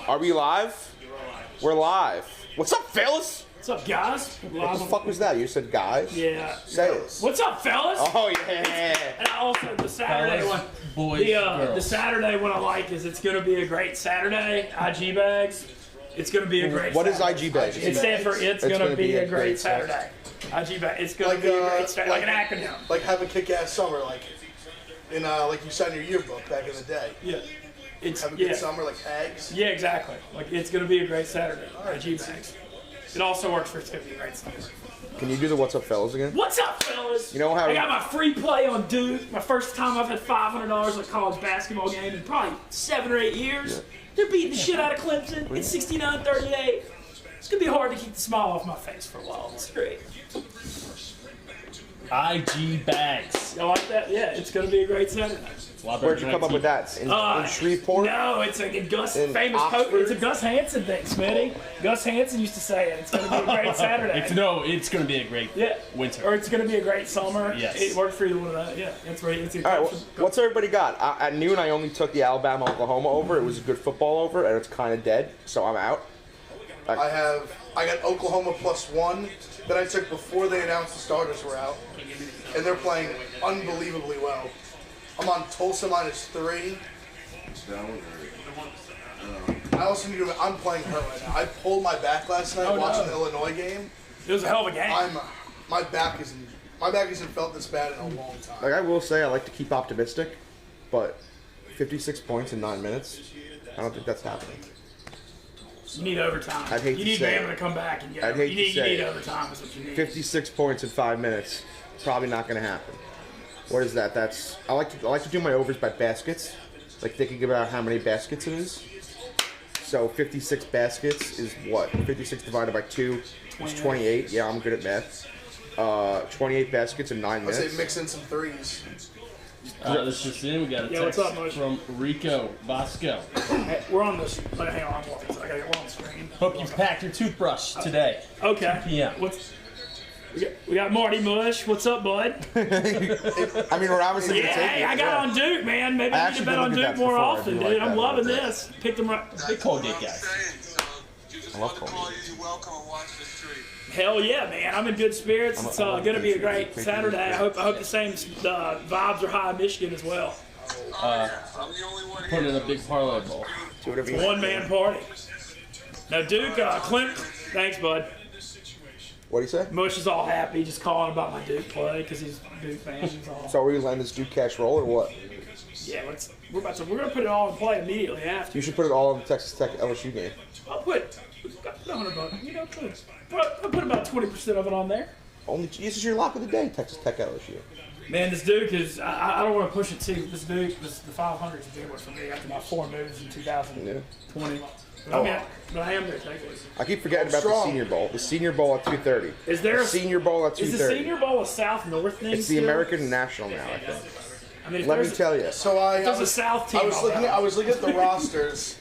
Are we live? We're live. What's up, fellas? What's up, guys? What the fuck was that? You said guys? Yeah. Say it. What's up, fellas? Oh, yeah. And also the Saturday one. Boys, The Saturday one I like is it's going to be a great Saturday. IG bags. It's going to be a great What Saturday. is IG bags? It stands for it's going to be a great Saturday. IG bag. It's going to be a great Saturday. Like an acronym. Like have a kick-ass summer, like in like you signed your yearbook back in the day. Yeah. Have a good summer, like tags. Yeah, exactly. Like it's going to be a great Saturday. IG bags. It also works for it's going to be a great summer. Can you do the what's up, fellas again? What's up, fellas? You know how I got my free play on Duke. My first time I've had $500 at a college basketball game in probably 7 or 8 years. Yeah. They're beating the shit out of Clemson. It's 69-38. It's gonna be hard to keep the smile off my face for a while. It's great. IG bags. You like that? Yeah, it's gonna be a great Saturday. Where'd you come up with that? In Shreveport? No, it's a Gus In famous Oxford? It's a Gus Hansen thing, Smitty. Gus Hansen used to say it. It's gonna be a great Saturday. It's going to be a great winter. Or it's gonna be a great summer. Yes. It works for either one of that. Yeah, that's right. It's a All right, what's everybody got? At noon, I only took the Alabama-Oklahoma over. It was a good football over, and it's kind of dead, so I'm out. I got Oklahoma +1 that I took before they announced the starters were out, and they're playing unbelievably well. I'm on Tulsa -3. I also need to. I'm playing hurt right now. I pulled my back last night watching the Illinois game. It was a hell of a game. My back isn't felt this bad in a long time. Like I will say, I like to keep optimistic, but 56 points in 9 minutes, I don't think that's happening. You need overtime. I'd hate you to need say Bama it. to come back and get I'd hate you to need, say you need it. overtime is what you need. 56 points in 5 minutes, probably not going to happen. What is that? That's I like to do my overs by baskets, like thinking about how many baskets it is. So 56 baskets is what? 56 divided by 2 is 28. Yeah, I'm good at math. 28 baskets in 9 I minutes. say mix in some threes. This just in. We got a what's text up, Mush? from Rico Bosco. Hey, we're on this. Hang on, I gotta get on the screen. Hope you packed your toothbrush today. Okay. 2 p.m. We got Marty Mush. What's up, bud? I mean, we're obviously going to take it. Hey, I got on Duke, man. Maybe I I need to actually bet did on look at Duke that more before. I often, do dude. like I'm that. loving this. Picked them right. They Colgate guys. I love Colgate. Hell yeah, man! I'm in good spirits. It's gonna be a great Saturday. I hope the same vibes are high in Michigan as well. Put in a big parlay bowl. Do whatever you want. One-man party. Now, Duke, Clint, thanks, bud. What do you say? Mush is all happy, just calling about my Duke play because he's a Duke fan. He's all, So are we letting this do cash roll or what? yeah, we're gonna put it all in play immediately after. You should put it all in the Texas Tech LSU game. I'll put $100. You know, I'll put about 20% of it on there. Only this is your lock of the day, Texas Tech LSU. Man, this Duke is. I don't want to push it too. This Duke, the 500 is a big one for me after my 4 moves in 2020. But I am there. Take it. I keep forgetting about the Senior Bowl. The Senior Bowl at 2:30. Is there a Senior Bowl at 2:30? Is the Senior Bowl a South-North thing? It's the still? American National now, I think. I mean, if Let me there's- tell you. So I There's a was, South team. I was I'll looking. bet. I was looking at the rosters.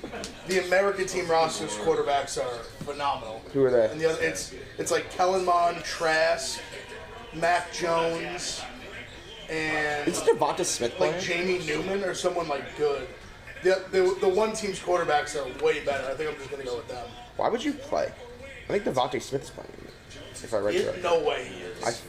The American team rosters quarterbacks are phenomenal. Who are they? And the other, it's like Kellen Mond, Trask, Mac Jones, and Is Devonta Smith playing? like Jamie Newman or someone like good. The one team's quarterbacks are way better. I think I'm just gonna go with them. Why would you play? I think Devonta Smith's playing. If I read it right. No way he is.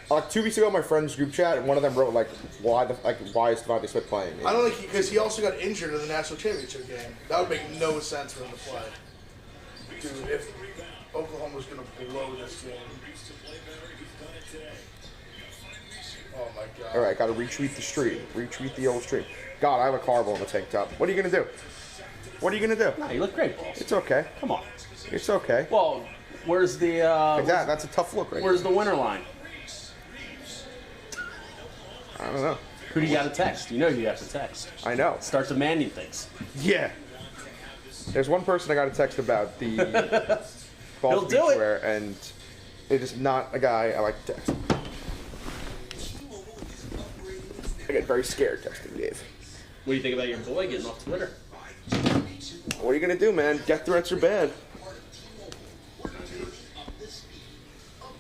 Like 2 weeks ago, my friend's group chat, and one of them wrote like, "Why is Devonta Smith playing?" I don't think because he also got injured in the national championship game. That would make no sense for him to play. Dude, if Oklahoma was gonna blow this game. Oh my god. All right, got to retweet the stream. Retweet the old stream. God, I have a carbo in the tank top. What are you gonna do? What are you gonna do? Nah, you look great, boss. It's okay. Come on. It's okay. Well, where's the Like that. That's a tough look, right? where's the winner line? I don't know. Who do you got to text? You know you have to text. I know. Start demanding things. Yeah. There's one person I got a text about the He'll false do it. beachwear, and it is not a guy I like to text. I get very scared texting Dave. What do you think about your boy getting off Twitter? What are you gonna do, man? Death threats are bad.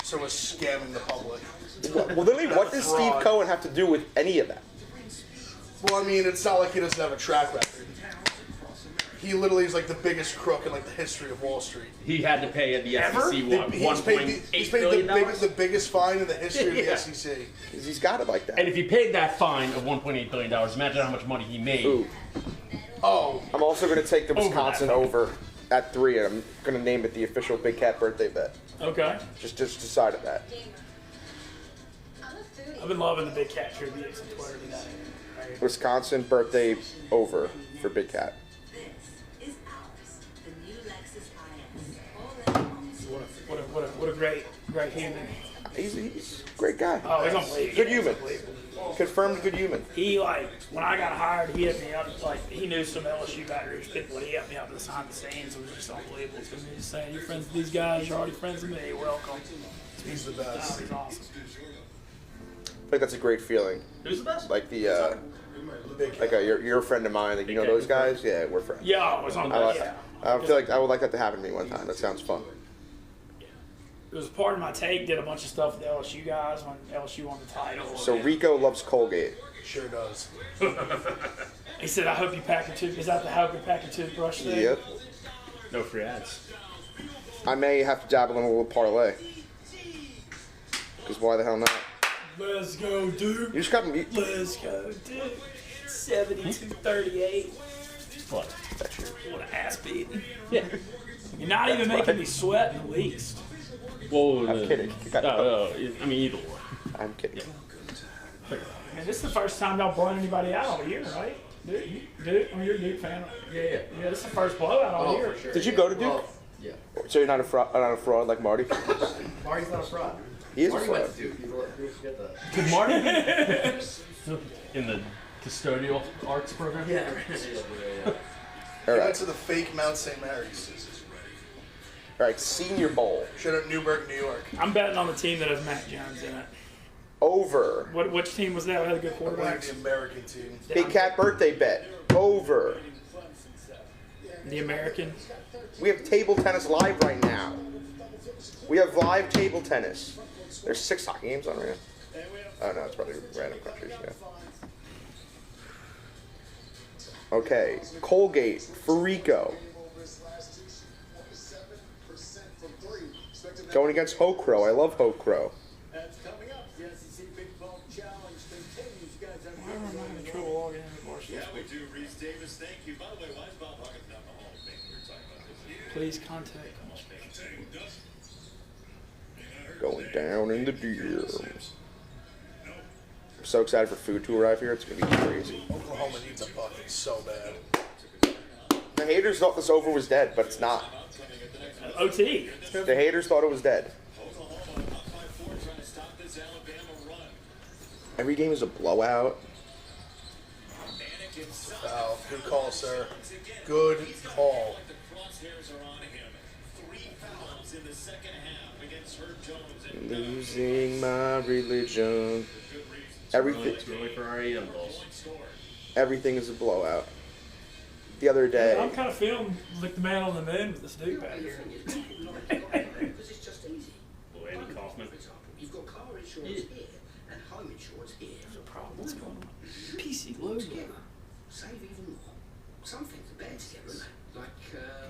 So we're scamming the public. Well, literally, what does Steve Fraud. Cohen have to do with any of that? Well, I mean, it's not like he doesn't have a track record. He literally is like the biggest crook in like the history of Wall Street. He had to pay the Ever? SEC what, He's paid $1.8 billion. the biggest fine in the history of Yeah. the SEC. He's got it like that. And if he paid that fine of $1.8 billion, imagine how much money he made. Ooh. Oh, I'm also going to take the Over Wisconsin that. over at 3, and I'm going to name it the official Big Cat birthday bet. Okay. Just decided that. I've been loving the Big Cat tributes on Twitter today. Wisconsin birthday over for Big Cat. What a great human. He's a great guy. Oh, he's unbelievable. Good human. Confirmed good human. He, like, when I got hired, he hit me up. Like, he knew some LSU Baton Rouge people. He hit me up behind the scenes. It was just unbelievable. Because he was just saying, you're friends with these guys. You're already friends with me. Welcome. he's the Oh, best. he's awesome. I think that's a great feeling. Who's the best? Like the, The big cat. like you're a friend of mine. Like, you know those guys? Yeah, we're friends. Yeah, it was I, unbelievable. like, Yeah. I feel like I would like that to happen to me one time. That sounds fun. It was part of my take. Did a bunch of stuff with the LSU guys when LSU won the title. So Rico loves Colgate. Sure does. He said, I hope you pack your toothbrush. Is that the hope you pack your toothbrush thing? Yep. No free ads. I may have to dabble in a little parlay. Because why the hell not? Let's go, dude. You just got me. Let's go, dude. 72-38. What? What an ass beating. Yeah. You're not even making me sweat in the least. Well, I'm kidding. I mean, either one. I'm kidding. Man, this is the first time y'all blown anybody out all year, right? Dude, well, you're a Duke fan. Yeah. Yeah, this is the first blowout all year. sure. Did you go to Duke? Yeah. So you're not a fraud like Marty? Marty's not a fraud. He is a Marty fraud. went to Duke. People forget that. Did Marty in the custodial arts program? Yeah. All He right. went to the fake Mount St. Mary's. All right. Senior Bowl. Shout out Newburgh, New York. I'm betting on the team that has Mac Jones in it. Over. Which team was that? What had the good I believe quarterbacks? the American team. Big Cat birthday bet. Over. The American. We have table tennis live right now. We have live table tennis. There's 6 hockey games on right now. Oh no, it's probably random countries. Yeah. Okay, Colgate for Rico. Going against Hokro. I love Hokro. Why am I having trouble logging into Barstool Sports? Please contact us. Going down in the deer. I'm so excited for food to arrive here. It's gonna be crazy. Oklahoma needs a bucket so bad. The haters thought this over was dead, but it's not. OT. The haters thought it was dead. Every game is a blowout. Wow, good call, sir. Good call. Losing my religion. Everything, It's really for our AM balls. everything is a blowout. The other day, I'm kind of feeling like the man on the moon with this dude back here. Because it's just easy. Little Andy Kaufman. For example, you've got car insurance here and home insurance here. There's a problem. What's going on? PC logo. Together, save even more. Some things are better together, aren't they? Like,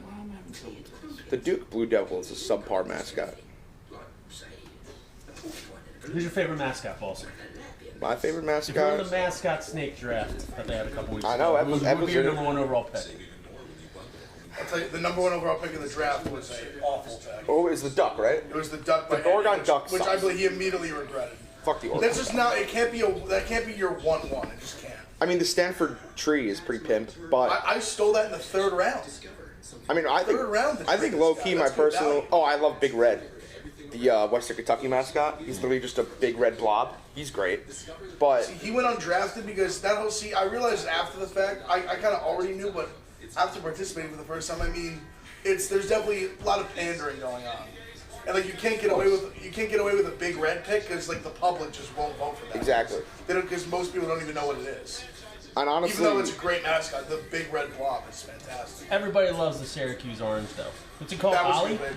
Why am I having trouble with this? the Duke Blue Devil is a subpar mascot. like, say, a porcupine and a Who's your favorite mascot, boss? and a lapia. My favorite If you're in the mascot. mascot snake draft that they had a couple weeks I know, ago, Evan's- who would be your Evan's in number one overall pick? I'll tell you, the number 1 overall pick in the draft was an awful pick. Oh, it's the Duck, right? It was the Duck by The Oregon Eddie, Duck which I sucks. believe he immediately regretted. Fuck the Oregon. That's just not. It can't be that can't be your 1-1. It just can't. I mean, the Stanford tree is pretty pimp, but I stole that in the 3rd round. I mean, I think 3rd round. I think low key my That's good personal. value. Oh, I love Big Red, the Western Kentucky mascot. He's literally just a big red blob. He's great, but He went undrafted because that whole I realized after the fact. I kind of already knew, but after participating for the first time, I mean, there's definitely a lot of pandering going on, and like you can't get away with a Big Red pick because like the public just won't vote for that. exactly. They don't because most people don't even know what it is. And Even honestly, though it's a great mascot, the Big Red Blob is fantastic. Everybody loves the Syracuse orange, though. What's it called? That was Ollie? good.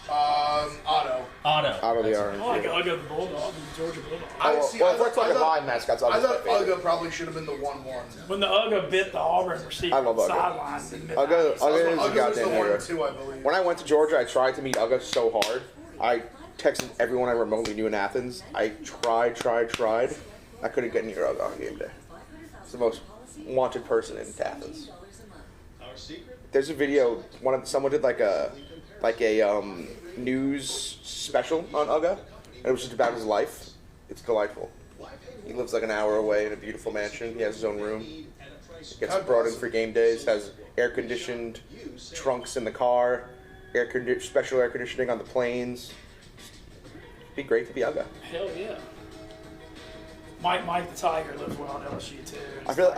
Otto. Out of the orange. I like Ugga the Bulldog, the Georgia Bulldog. Well, if we're talking live mascots, I Ugga's my thought favorite. Ugga probably should have been the 1-1. When the Ugga bit the Auburn receiver I love Ugga. sideline, Ugga is a Ugga was the goddamn hero. 1-2, I believe. When I went to Georgia, I tried to meet Ugga so hard. I texted everyone I remotely knew in Athens. I tried. I couldn't get near Ugga on game day. He's the most wanted person in Athens. There's a video. Someone did like a news special on Ugga, and it was just about his life. It's delightful. He lives like an hour away in a beautiful mansion. He has his own room. Gets brought in for game days. Has air conditioned trunks in the car. Special air conditioning on the planes. It'd be great to be Ugga. Hell yeah. Mike the Tiger lives well in LSU too.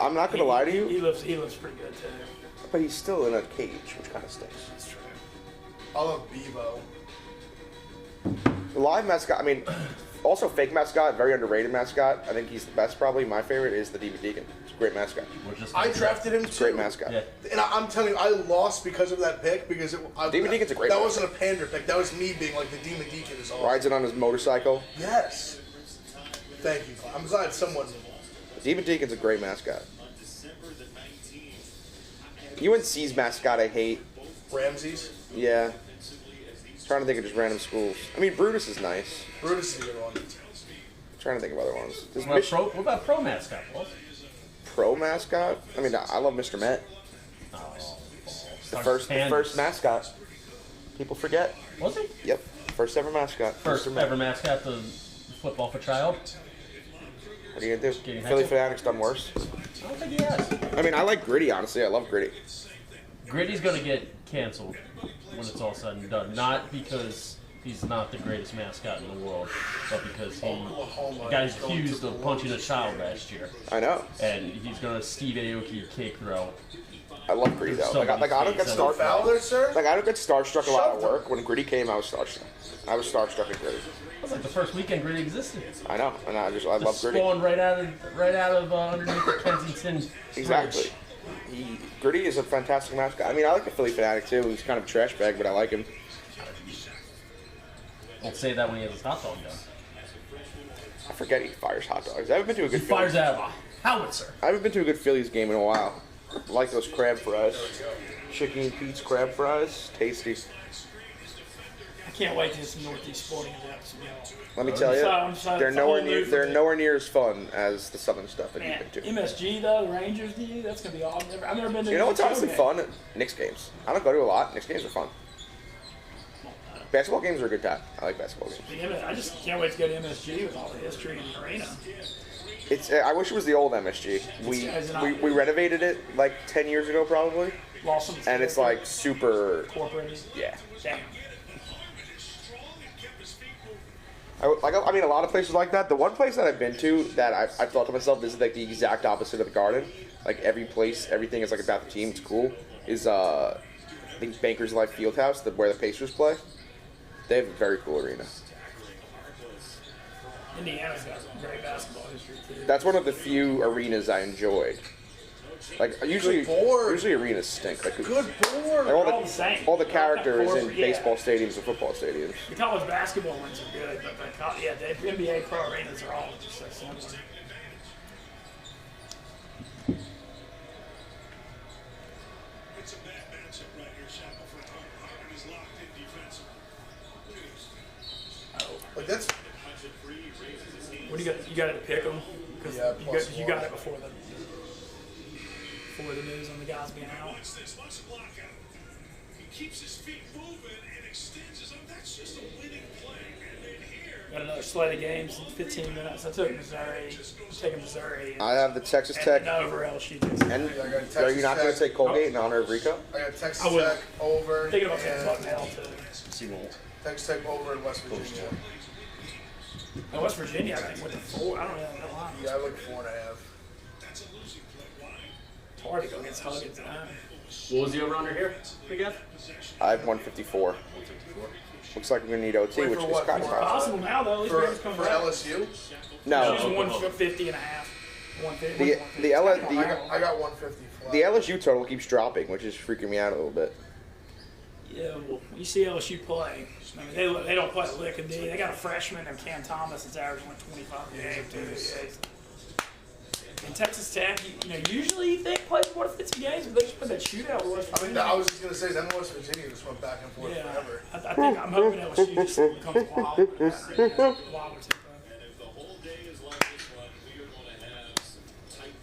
I'm not gonna lie to you. He lives pretty good too. But he's still in a cage, which kind of stinks. That's true. I love Bevo. The live mascot, I mean, also fake mascot, very underrated mascot. I think he's the best probably. My favorite is the Demon Deacon. It's a great mascot. I drafted him too. Great mascot. Yeah. And I'm telling you, I lost because of that pick because Demon Deacon's a great That mascot. wasn't a pander pick. That was me being like the Demon Deacon is awesome. Rides it on his motorcycle. Yes. Thank you. I'm glad someone. The Demon Deacon's a great mascot. UNC's mascot I hate. Ramses. Yeah. Trying to think of just random schools. I mean, Brutus is nice. Brutus is a good one. Trying to think of other ones. Does What about pro mascot, Paul? pro mascot? I mean, I love Mr. Met. The first mascot. People forget. Was he? Yep. First ever mascot. First Mr. Met. ever mascot to flip off a child? What are you gonna do? Getting Philly heckled? Fanatics done worse. I don't think he has. I mean, I like Gritty, honestly. I love Gritty. Gritty's gonna get canceled when it's all said and done. Not because he's not the greatest mascot in the world, but because he got accused of punching a child last year. I know. And he's gonna Steve Aoki cake throw. I love Gritty, though. So Like, I don't get No foul there, sir? Like, I don't get starstruck a lot at Shut the- work. When Gritty came, I was starstruck. I was starstruck at Gritty. That was like the first weekend Gritty existed. I know, and I love Just Gritty. spawned right out of underneath the Kensington Exactly. Bridge. Gritty is a fantastic mascot. I mean, I like the Philly Fanatic too. He's kind of a trash bag, but I like him. Don't say that when he has his hot dog gun. I forget he fires hot dogs. I haven't been to a He good fires Phillies. out a howitzer. I haven't been to a good Phillies game in a while. I like those crab fries. Chicken and Pete's crab fries, tasty. I can't wait to hit some Northeast sporting events. Let me tell you, I'm sorry, they're it's a whole nowhere new near for they're me. nowhere near as fun as the Southern stuff that Man, you've been to. MSG though, the Rangers do, that's gonna be awesome. I've never been to. You know what's a honestly game. fun? Knicks games. I don't go to a lot. Knicks games are fun. Basketball games are a good time. I like basketball games. I just can't wait to go to MSG with all the history in the arena. It's. I wish it was the old MSG. Is it not? We renovated it like 10 years ago probably, Lost some and it's like super. corporate. Yeah. Damn. I mean, a lot of places like that. The one place that I've been to that I've thought to myself, this is like the exact opposite of the Garden. Like every place, everything is like about the team. It's cool. Is I think Bankers Life Fieldhouse, where the Pacers play. They have a very cool arena. Indiana's got some great basketball history too. That's one of the few arenas I enjoyed. Like usually arenas stink. Like Good board. Like all They're all the same. all the character is in Yeah. baseball stadiums and football stadiums. The college basketball ones are good, but the NBA pro arenas are all just so similar. It's a bad matchup right here, Shackelford. Harden is locked in defensive. Like that's What do you got? You got to pick them because Yeah, plus you got one. it before the news on the guys being out. Watch this. Watch the block out. He keeps his feet moving and extends his arm. That's just a winning play. And then here, Got another slate of games in 15 minutes. I took Missouri. I'm taking Missouri. I have the Texas and Tech. over LSU. And I got are Texas you not going to Tech. take Colgate in honor of Rico? I got Texas I will. Tech over. I'm thinking about and Kentucky now too. She won't. Texas Tech over in West Virginia. And West Virginia, I think, went to 4. I don't know that line. Yeah, I like 4.5. that's a losing play. Why? It's hard to go against Huggins. What was the over under here again? I have 154. Looks like we're going to need OT, Wait, which for is what? kind It's of possible. possible now, though. At least For, Ravens come for back. LSU, She's No, 150 and a half. 150. the I got 150 flat. LSU total keeps dropping, which is freaking me out a little bit. Yeah, well, you see LSU play. I mean, they don't play a lick of D. They got a freshman named Cam Thomas that's averaging like 25 a game, too. In Texas Tech, usually they play more than 50 games, but they just put that shootout with West Virginia. I was just going to say, them West Virginia just went back and forth forever. I think I'm hoping LSU just becomes wild. Wilder tempo. And if the whole day is like this one, we are going to have some tight,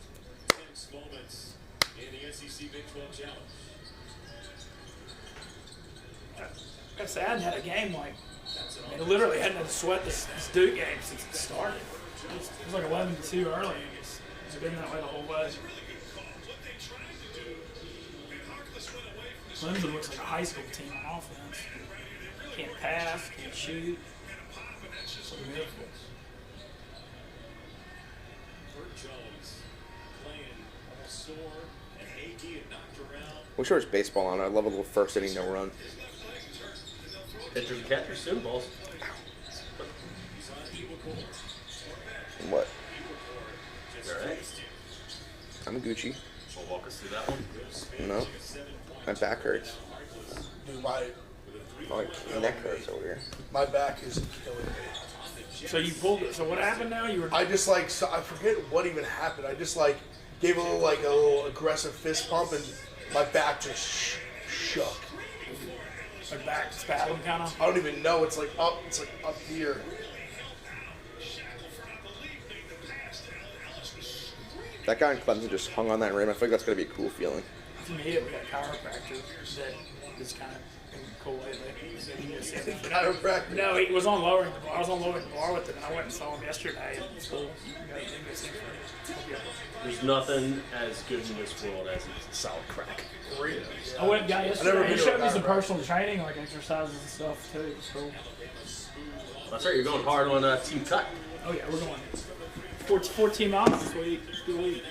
tense moments in the SEC Big 12 Challenge. I gotta say, I hadn't had a game like, I literally hadn't had to sweat this Duke game since it started. It was like 11-2 early. It's been that way the whole way. Clemson looks like a high school team on offense. Can't pass, can't shoot. It's beautiful. Jones playing almost sore, and AD had knocked around. Wish there was baseball on. I'd love a little first inning no run. Pitchers and catchers soon, balls. What? All right. I'm Gucci. We'll walk us through that one. No. My back hurts. Dude, My neck hurts over here. my back is killing me. So you pulled it. So what happened now? You were. I just I forget what even happened. I just gave a little aggressive fist pump and my back just shook. Like back spasm kind of. I don't even know. It's like up here. That guy in Clemson just hung on that rim. I think that's gonna be a cool feeling. If you need it, we got a chiropractor that is kind of been cool lately. Chiropractor. No, he was on lowering the bar. I was on lowering the bar with him, and I went and saw him yesterday. It's cool. There's nothing as good in this world as a solid crack. I went and got yesterday. He showed me some chiropractor. personal training, like exercises and stuff too. It's cool. That's right, you're going hard on Team Cut. Oh yeah, we're going 14 miles this week. It's a good week.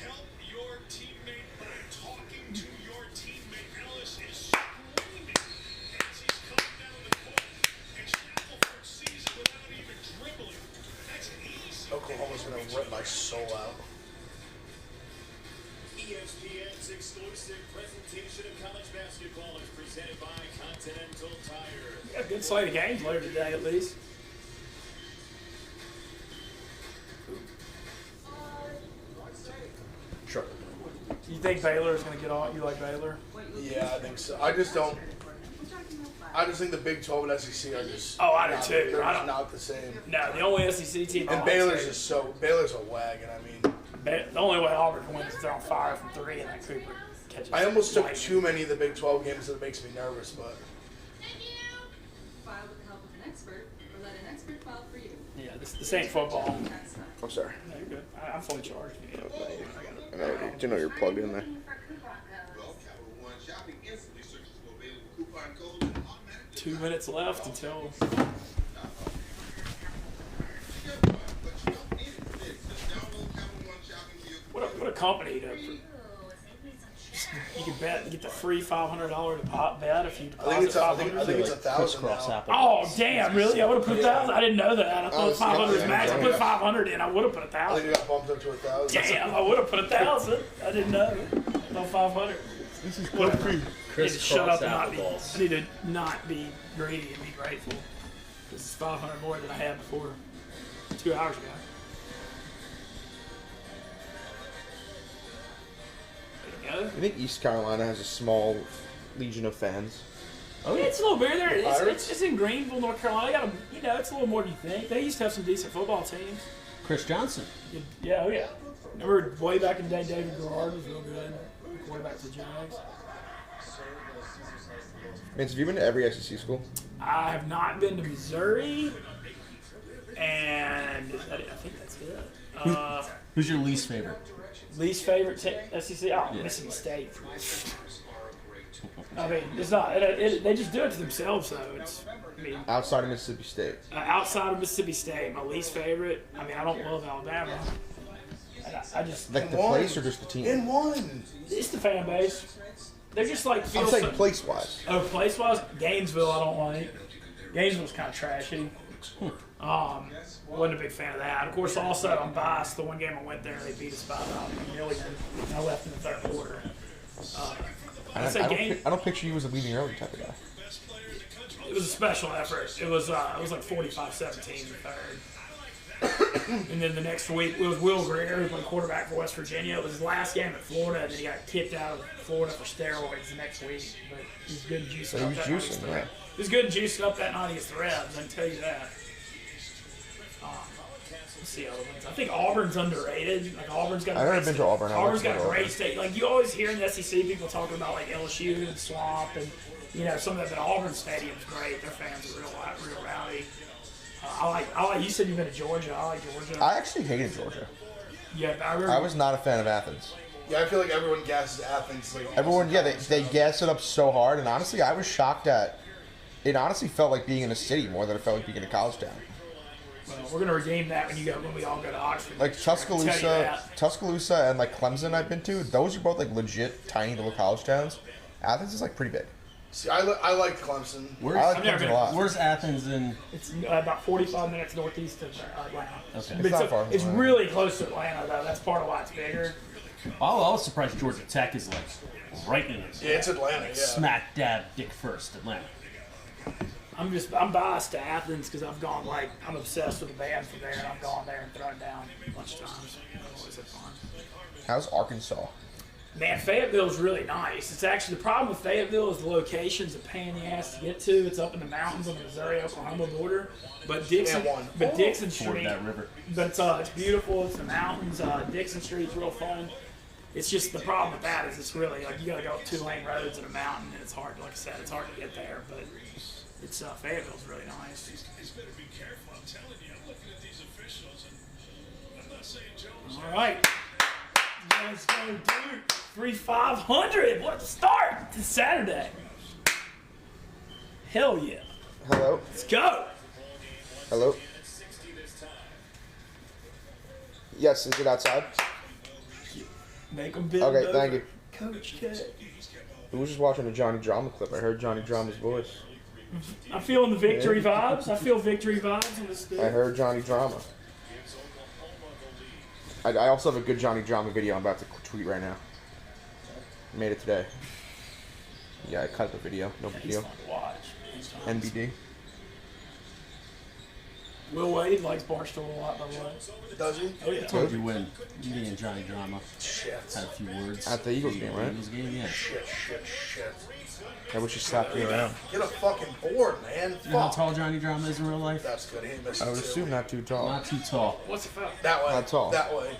Help your teammate by talking to your teammate. Ellis is screaming as he's coming down the court. And Shackelford sees it without even dribbling. That's easy. Oklahoma's gonna rip my soul out. ESPN's exclusive presentation of college basketball is presented by Continental Tire. We got a good slate of games later today, at least. Sure. You think Baylor is going to get on? You like Baylor? Yeah, I think so. I just think the Big 12 and SEC are just. Oh, I do too. They're I just don't- not the same. No, the only SEC team. And Baylor's a wagon. I mean, The only way Auburn wins is they're on fire from 3 and then Cooper catches. I almost took lightning. too many of the Big 12 games, and it makes me nervous. But File with the help of an expert, or let an expert file for you. Yeah, this ain't football. I'm sorry. No, you're good. I'm fully charged. Yeah. I didn't know you're plugged in there. Well, Capital One Shopping instantly searches for available coupon codes and automatic 2 minutes left until. What a company to. You can get the free $500 deposit bet if you I think deposit it's I think it's 1,000 now. Oh damn! Really? I would have put 1,000. I didn't know that. I thought it's 500 was not- max. I put 500 in. I would have put I think 1,000. it got bumped up to 1,000. Damn! I would have put 1,000. I didn't know. No 500. This is Whatever. I need to shut up and not be. balls. I need to not be greedy and be grateful. This is 500 more than I had before 2 hours ago. There you go. I think East Carolina has a small legion of fans. Oh, yeah, it's a little bigger there. It's, Pirates? it's in Greenville, North Carolina. They got it's a little more than you think. They used to have some decent football teams. Chris Johnson. Yeah, oh yeah. Remember way back in the day, David Garrard was real good. Quarterback for the Jags. Vince, have you been to every SEC school? I have not been to Missouri, and is that it? I think that's it. Who's your least favorite? Least favorite SEC? Oh, Yeah. Mississippi State. I mean, it's not. They just do it to themselves, though. I mean, Outside of Mississippi State. outside of Mississippi State, my least favorite. I mean, I don't love Alabama. And I just Like the One. place or just the team? In one. it's the fan base. They're just like feel I'm saying so- place-wise. Oh, place wise, Gainesville I don't like. Gainesville's kind of trashy. Wasn't a big fan of that. Of course, also I'm biased. The one game I went there, they beat us by about a million. And I left in the third quarter. I don't picture you as a leading early type of guy. It was a special effort. It was like 45-17 in the third. And then the next week, it was Will Greer, who played quarterback for West Virginia. It was his last game at Florida, and then he got kicked out of Florida for steroids the next week. But he was good and juiced up. He was that night juicing, against the yeah. Rebs. He was good and juiced up that night against the Rebs, I can tell you that. Let's see other ones. I think Auburn's underrated. Like Auburn's got. I've never been to Auburn. Auburn's got a great state. Like you always hear in the SEC people talking about like LSU and Swamp and some of that. But Auburn Stadium's great. Their fans are real rowdy. I like. You said you've been to Georgia. I like Georgia. I actually hated Georgia. Yeah, I remember. I was not a fan of Athens. Yeah, I feel like everyone gasses Athens. Like, Everyone, yeah, they gas it up so hard, and honestly, I was shocked at. It honestly felt like being in a city more than it felt like being in a college town. Well, we're gonna redeem that when we all go to Oxford. Like I'll tell you that. Tuscaloosa, and like Clemson, I've been to. Those are both like legit tiny little college towns. Athens is like pretty big. See, I like Clemson. I like I've never Clemson been. a lot. Where's Athens in? It's about 45 minutes northeast of Atlanta. Okay. But It's not far from It's Atlanta. really close to Atlanta, though. That's part of why it's bigger. I was surprised Georgia Tech is like right in it. Yeah, it's Atlanta. Yeah. Smack dab, dick first, Atlanta. I'm biased to Athens because I'm obsessed with the band from there, and I've gone there and thrown down a bunch of times. I've always had fun. How's Arkansas? Man, Fayetteville's really nice. It's actually the problem with Fayetteville is the location's a pain in the ass to get to. It's up in the mountains on the Missouri-Oklahoma border. But Dixon Ford Street, that river. but it's beautiful. It's the mountains. Dixon Street's real fun. It's just the problem with that is it's really like you got to go up 2-lane roads in a mountain, and it's hard. Like I said, it's hard to get there. But it's Fayetteville's really nice. He's better be careful. I'm telling you, I'm looking at these officials, and I'm not saying Jones. All right. Let's go, dude. 3,500. What a start. It's Saturday. Hell yeah. Hello? Let's go. Hello? Yes, is it outside? Make them big. Okay, thank you. Coach K. We was just watching a Johnny Drama clip. I heard Johnny Drama's voice. I'm feeling the victory vibes. I feel victory vibes on this I thing. heard Johnny Drama. I also have a good Johnny Drama video I'm about to tweet right now. Made it today. Yeah, I cut the video. No big He's deal. fun to watch. He's fun. NBD. Will Wade likes Barstool a lot, by the way. Does he? Oh, yeah. Told you when me and Johnny Drama Shit. had a few words. At the Eagles game, right? Eagles game, yeah. Shit. I wish you slapped me around. Get a fucking board, man. You know how Fuck. tall Johnny Drama is in real life? That's good. He ain't I missing would two. assume not too tall. Not too tall. What's the foul? That way. Not tall. That way.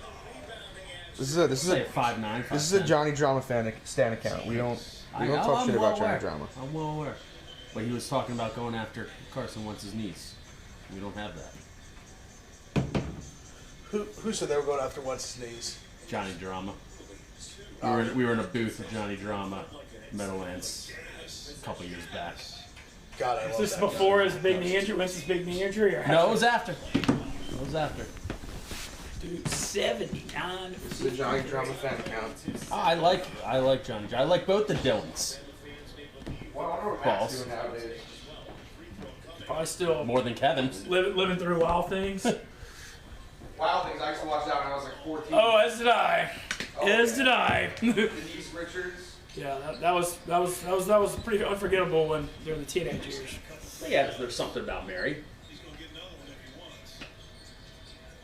This is Say a 5'9", this is a 5'10". Johnny Drama stan account. We don't talk shit about Johnny Drama. I'm well aware. But he was talking about going after Carson Wentz's niece. We don't have that. Who said they were going after Wentz's knees? Johnny Drama. We were in a booth with Johnny Drama, Meadowlands, a couple years back. God, I Is love this that before guy. his big knee injury? When's his big knee injury? Or No, it was after. It was after. Dude, 79. This is a Johnny Drama fan account. I like Johnny. I like both the Dylans. Well, I don't know what Balls. Matt's doing nowadays. Probably still More than Kevin. living through wild things. Wild Things, I used to watch that when I was like 14. Oh, as did I. As did I. Denise Richards. Yeah, that was pretty unforgettable when during the teenage years. Yeah, there's something about Mary.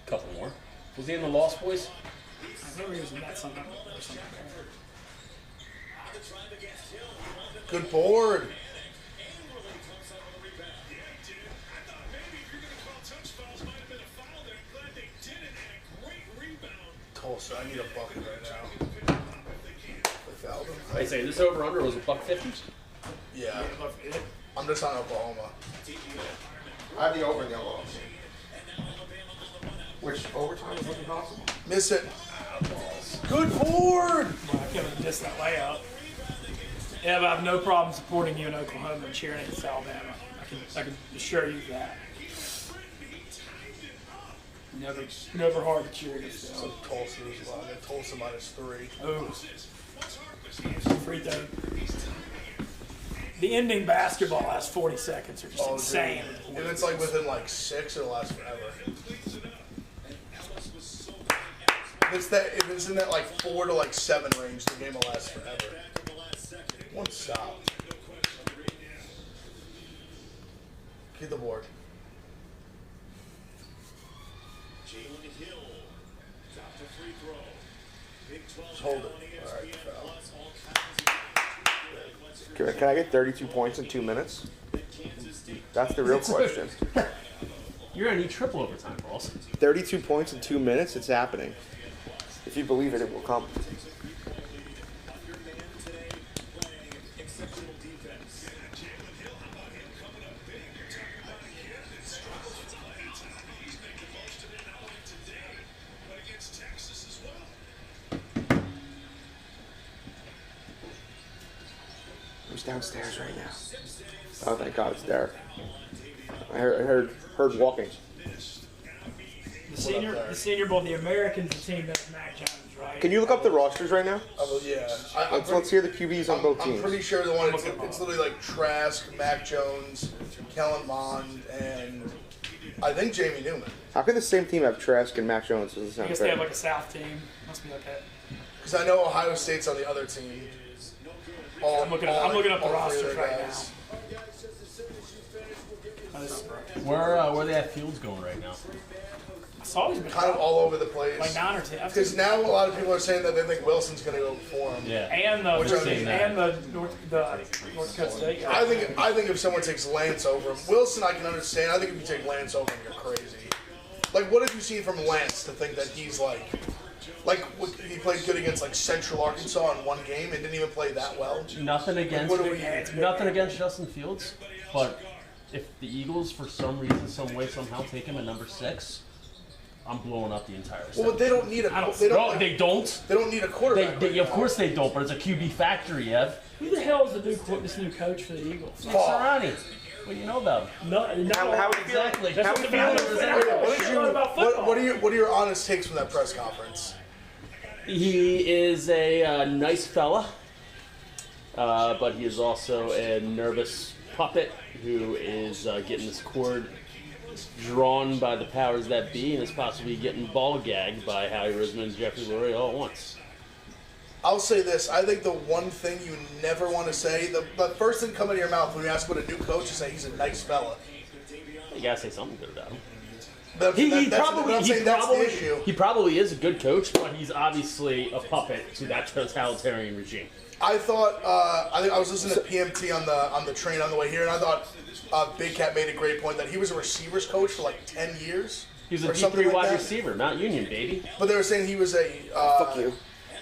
Couple more. Was he in the Lost Boys? I remember he was in that something or something. Good board. Tulsa, I need a bucket right now. They fouled him. I say this over under was a $1.50. Yeah. I'm just on Oklahoma. I have the over in the Oklahoma. Which overtime is looking possible. Miss it. Good board. I can't even miss that layout. Ev, I have no problem supporting you in Oklahoma and cheering against Alabama. I can assure you that. Never hard to cheer against them. So Tulsa is a lot. Tulsa -3. Oh, free throw. The ending basketball lasts 40 seconds, or just Oh, insane. dude. If it's like within like 6, it'll last forever. If it's in that like 4 to like 7 range, the game will last forever. One stop. Get the board. Jalen Hill dropped a free throw. Big 12 Just hold it. on ESPN, All right, foul. plus all kinds of Can I get 32 points in 2 minutes? That's the real question. You're gonna need triple overtime, balls. 32 points in 2 minutes, it's happening. If you believe it, it will come. your man today playing exceptional defense. Jalen Hill, how about him coming up big? You're talking about a kid that struggles with playtime. He's making most of it not only today, but against Texas as well. Who's downstairs right now? Oh, thank God, it's Derek. I heard walking. The senior bowl, the Americans team that's Mac Jones, right? Can you look up the rosters right now? Yeah. Let's hear the QBs on both teams. I'm pretty sure the one, it's literally like Trask, Mac Jones, Kellen Mond, and I think Jamie Newman. How can the same team have Trask and Mac Jones as the I same guess they have thing? like a South team. Must be like that. Because I know Ohio State's on the other team. I'm looking up the all three rosters of their right now. guys. Where they have Fields going right now? It's always been Kind of all over the place. like 9 or 10. Because now a lot of people are saying that they think Wilson's going to go for him. Yeah. And the seen that. and the North Dakota State guy. I think if someone takes Lance over him, Wilson I can understand. I think if you take Lance over him, you're crazy. Like, what have you seen from Lance to think that he's like he played good against like Central Arkansas in one game and didn't even play that well? Nothing against What do we- nothing against Justin Fields, but if the Eagles for some reason, some way, somehow take him at number 6, I'm blowing up the entire. Well, but they don't need a. They No, don't. Like, they don't. they don't need a quarterback. They of course they don't, but it's a QB factory, Ev. Who the hell is this new coach for the Eagles? Nick Sirianni. What do you know about him? No, How would you feel? Exactly. That's How what would the you feel? Eagles say. What did Shit about football. what are your honest takes from that press conference? He is a nice fella, but he is also a nervous puppet who is getting this cord drawn by the powers that be and is possibly getting ball gagged by Howie Roseman and Jeffrey Lurie all at once. I'll say this. I think the one thing you never want to say, the first thing coming to your mouth when you ask what a new coach is, say he's a nice fella. You gotta say something good about him. That's the issue. He probably is a good coach, but he's obviously a puppet to that totalitarian regime. I thought I think I was listening to PMT on the train on the way here, and I thought Big Cat made a great point that he was a receivers coach for like 10 years. He was a or something D3 like wide that. receiver, Mount Union, baby. But they were saying he was a. Fuck you.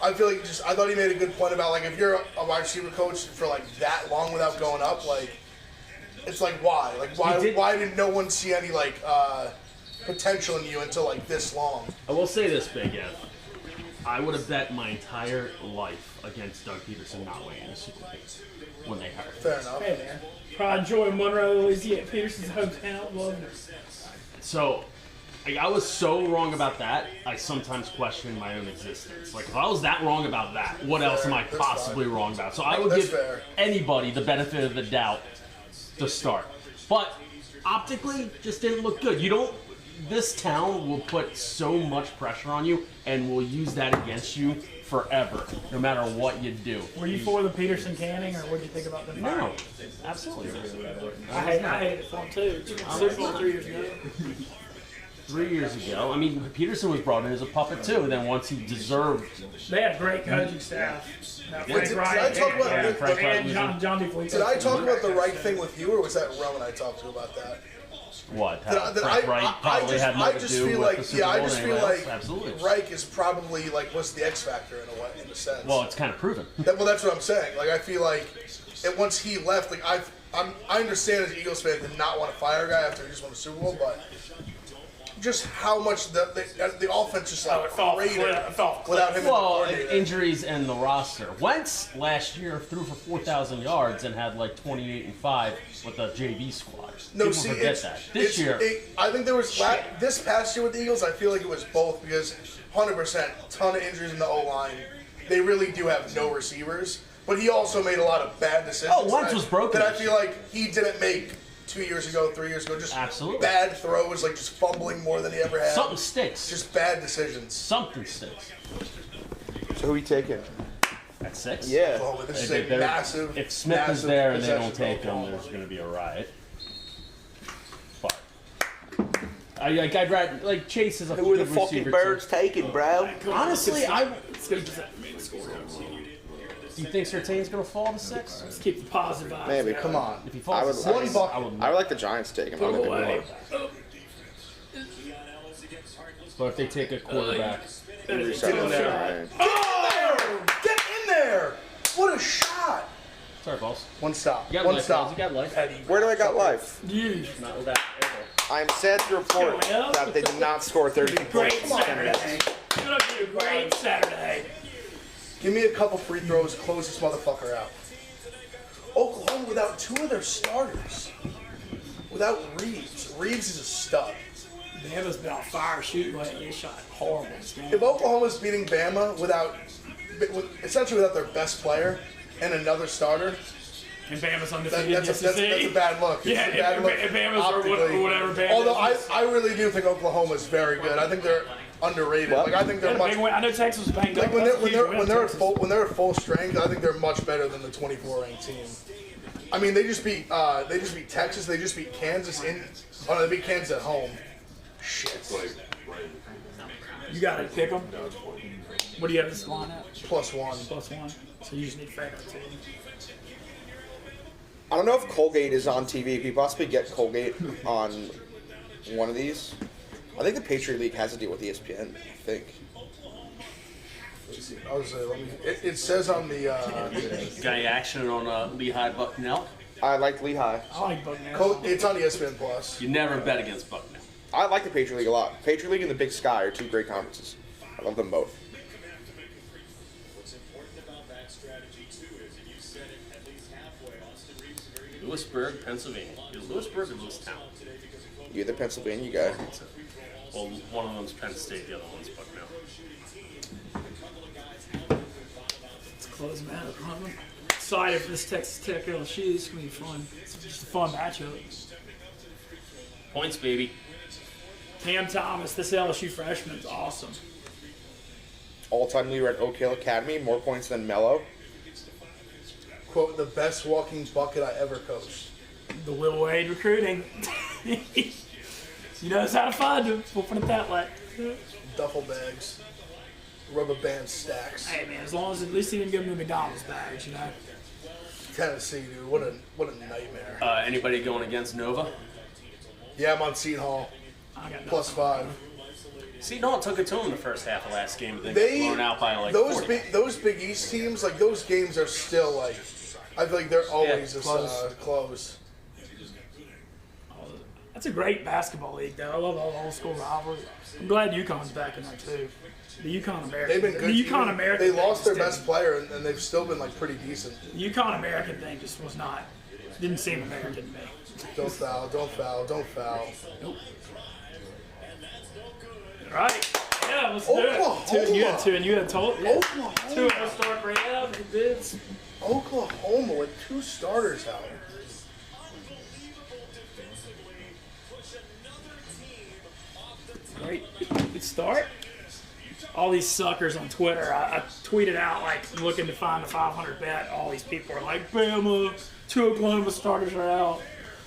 I feel like I thought he made a good point about like if you're a wide receiver coach for like that long without going up, like it's like why? Like why did no one see any like potential in you until like this long? I will say this, Big Ev. I would have bet my entire life against Doug Peterson not winning the Super Bowl when they hired him. Fair enough. Hey man, Pride Joy, Monroe, Louisiana, Peterson's hometown. Love it. So, I was so wrong about that, I sometimes question my own existence. Like, if I was that wrong about that, what else am I That's possibly fine. wrong about? So I would That's give fair. anybody the benefit of the doubt to start. But optically, just didn't look good. This town will put so much pressure on you and will use that against you forever, no matter what you do. Were you for the Peterson canning, or what did you think about the No, absolutely not. I hated it for him too. Super Bowl 3 years ago. 3 years ago, I mean, Peterson was brought in as a puppet too, and then once he deserved. They had great coaching staff. Frank Did Wright I talk about and, Frank Wright and was John DeFelipe. Did I talk about the right thing with you, or was that Rowan I talked to about that? What? That How Frank Wright probably had more to do feel with like the Super Bowl I than just feel anyone like else. Absolutely. Reich is probably like was the X factor in a way, in a sense. Well, it's kind of proven. Well, that's what I'm saying. Like I feel like once he left, like I understand as an Eagles fan to not want to fire a guy after he just won the Super Bowl, but just how much the offense just like cratered without him as the Well, coordinator. injuries and the roster. Wentz last year threw for 4,000 yards and had like 28 and 5 with the JV squad. People forget that. This year, I think there was this past year with the Eagles. I feel like it was both because 100% ton of injuries in the O line. They really do have no receivers, but he also made a lot of bad decisions. Oh, Wentz was broken That I this feel like he didn't make 2 years ago, 3 years ago. Just Absolutely. bad throws, like just fumbling more than he ever had. something sticks. Just bad decisions. Something sticks. So who are you taking? At 6? Yeah. Oklahoma. This is a They're- massive. If Smith is massive there and they don't possession take for him, Oklahoma. there's going to be a riot. But I'd rather like Chase is a Who are the good fucking receiver, birds taking, bro? too. Honestly, I Let's get the main score. do you think Surtain's going to fall to 6? Let's keep the positive vibes. Maybe. Come on. If he I falls would- to 6, one bucket. I I would like the Giants to take him. I don't Go think they away. will. But if they take a quarterback, Reset in on there. Ryan. Get in there! What a shot! sorry, boss. One stop. You got One life, stop. guys. You got life. Where do I got life? You. Not with that elbow. I am sad to report Go, that they did not score 30 Great points. Saturday. You're gonna be a great Saturday. Give me a couple free throws, close this motherfucker out. Oklahoma without 2 of their starters. Without Reeves. Reeves is a stud. Bama's been on fire shooting lately. He shot horrible this game. If Oklahoma's beating Bama essentially without their best player and another starter, And Bama's undefeated. that's a bad look. It's Yeah, a bad look if Bama's or optically. whatever Bama Although is. I really do think Oklahoma's very good. I think they're underrated. What? Like I think they're much. I know Texas was banged Like up. when That's a huge win, they're at Texas. full strength, I think they're much better than the 24 ranked team. I mean, they just beat Texas. They just beat Kansas they beat Kansas at home. Shit. You gotta pick them. What do you have this line at? +1. +1. So you just need favorite team. I don't know if Colgate is on TV. If you possibly get Colgate on one of these, I think the Patriot League has to deal with ESPN. I think. I was it says on the Got any action on Lehigh Bucknell? I like Lehigh. I like Bucknell. it's on ESPN Plus. You never bet against Bucknell. I like the Patriot League a lot. Patriot League and the Big Sky are 2 great conferences. I love them both. What's important about that strategy too is, and you said it at least halfway, Austin Reeves is a very good Lewisburg, Pennsylvania. Is Lewisburg or Lewistown? You're the Pennsylvania guy. Well, one of them's Penn State, the other one's Bucknell. Let's close them out. I'm excited for this Texas Tech LSU. It's gonna be fun. It's just a fun matchup. Points, baby. Cam Thomas, this LSU freshman is awesome. All-time leader at Oak Hill Academy, more points than Mello. Quote, the best walking bucket I ever coached. The Will Wade recruiting. He knows how to find him. We'll put it that way. Duffel bags. Rubber band stacks. Hey man, as long as at least he didn't give him the McDonald's bags, you know. Tennessee, dude. What a nightmare. Anybody going against Nova? Yeah, I'm on Seton Hall. I got nothing. +5. See, no, it took it to them the first half of last game, but then They got blown out by like those 40. those Big East teams, like those games are still like, I feel like they're always Yeah, just close. That's a great basketball league, though. I love all the old school rivalry. I'm glad UConn's back in there too. The UConn American. They've been good. The UConn American. They lost their thing best player, and they've still been like pretty decent. The UConn American thing just was not. Didn't seem American to me. Don't foul. Don't foul. Don't foul. Right? Yeah, let's do Oklahoma. it. You had two, and you had told. Yeah. Oklahoma. 2 of us start right out. Big bids. Oklahoma with 2 starters out. Great. Good start. All these suckers on Twitter, I tweeted out like looking to find a 500 bet. All these people are like, Bama, 2 Oklahoma starters are out.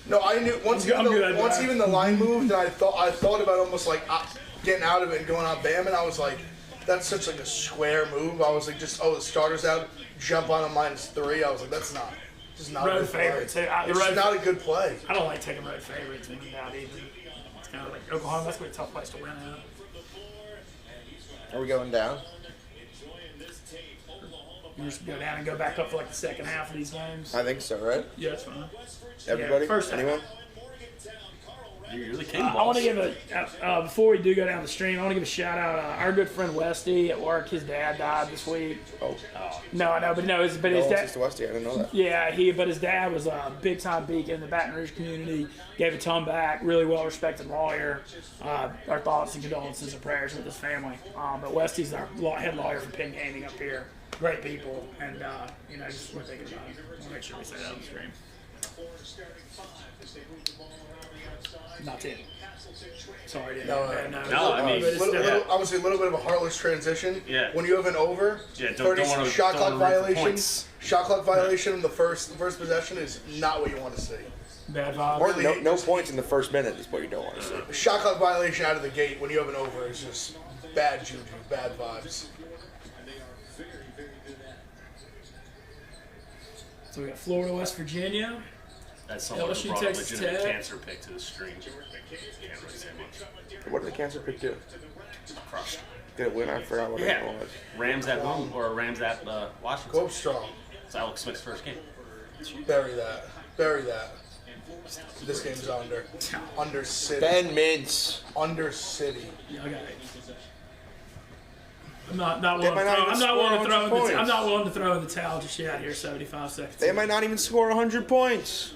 No, I knew once I'm good, once bro. even the line moved, and I thought about almost like getting out of it and going on Bam, and I was like, that's such like a square move. I was like, just the starter's out, jump on a -3. I was like, that's not just not a Road good play. favorite too. It's just not a good play. I don't like taking road favorites when you're out either. It's kind of like Oklahoma. That's gonna be a tough place to win at. Are we going down? You just go down and go back up for like the second half of these games. I think so, right? Yeah, that's fine. Everybody? first half. Anyone? You're the king, I want boss. to give before we do go down the stream, I want to give a shout out. Our good friend Westy at work, his dad died this week. Oh, No, I know, but no, his no, dad. Sister Westy, I didn't know that. Yeah, but his dad was a big time beacon in the Baton Rouge community. Gave a ton back. Really well respected lawyer. Our thoughts and condolences and prayers with his family. But Westy's our head lawyer for Penn Gaming up here. Great people, and just we're thinking about it. I want to make sure we say that on the stream. Not team. Sorry, didn't No, No, I mean, but it's I different. would say a little bit of a heartless transition. Yeah. When you have an over, Yeah, don't 30 wanna- shot don't clock wanna root for violation. points. Shot clock violation in the first possession is not what you want to see. Bad vibes. Or No points in the first minute is what you don't want to see. Shot clock violation out of the gate when you have an over is just bad juju, bad vibes. So we got Florida, West Virginia. That's someone LSU who brought a Texas legitimate Tech. cancer pick to the stream. Can't really say much. What did the cancer pick do? Crushed. Did it win? I forgot what Yeah. it was. Rams at home or Rams at Go Washington. up strong. It's Alex Smith's first game. Bury that. Bury that. This game's under. Under City. Ben Mintz. Under City. Yeah, I got it. I'm not willing to might not throw. even I'm not score willing to throw. 100 In the points. I'm not willing to throw in the towel just yet. Here, 75 seconds. They might not even score 100 points.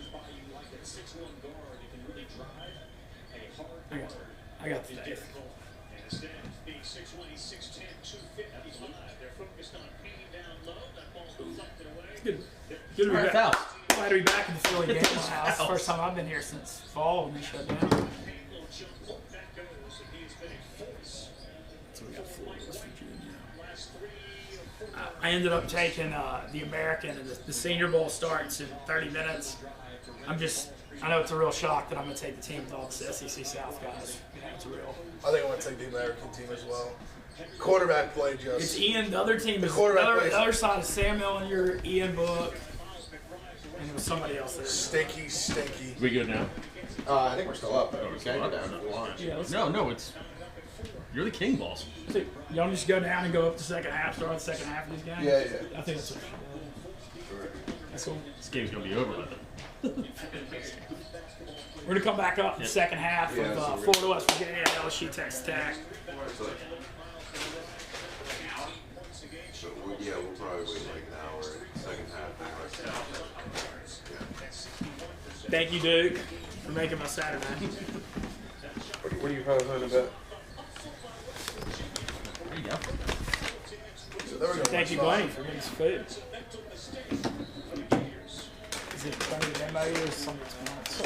I got the faith. Instead, being 6'1", he's 6'10", 255. They're focused on pinning down low. That ball's deflected away. Good to be Alright, back. foul. Glad to be back in the Philly game house. First time I've been here since fall when they shut down. That goes, and he has been a force. So we got Florida, West Virginia. Last 3 or 4 I ended up taking the American, and the Senior Bowl starts in 30 minutes. I know it's a real shock that I'm going to take the team with all the SEC South guys. You know, it's real. I think I want to take the American team as well. Quarterback play It's just. Ian. The other team is quarterback plays- the other side is Sam Ellinger, Ian Book, and it was somebody else there. Stinky, stinky. We good now? I think we're still up. We can go down if you want. Yeah, let's No, it's you're the king, boss. y'all just go down and go up the second half, start the second half of these games. Yeah, yeah. I think that's cool. This game's gonna be over with. We're gonna come back up in the second half Yeah, of so we're- Florida, West Virginia, LSU, Texas Tech. So we'll probably wait like an hour, second half. Thank you, Duke, for making my Saturday. What are you probably on about? There you go. So there we go. Thank you, Blaine, for getting some food. Is it funny to anybody or something else?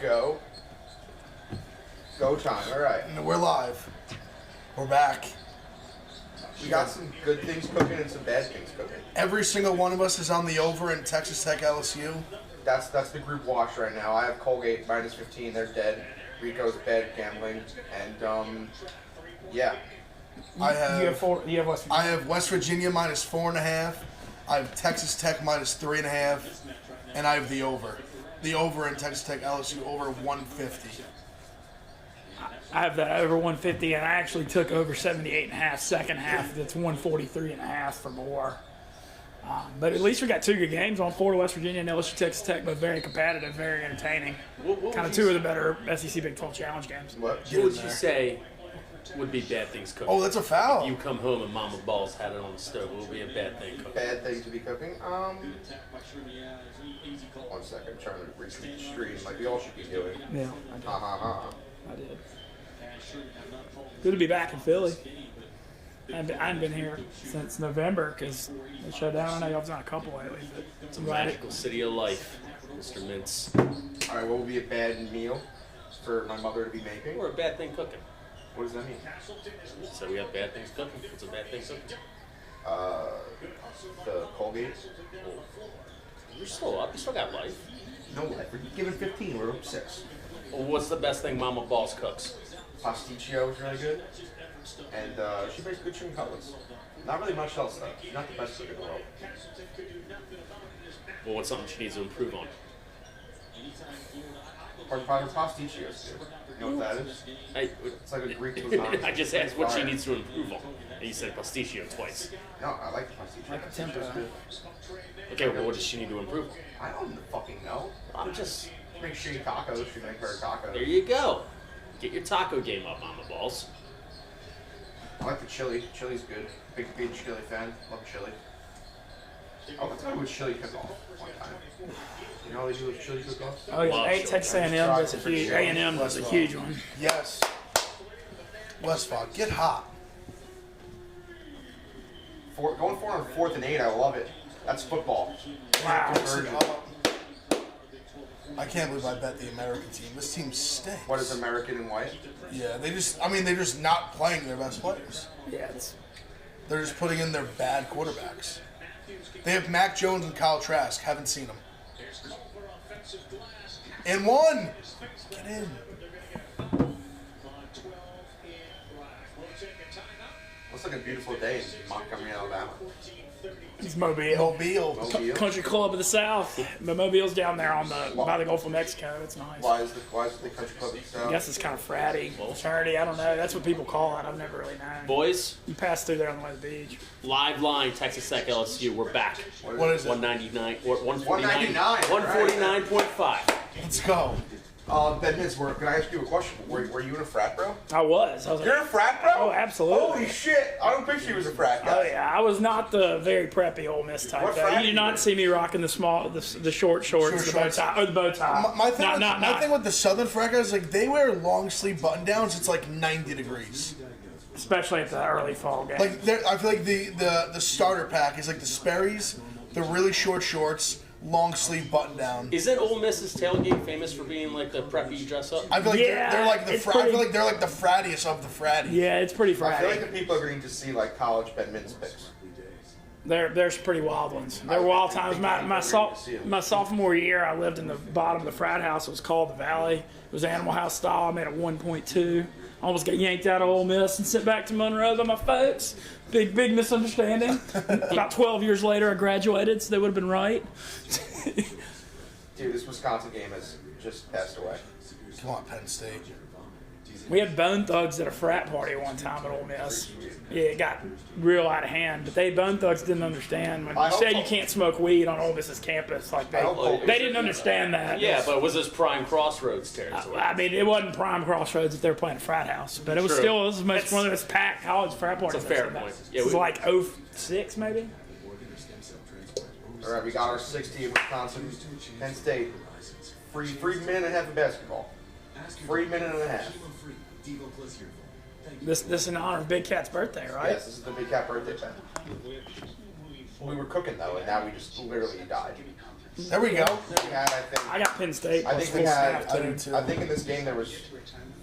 Go. Go time. All right. And we're live. We're back. We got some good things cooking and some bad things cooking. Every single one of us is on the over in Texas Tech LSU. That's the group watch right now. I have Colgate minus 15. They're dead. Rico's bad gambling, and yeah. I have West Virginia. I have West Virginia minus 4.5. I have Texas Tech minus 3.5, and I have the over. The over in Texas Tech LSU over 150. I have that over 150, and I actually took over 78.5 second half. That's 143.5 for more. But at least we got two good games on Florida, West Virginia, and LSU, Texas Tech, but very competitive, very entertaining. Kind of two of the better SEC Big 12 Challenge games. What? What would you say would be bad things cooking? Oh, that's a foul. You come home and Mama Balls had it on the stove. What would be a bad thing cooking? Bad thing to be cooking. 1 second. I'm trying to retweet the stream like we all should be doing. Yeah, Ha ha ha. I did. Good to be back in Philly. I haven't been here since November because they shut down. I know y'all was on a couple lately, but It's a magical city of life, Mr. Mintz. All right. What would be a bad meal for my mother to be making? Or a bad thing cooking. What does that mean? So we have bad things cooking. What's a bad thing cooking? The Colgate. You're still up. You still got life. No, we're giving 15. We're up 6. Well, what's the best thing Mama Balls cooks? Pasticcio is really good, and she makes good chicken cutlets. Not really much else though. She's not the best cook in the world. Well, what's something she needs to improve on? Her pasticcios, dude. You know what that is? It's like a Greek lasagna. I just asked what she needs to improve on. And you said pasticcio twice. No, I like the pasticcio. like the tempo. Okay, well, what does she need to improve on? I don't fucking know. I'm just... Make shitty tacos. She make her tacos. There you go. Get your taco game up, Mama Balls. I like the chili. Chili's good. Big chili fan. Love chili. Oh, let's go with chili cook-off one time. You know how they do with chili cook-offs? Oh, yeah, Love Texas A&M does a huge. A&M does a huge one. Yes. Westfall, get hot. Going 4 on 4th and 8, I love it. That's football. Wow. Conversion. I can't believe I bet the American team. This team stinks. What is American and white? Yeah, they're just not playing their best players. Yeah, it's They're just putting in their bad quarterbacks. They have Mac Jones and Kyle Trask. Haven't seen them. And one. Get in. Looks like a beautiful day in Montgomery, Alabama. It's Mobile. Mobile. Country Club of the South. But Mobile's down there on by the Gulf of Mexico. It's nice. Why is the country club itself? I guess it's kind of fratty, fraternity. I don't know. That's what people call it. I've never really known. Boys, You pass through there on the way to the beach. live line, Texas Tech LSU. We're back. What is it? 199 or 149. 199, 149.5. Let's go. Ben Hinsworth, can I ask you a question? Were you in a frat, bro? I was like, You're a frat, bro? oh, absolutely. Holy shit! I don't picture you as a frat guy. Oh yeah, I was not the very preppy Ole Miss type. What Though. frat You did you not were? see me rocking the short shorts, Short the bow shorts. tie, or the bow tie. My thing, not my thing with the Southern frat guys, like they wear long sleeve button downs. It's like 90 degrees. especially at the early fall game. Like I feel like the starter pack is like the Sperry's, the really short shorts, long sleeve button down. Isn't Ole Miss's tailgate famous for being like the preppy dress up? I feel like they're like the it's I pretty- feel like they're like the frattiest of the fratty. yeah, it's pretty I feel fratty. like the people are going to see like college Ben Mintz picks. There's pretty wild ones. There were wild times. My sophomore year, I lived in the bottom of the frat house. It was called the Valley. It was Animal House style. I made a 1.2. Almost got yanked out of Ole Miss and sent back to Monroe by my folks. Big misunderstanding. About 12 years later, I graduated, so they would have been right. Dude, this Wisconsin game has just passed away. Come on, Penn State. We had Bone Thugs at a frat party one time at Ole Miss. Yeah, it got real out of hand. But Bone Thugs didn't understand when I you hope said so. you can't smoke weed on Ole Miss's campus. Like I hope they didn't understand that. Yeah, but was this prime crossroads territory? I mean, it wasn't prime crossroads if they were playing a frat house, but it was True. still one of the most packed college frat parties. It's a fair I've seen. point. It was like 06 maybe. All right, we got our 60 in Wisconsin, Penn State. Free minute and a half of basketball. Free minute and a half. This in honor of Big Cat's birthday, right? Yes, this is the Big Cat birthday thing. We were cooking though, and now we just literally died. There we go. We had, I got Penn State. I plus think we full had. staff, too. too. I think in this game there was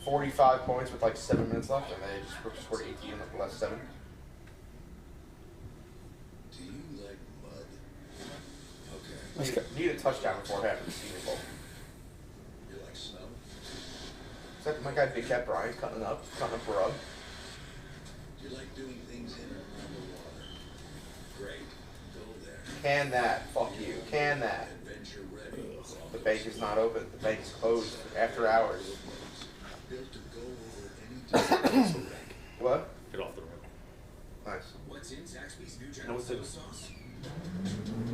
45 points with like 7 minutes left, and they just scored 18 with the last 7. Do you like mud? Okay. Need a touchdown before half of the Senior Bowl. You like snow? Is that my guy Big Cat Brian cutting up rug? You like doing things in and around the water? Great. Go there. Can that? Fuck you. Can that? Adventure ready. The bank is not open. The bank is closed after hours. Built to go over any distance. What? Get off the road. Nice. What's in Zaxby's new No, General what's it? sauce?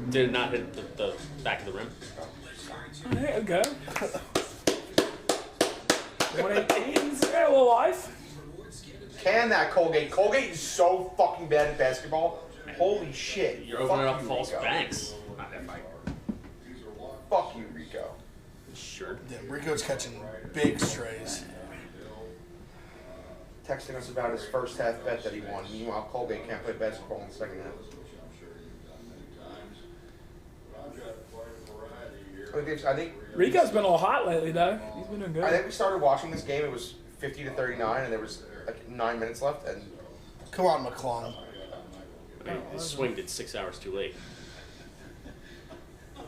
Did it not hit the back of the rim? There you go. 118's a little life. Can that, Colgate? Colgate is so fucking bad at basketball. Holy shit. You're opening Fuck up you, false Rico. banks. Fuck you, Rico. Sure. Yeah, Rico's catching big strays. Texting us about his first half bet that he won. Meanwhile, Colgate can't play basketball in the second half. I think Rico's been a little hot lately, though. He's been doing I good. think we started watching this game. It was 50-39, and there was like 9 minutes left. And Come on, McClung. I mean, his swing did 6 hours too late.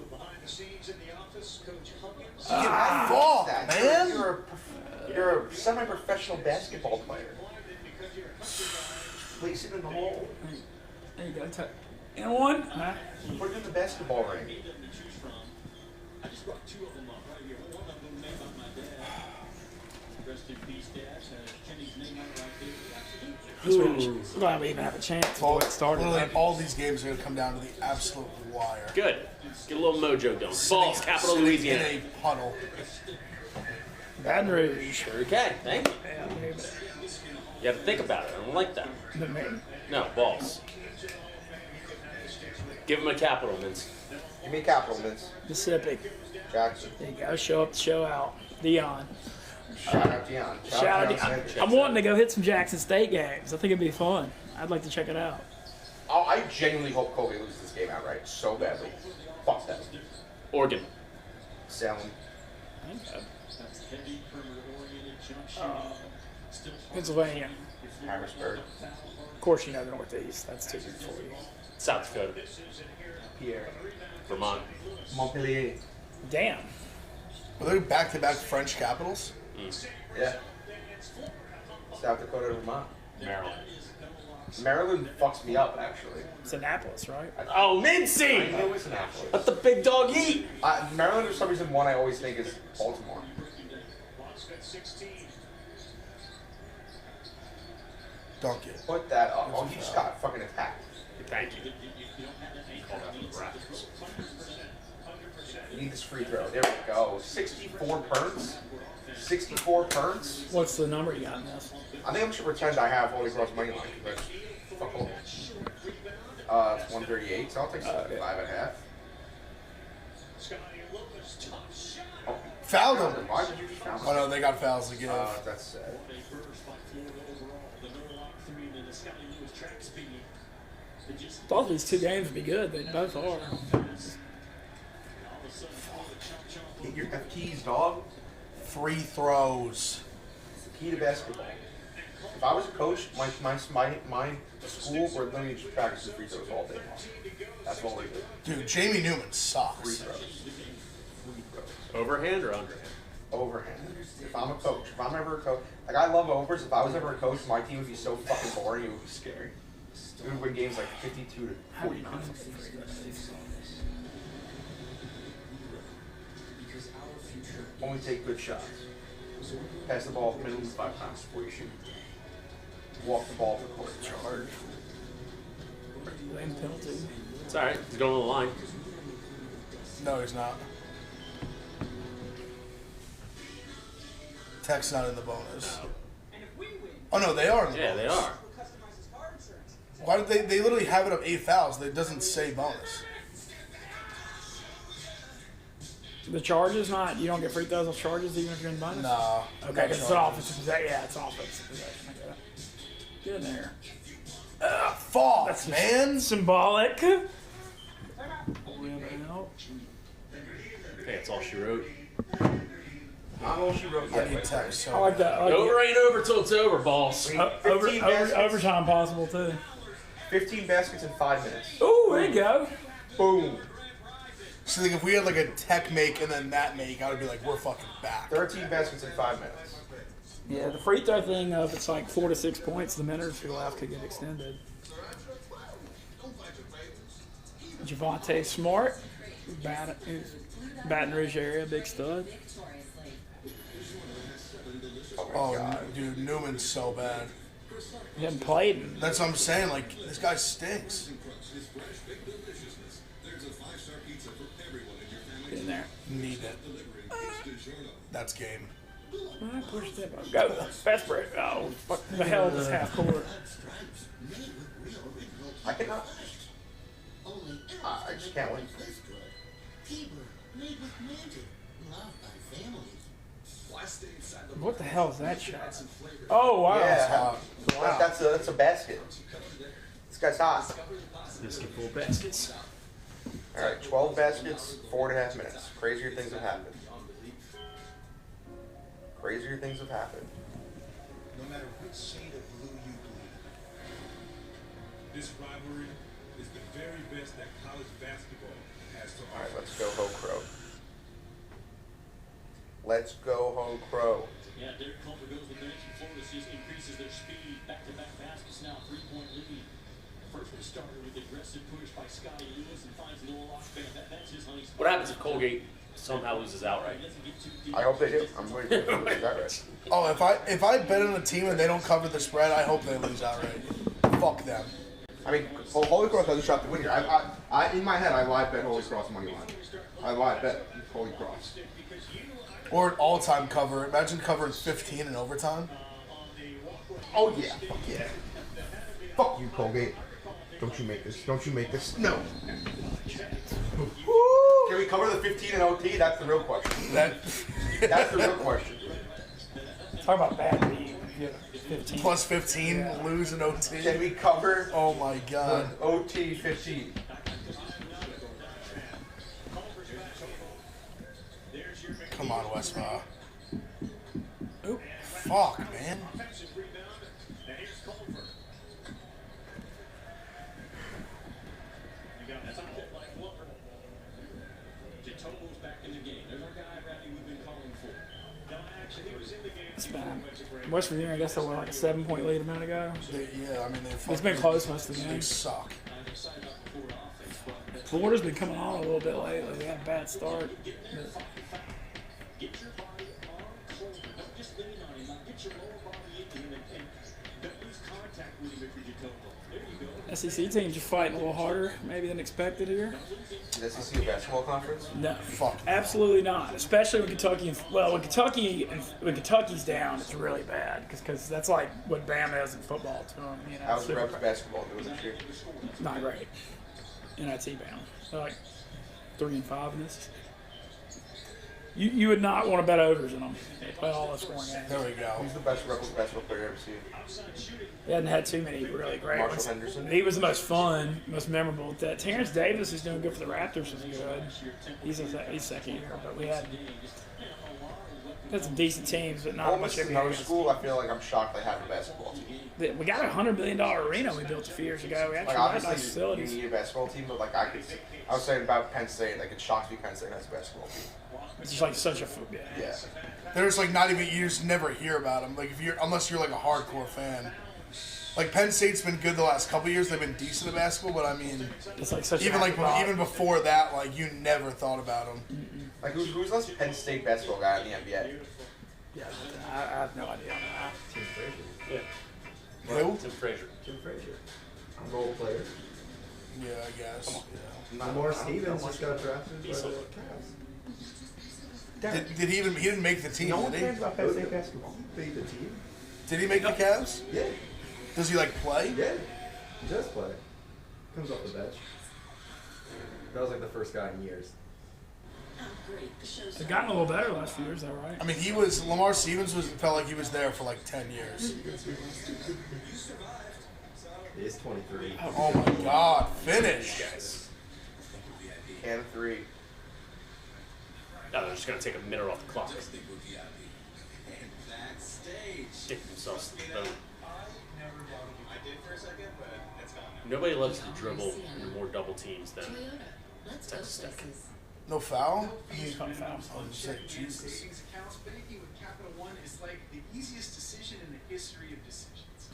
Behind the scenes in the office, Coach Huggins. Fuck, that man. you're a semi-professional basketball player. Place it in the hole. There you go. And one. Huh? Put it in the basketball ring. I just brought 2 of them up right here. One of them made by my dad. Rest in peace, Dad. Kenny's name out right there. Absolutely. I'm glad we even have a chance before All, it started. literally, all these games are going to come down to the absolute wire. Good. Get a little mojo going. Balls, Capital Sitting Louisiana. in a puddle. Baton Rouge. Okay, thank you. Yeah, maybe. You have to think about it. I don't like that. The me. No, balls. Give him a capital, Vince. Give me a capital, Vince. Mississippi. Jackson. There you go. Show up, show out. Dion. Shout out Dion. Shout out Dion. Dion. I'm wanting to go hit some Jackson State games. I think it'd be fun. I'd like to check it out. Oh, I genuinely hope Colgate loses this game outright so badly. Fuck them. Oregon. Salem. Pennsylvania. Harrisburg. Of course, you know the Northeast. That's too big for you. South Dakota. Pierre. Vermont. Montpellier. Damn. Were they back-to-back French capitals? Yeah. South Dakota, Vermont. Maryland. Maryland fucks me up, actually. It's Annapolis, right? Oh, I Mincy! knew it was Annapolis. Let the big dog eat! Maryland, for some reason, one I always think is Baltimore. Dunk it. Put that up. Oh, he just got fucking attacked. Thank you. You need this free throw. There we go. 64 perns. 64 perns. What's the number you got in this? I think I'm just pretend I have Holy Cross money line because fuck all. It's 138, so I'll take 75 and a half. Oh, Fouled him. why did you just foul Oh, no, they got fouls to give. That's sad. Both these two games would be good. They both are. Hit your FTs, dog. Free throws. It's the key to basketball. If I was a coach, my school would literally just practice free throws all day long. That's all they do. Dude, Jamie Newman Free sucks. throws. Free throws. Overhand or underhand? Overhand. If I'm a coach, if I'm ever a coach, like I love overs. If I was ever a coach, my team would be so fucking boring. It would be scary. We would win games like 52 to 49. Only take good shots. Pass the ball minimum 5 times before you shoot. Walk the ball to the court. Charge. Lane penalty. It's alright. He's going on the line. No, he's not. Tech's not in the bonus. Oh, no, they are in the Yeah, bonus. they are. Why did they literally have it up 8 fouls? It doesn't say bonus. The charges not. You don't get free throws off charges even if you're in bonus. Nah. Okay, because it's an offensive possession. Yeah, it's offensive possession. I get it. Get in there. Fuck, That's man. Symbolic. Rim out. That's all she wrote. Not all she wrote I yet. need text. So I like that. I like Over ain't over till it's over, boss. overtime possible too. 15 baskets in 5 minutes. Oh, there you go. Boom. So like if we had like a tech make and then that make, I would be like, we're fucking back. 13 baskets in 5 minutes. Yeah, the free throw thing, if it's like 4 to 6 points, the minute or two left could get extended. Javante Smart, Baton Rouge area, big stud. Oh, dude, Newman's so bad. He hasn't played. That's what I'm saying. Like, this guy stinks. In there. Need it. That's game. Push that button. Go. Fast break. Oh, fuck the hell is half court? I cannot. I just can't win. What the hell is that shot? Oh, wow. Yeah. That's a basket. This guy's hot. Biscuit full baskets. All right, 12 baskets, 4.5 minutes. Crazier things have happened. Crazier things have happened. No matter which shade of blue you bleed, this rivalry is the very best that college basketball has to All right, offer. let's go Ho Crow. Let's go Ho Crow. Yeah, Derek Culver goes to the bench, and Florida just increases their speed. Back-to-back baskets now, 3-point lead. First one started with aggressive push by Scotty Lewis and finds Noah Lockband. That's his honey. What happens if Colgate somehow loses outright? I hope they do. I'm waiting for them to lose outright. Oh, if I bet on a team and they don't cover the spread, I hope they lose outright. Fuck them. I mean, well, Holy Cross has a shot to win here. I in my head, I live bet Holy Cross money line. I live bet Holy Cross. Or an all-time cover. Imagine covering 15 in overtime. Oh yeah, fuck yeah. Fuck you, Colgate. Don't you make this. Don't you make this. No. Can we cover the 15 in OT? That's the real question. That's the real question. Talk about bad read. Yeah, 15. Plus 15, lose an OT. Can we cover Oh my god. OT 15? Come on, Westma. Oop. Fuck, man. It's bad. West Virginia, I guess they were like a 7-point lead a minute ago. Yeah, I mean, It's been close most of the They game. suck. Florida's been coming on a little bit lately. They had a bad start. SEC teams are fighting a little harder, maybe than expected here. Is SEC a basketball conference? No, Fuck. absolutely not. Especially when Kentucky. Well, when Kentucky's down, it's really bad because that's like what Bama is in football to them. You know, How's the super Rebs bad. basketball doing this year? Not great. NIT bound. They're like 3-5 in this. You would not want to bet overs in them. They play all the scoring games. There we go. Who's the best Rebels basketball player I've ever seen? They hadn't had too many really great Marshall ones. Henderson? He was the most fun, most memorable. That Terrence Davis is doing good for the Raptors. Is good. He's second year, but we had some decent teams, but not Ole much. Miss is another school. I feel like I'm shocked they have a basketball team. We got a $100 million arena we built a few years ago. We actually Like had nice obviously you facilities. need a basketball team, but like I was saying about Penn State, like it shocks me Penn State has a basketball team. It's just like such a Yeah. There's like not even, you just never hear about them. Like unless you're like a hardcore fan. Like Penn State's been good the last couple years. They've been decent at basketball, but I mean, It's like such even a even before that, like you never thought about them. Like who's less Penn State basketball guy in the NBA? Yeah, I have no idea. Tim Frazier. Yeah. Who? Tim Frazier. Tim Frazier. Role player. Yeah, I guess. Yeah. Lamar Stevens just got drafted by the Cavs. Did he didn't make the team? No one Did cares he? about Penn State basketball. Made the team? Did he make the Cavs? Yeah. Does he like play? Yeah. He does play. Comes off the bench. That was like the first guy in years. They've gotten a little better the last few years, though, right? I mean, Lamar Stevens felt like he was there for like 10 years. He is 23. Oh my God! Finish. Can of three. No, they're just gonna take a minute off the clock. Stick themselves to the bone. Nobody loves to dribble into more double teams than Texas Tech. No foul? He's gonna foul. Oh, Jesus. Savings accounts banking with Capital One is like the easiest decision in the history of decisions.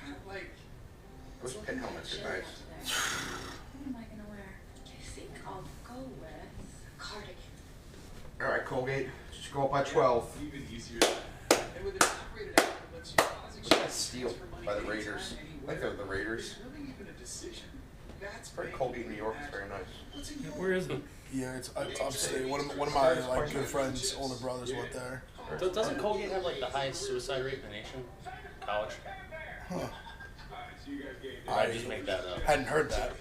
Kind of like Those pin helmets are nice. What am I gonna wear? I think I'll go with a cardigan. All right, Colgate, just go up by 12. even easier. And with an operated app that lets you deposit That's steal by the Raiders. I think they're the Raiders. It's really even a decision. That's Very Colgate, New York is very nice. what's in your Where is it? Yeah, it's upstate. One of my like good friends' older brothers went there. Doesn't Colgate have like the highest suicide rate in the nation? College? I just make that up. Hadn't heard that.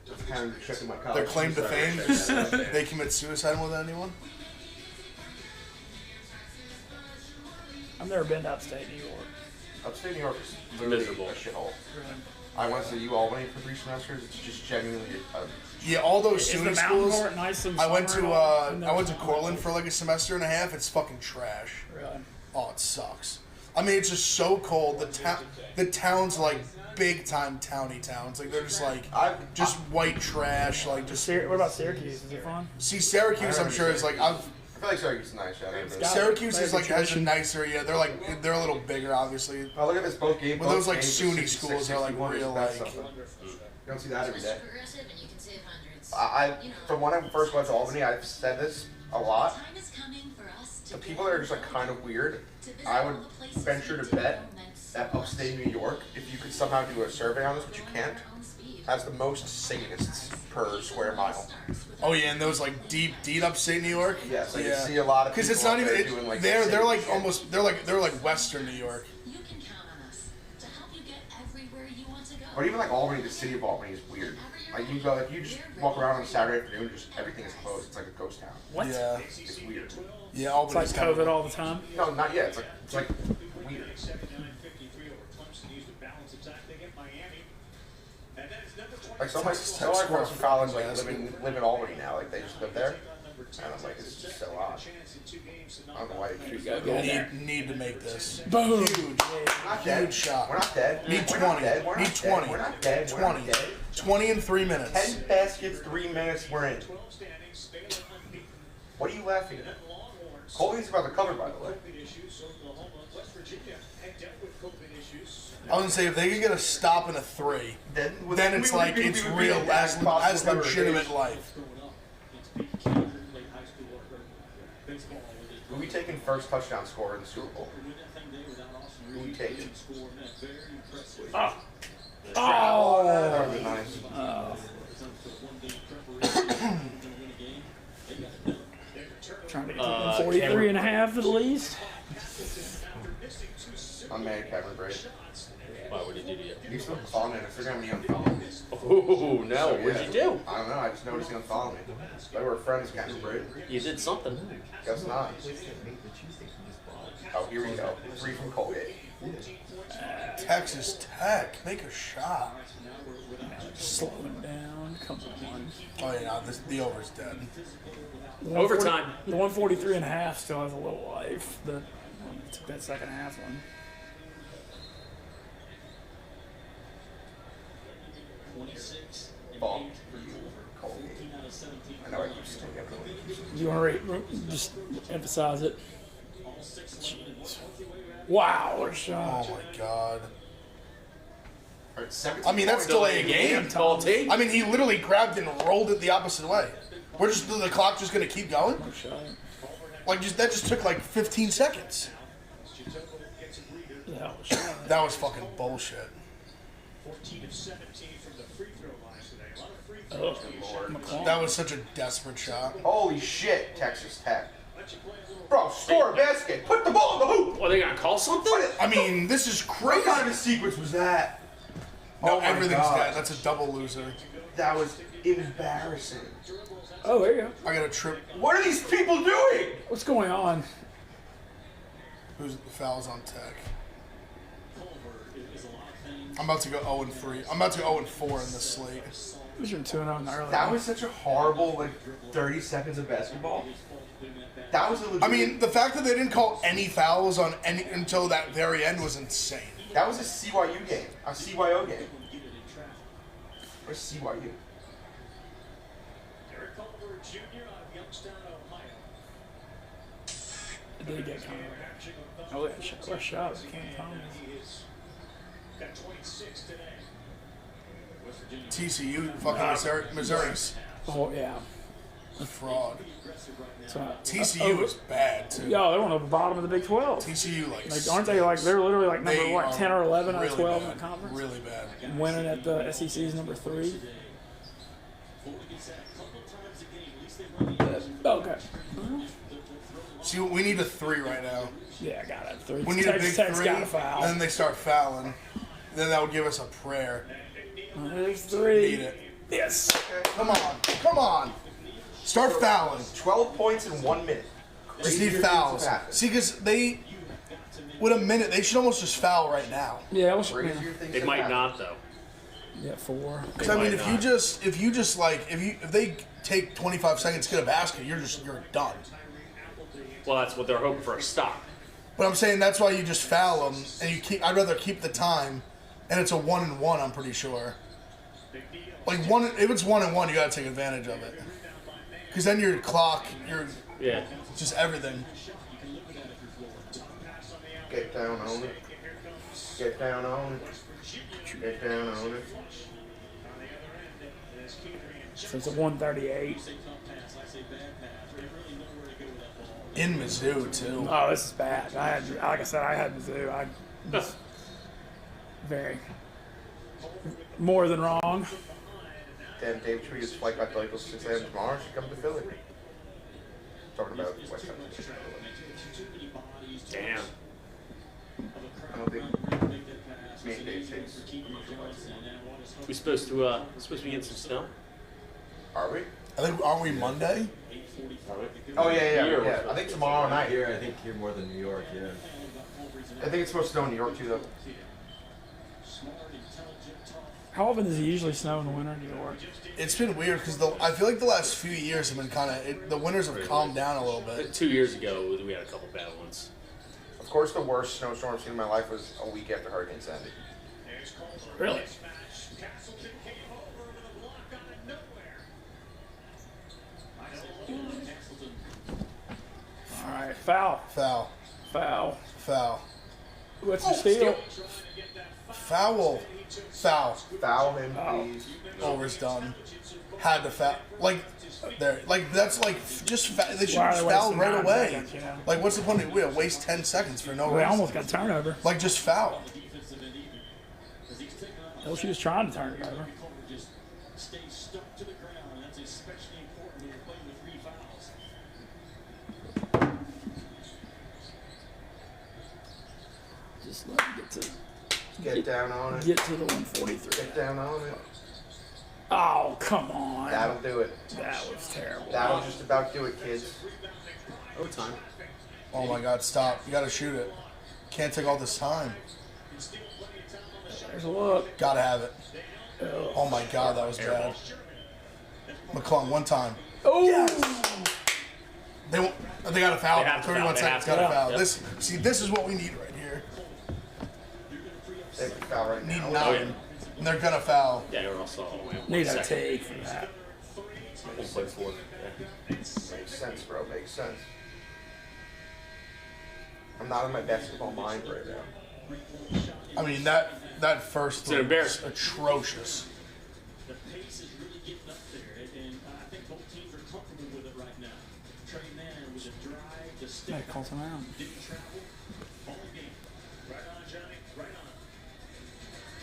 Just kind of checking my college. Their claim to fame suicide rate. is they commit suicide more than anyone. I've never been to upstate New York. Upstate New York is literally Miserable. a shithole. I went to Albany for 3 semesters. It's just genuinely Yeah, all those Is the SUNY mountain schools. court nice and I went summer to and all? I've never I went to been. Cortland for like a semester and a half. It's fucking trash. Really? Oh, it sucks. I mean, it's just so cold. The towns are like big time towny towns. Like they're just like just white trash. Like just What about Syracuse? Is it fun? see Syracuse. I'm sure is like I feel like Syracuse is nice. Syracuse is like has a nicer. Yeah, they're a little bigger, obviously. Oh, look at this both games. But those like SUNY schools are like real like. You don't see that every day. Progressive and you can save hundreds. From when I first went to Albany, I've said this a lot. Time is coming for us to The people that are just like kind of weird, I would venture to bet that upstate New York, if you could somehow do a survey on this, which you can't, has the most Satanists per square mile. Oh yeah, and those like deep upstate New York. Yes, I yeah. can see a lot of because people it's not up even. there doing, like, they're Satan like shit. almost they're like Western New York. You can count on us to help you get everywhere you want to go. Or even like Albany, the city of Albany is weird. Like you go, like you just walk around on a Saturday afternoon, just everything is closed. It's like a ghost town. What? Yeah, It's weird. yeah. It's like Albany's COVID all the time. No, not yet. It's like weird. 79-53 over Clemson used a balance attack. They get Miami. And then it's number 20. Like some of my friends from college like live in Albany now. Like they just live there. And I'm like, it's just so odd. I don't know why they choose that. Need to make this. Boom. Huge, huge shot. We're not dead. Need We're 20. not dead. We're Need not 20. dead. We're not dead. We're 20. not dead. 20 in 3 minutes. 10 baskets, 3 minutes, we're in. What are you laughing at? Colton's about to cover, by the way. I was gonna say if they could get a stop and a 3, Then it's like it's real as legitimate life. Who we taking first touchdown scorer in the Super Bowl? Who we taking? Oh. That would be nice. Trying to get 43 and a half at least. My man, Kevin Brady. Why would he do that? He's still following me on Instagram and he unfollowed me. Oh, no. So, What'd yeah. you do? I don't know. I just noticed he unfollowed me. They were friends, Kevin Brady. You did something. Guess not. Oh, here we go. 3 from Colgate. Texas Tech, make a shot. Slow him down. Come on. Oh yeah, the over's dead. Overtime. The 143 and a half still has a little life. Took that second half one. Ball for you, Colgate. I know I keep saying it. You want to just emphasize it? Jeez. Wow, what a shot. Oh my god. All right, 17 I mean that's points. delay a game. Ball take. I mean he literally grabbed and rolled it the opposite way. We're just the clock just gonna keep going. No shot. Like that just took like 15 seconds. That was shot. That was fucking bullshit. 14 of 17 from the free throw line today. A lot of free throws. McClung. That was such a desperate shot. Holy shit, Texas Tech. Bro, score a basket. Put the ball in the hoop. What, they gonna call something? I mean, this is What kind of crazy. a sequence was that? No, Oh my everything's God. dead. That's a double loser. That was embarrassing. Oh, there you go. I got a trip. What are these people doing? What's going on? Who's the fouls on Tech? I'm about to go 0-3. I'm about to go 0-4 in this slate. Who's your 2-0 in the early? That was such a horrible, 30 seconds of basketball. That was a legit. I mean, the fact that they didn't call any fouls on any until that very end was insane. that was a CYU game, a CYO game. Or CYU. Eric Culver Jr. out of Youngstown, Ohio. It did get kind of. Oh, yeah, what shot? Cam Thomas. Got 26 today. West Virginia. TCU, fucking Missouri's Oh, yeah. fraud. So, TCU is bad too. Yo, they're on the bottom of the Big 12. TCU like Aren't they like, they're literally like number, They what, are 10 or 11 out of really 12 in bad. the conference? Really bad. Winning at the SEC's number 3. Okay. See, we need a 3 right now. Yeah, I got it. 3. We need a big Tech's 3, got a foul. and then they start fouling. Then that would give us a prayer. There's 3. Need it. Yes. Come on. Start fouling. 12 points in 1 minute. Just need Crazier fouls. things have happened. See, because they, with a minute, they should almost just foul right now. Yeah, Crazier things They have might happened. not though. Yeah, 4. Because I mean, might if not. you just like, if they take 25 seconds to get a basket, you're done. Well, that's what they're hoping for, a stop. But I'm saying that's why you just foul them, and you keep. I'd rather keep the time, and it's a 1-and-1. I'm pretty sure. Like if it's 1-and-1, you gotta take advantage of it. Because then your clock, Yeah. just everything. Get down on it. Get down on it. Get down on it. So it's a 138. In Mizzou too. Oh, this is bad. Like I said, I had Mizzou. Very. More than wrong. Damn, Dave tweeted Spike got delayed till 6 a.m. tomorrow. She come to Philly. Talking about West Coast. Damn. I don't think me and Dave takes. We supposed to be getting some snow. Are we? I think aren't we Monday? Oh yeah. Here, I think tomorrow night. Here, I think here more than New York. Yeah. I think it's supposed to snow in New York too, though. How often does it usually snow in the winter in New York? It's been weird because I feel like the last few years have been kind of the winters have calmed down a little bit. 2 years ago, we had a couple bad ones. Of course, the worst snowstorm I've seen in my life was a week after Hurricane Sandy. Really? All right, foul. What's the steal? Foul. Foul him, please. Over's done. Had to foul. Like that's like just they should Why are just they foul wasting right 9 away. seconds, you know? Like what's the point? We waste 10 seconds for no They reason. almost got a turnover. Like just foul. LSU was trying to turn it over. Stay stuck to the ground, and that's especially important when you're playing with 3 fouls. Just let him Get down on it. get to the 143. Get down on it. Oh, come on. That'll do it. That was terrible. That'll just about do it, kids. Overtime. Oh my God! Stop! You gotta shoot it. Can't take all this time. There's a look. Gotta have it. Oh my God! That was bad. McClung, one time. Oh! They got a foul. They have to 31 foul. They seconds. have Got to. a foul. Yep. This is what we need right here. They can foul right Need now. 9. And they're gonna foul. Yeah, you're also all the way up. Need a 1 second. take for that. 1.4. Yeah. Makes sense, bro. Makes sense. I'm not in my basketball mind right now. I mean that first It's an three was embarrassment. atrocious. The pace is really getting up there, and I think both teams are comfortable with it right now. Trey Mann with a drive, the stick, That calls him out. didn't travel, all game. Right on, Johnny, right on.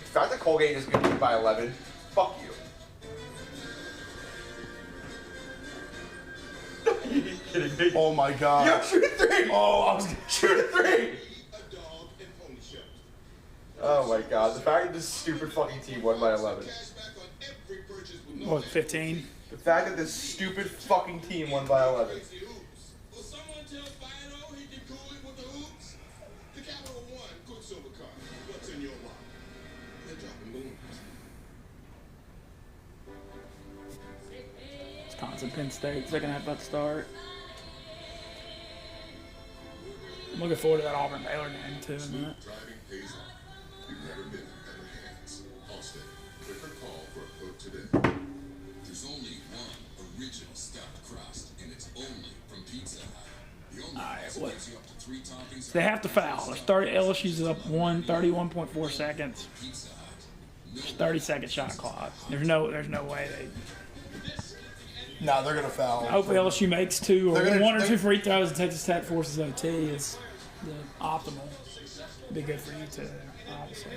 The fact that Colgate is going to beat by 11, fuck you. You kidding me? Oh my God. Yo, shoot a 3! Oh, I was. Shoot a 3! A dog and pony show. Oh my God. The fact that this stupid fucking team won by 11. Cashback on every purchase with no What, 15? The fact that this stupid fucking team won by 11. crazy hoops. Will someone tell Fido he can cool it with the hoops? The Capital One Quicksilver card. What's in your wallet? They're dropping balloons. Wisconsin, Penn State. Second half about to start. I'm looking forward to that Auburn Baylor game too. In a minute. Driving pays off. You've never been in better hands. Allstate. Click or call for a quote today. There's only one original stuffed crust, and it's only from Pizza Hut. The only crust that gives you up to 3 toppings. They have to foul. LSU's up 31.4 seconds. Pizza Hut. There's 30-second shot clock. There's no way they. No, they're gonna foul. Hopefully LSU makes 2 or They're gonna- 1 or 2 free throws and Texas Tech forces OT is the optimal. Be good for you too, obviously.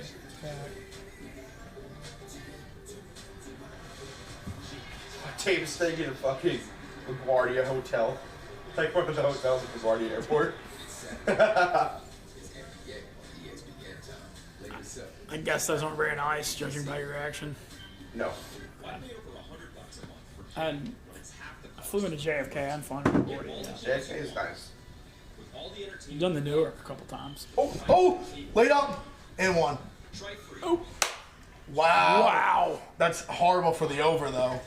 Tape's thinking of fucking LaGuardia Hotel. Like one of the hotels at LaGuardia Airport. I guess those aren't very nice, judging by your reaction. No. And I flew into JFK. I had fun in LaGuardia. JFK is nice. I've done the Newark a couple times. Oh, laid up and 1. Oh. Wow. Wow. That's horrible for the over though.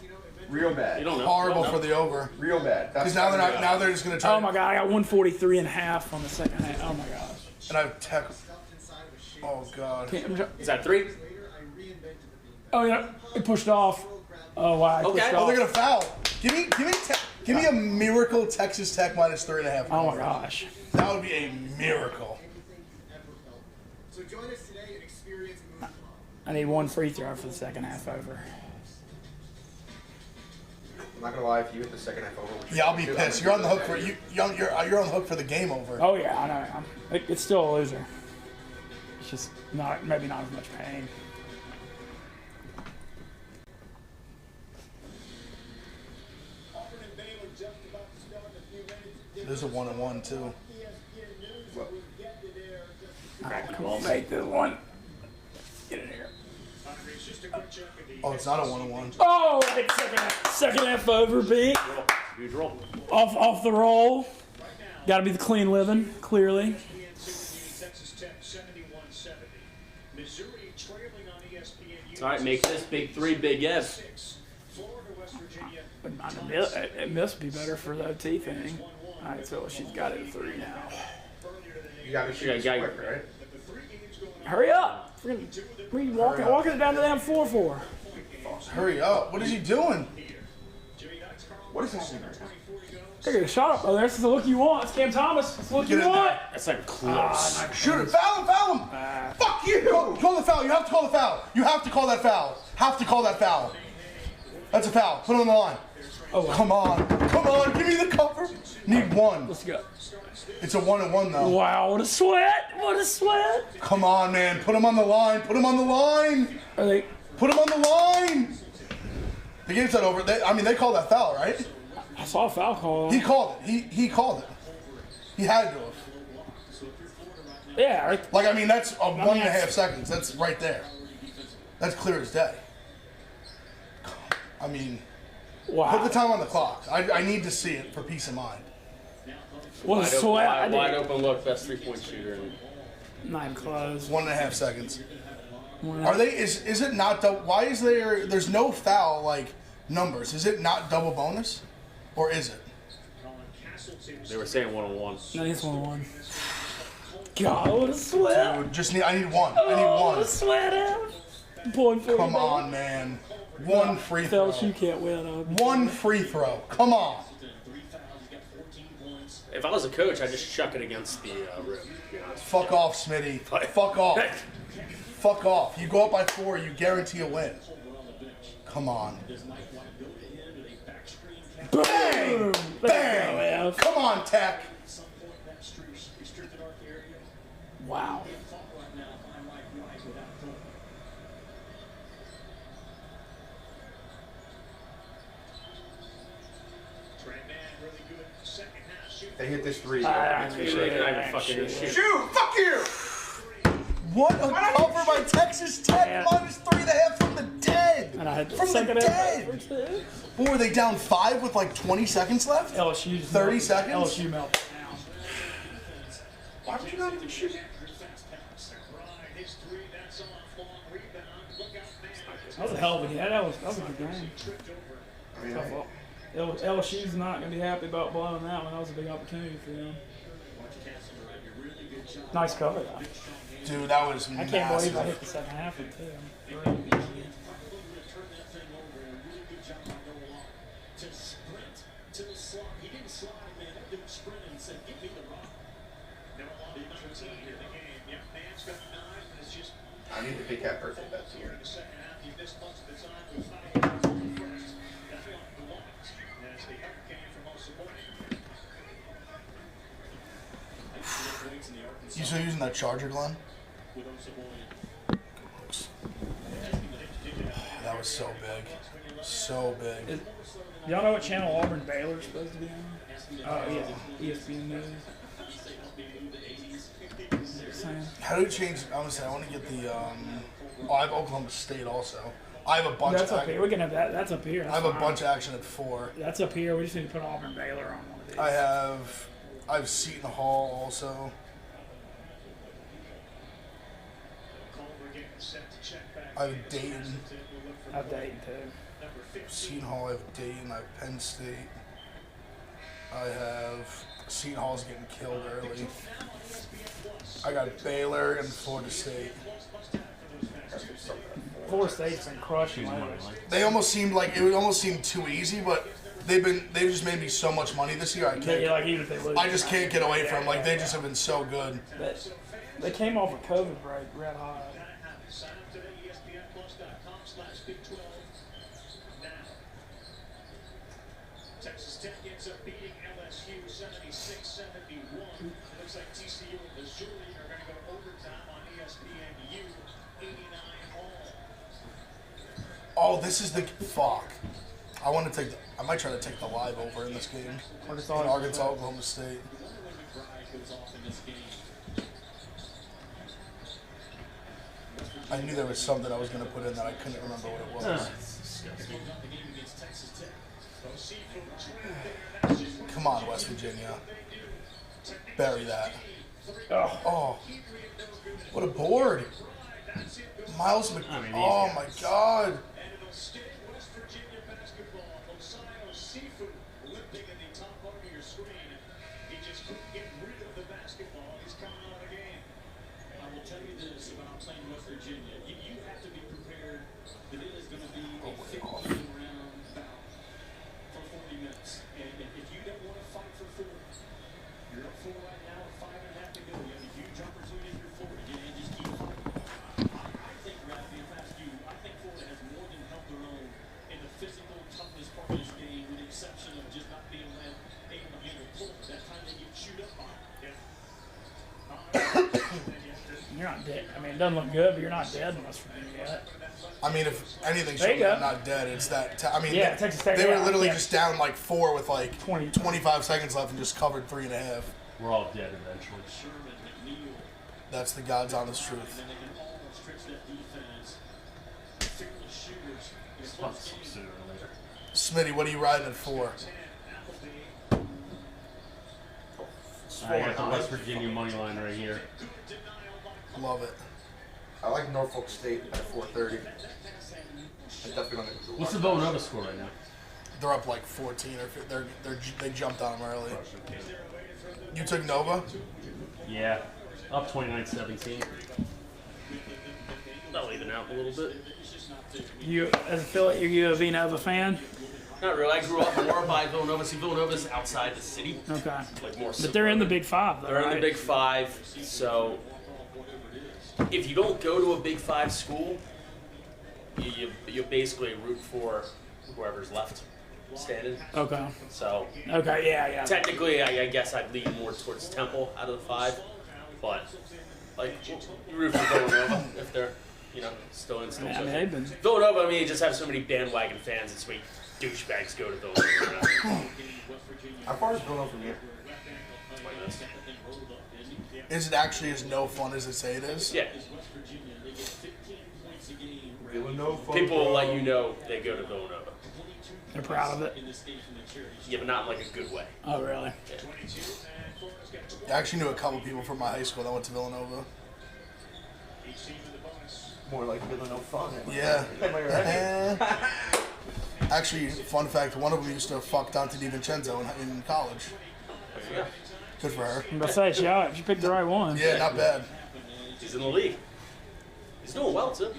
Real bad. You don't know. Horrible for the over. Real bad. Because now they're not. Now they're just gonna try. Oh my god, I got 143 and a half on the second half. Oh my gosh. And I tech. Oh god. Is that 3? Oh yeah, it pushed off. Oh wow, it pushed Oh, off. they're gonna foul. Give me a miracle Texas Tech minus 3.5. Oh my gosh. That would be a miracle. So join us today and experience I need 1 free throw for the second half over. I'm not gonna lie, if you hit the second half over. Yeah, I'll be pissed. You're on the hook for you're on the hook for the game over. Oh yeah, I know. It's still a loser. It's just maybe not as much pain. There's a 1-1 too. Alright, come on, make this one. Get in here. Oh, it's not a 1-1. Oh, second half over, B. Huge roll. Off the roll. Got to be the clean living, clearly. Texas Tech 71-70. Missouri trailing on ESPN. All right, make this big 3, big F. Florida, West Virginia. But it must be better for the OT thing. Alright, so she's got it at 3 now. You gotta shoot it quick, right? Hurry up! We're walking it down to them 4-4. Hurry up! What is he doing? What is happening right now? Take a shot up, brother. This is the look you want. It's Cam Thomas. That's the look Get you in want. there. That's like close. Shoot it! Foul him! Fuck you! Call the foul. You have to call the foul. You have to call that foul. Have to call that foul. That's a foul. Put him on the line. Oh, come on. Come on. Give me the cover. Need 1. Let's go. It's a 1-1 though. Wow, what a sweat. What a sweat. Come on, man. Put him on the line. Put him on the line. Are they? Put him on the line. The game's not over. They called that foul, right? I saw a foul call. He called it. He called it. He had to have. Yeah. Right. Like, I mean, that's 1.5 seconds. That's right there. That's clear as day. I mean, Wow. put the time on the clock. I need to see it for peace of mind. What a sweat. Wide open look, best 3-point shooter. Not even close. 1.5 seconds. Are they? Is it not? Why is there's no foul like numbers? Is it not double bonus, or is it? They were saying 1-on-1. No, it's 1-1. God, what a sweat. Dude, I need 1. I need What 1. a sweat out. Pulling for Come on, man. 1 free throw. Fellas, you can't win. 1 free throw. Come on. If I was a coach, I'd just chuck it against the rim. Fuck off, Smitty. Fuck off. Fuck off. You go up by 4, you guarantee a win. Come on. Bang! Bang! Come on, Tech. Wow. They hit this 3. Shoot! Fuck you! What a cover by Texas Tech. Minus 3.5 from the dead. And I had From the dead. What were they down 5 with like 20 seconds left? LSU. 30 seconds? LSU melted down. Why would you not even shoot? That was a hell of a game. That was a good game. I mean, LSU's not going to be happy about blowing that one. That was a big opportunity for them. Nice cover though. Dude, that was I massive. can't believe I hit the second half of it too. I need the big cat birthday bets here. You still using that charger, Glenn? That was so big. So big. Y'all know what channel Auburn Baylor's supposed to be on? Oh, yeah, ESPN News. How do we change? I'm gonna say I want to get the. I have Oklahoma State also. I have a bunch. That's up here. We can have that. That's up here. I have a bunch of action at 4. That's up here. We just need to put Auburn Baylor on one of these. I have Seton Hall also. I have Dayton. I have Dayton too. Seton Hall. I have Dayton. I have Penn State. I have Seton Hall's getting killed early. I got Baylor and Florida State. Florida State's been crushing lately. They almost seemed like it would almost seem too easy, but they've just made me so much money this year. I can't. Yeah, like even if they lose, I just can't get away from them. Like they just have been so good. They came off a COVID break red hot. Texas Tech ends up beating LSU 76-71. Looks like TCU and Missouri are going to go overtime on ESPNU 89 all. Oh, this is the fuck. I want to take. I might try to take the live over in this game. Arkansas, Oklahoma State. I knew there was something I was going to put in that I couldn't remember what it was. Come on, West Virginia. Bury that. Oh. What a board. Miles Mc... Oh, my God. You're not dead. I mean, it doesn't look good, but you're not dead in West Virginia yet. I mean, if anything There shows you go. I'm not dead, it's that. I mean, Yeah, Texas Tech, they were yeah, literally yeah. just down like 4 with like 20. 25 seconds left and just covered 3.5. We're all dead eventually. That's the God's honest truth. Sooner or later. Smitty, what are you riding it for? I got the West Virginia money line right here. Love it. I like Norfolk State at 4:30. I definitely don't think What's the Villanova score right now? They're up like 14 or they jumped on them early. You took Nova? Yeah, up 29-17. That'll even out a little bit. You, as a Philly, are you a Villanova fan? Not really. I grew up more by Villanova. See, Villanova's outside the city. Okay. Like more. But they're in the Big Five, though, They're right? in the Big Five. So if you don't go to a Big Five school, you basically root for whoever's left standing. Okay. So Okay, yeah. technically, I guess I'd lean more towards Temple out of the 5, but like you root for Villanova if they're still in. Still I mean, they've been. Villanova. I mean, you just have so many bandwagon fans. It's sweet. Douchebags go to Villanova. How far is Villanova from here? Is it actually as no fun as they say it is? Yeah. Villanova. People will let you know they go to Villanova. They're proud of it. Yeah, but not in like a good way. Oh, really? I actually knew a couple people from my high school that went to Villanova. More like Villanova fun. Yeah. Actually, fun fact, one of them used to fuck Dante DiVincenzo in college. Yeah. Good for her. I'm gonna say, shout, she picked the right one. Yeah, not bad. He's in the league. He's doing well too.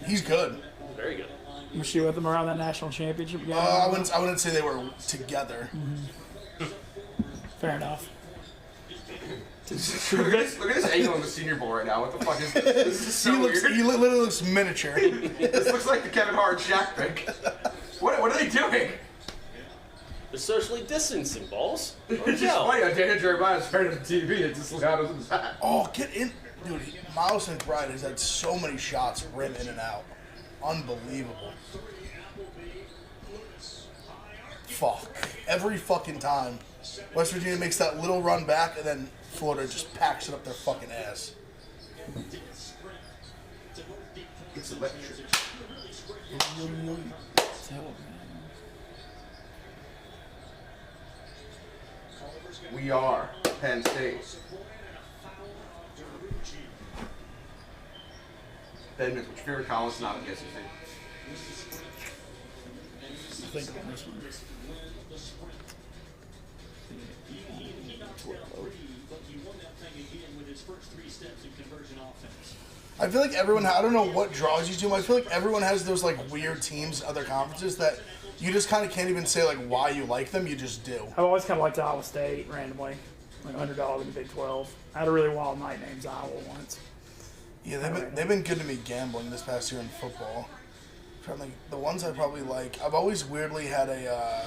He's good. Very good. Was she with him around that national championship game? I wouldn't say they were together. Fair enough. Look at this angle on the Senior Bowl right now. What the fuck is this? This is so weird. He literally looks miniature. This looks like the Kevin Hart Shaq pick. What are they doing? They're socially distancing, balls. It's just funny how Daniel Jeremiah's turned to the TV and just look out of his back. Oh, get in. Dude, Miles McBride has had so many shots rim in and out. Unbelievable. Fuck. Every fucking time. West Virginia makes that little run back, and then Florida just packs it up their fucking ass. It's electric. We are Penn State. Ben, what's your favorite college not in the SEC? I think on this one. I feel like everyone, I don't know what draws you to them. I feel like everyone has those like weird teams in other conferences that you just kind of can't even say like why you like them, you just do. I've always kind of liked Iowa State randomly, like underdog in the Big 12. I had a really wild night named Iowa once. Yeah, they've been good to me gambling this past year in football. I'm trying to think, the ones I probably like, I've always weirdly had a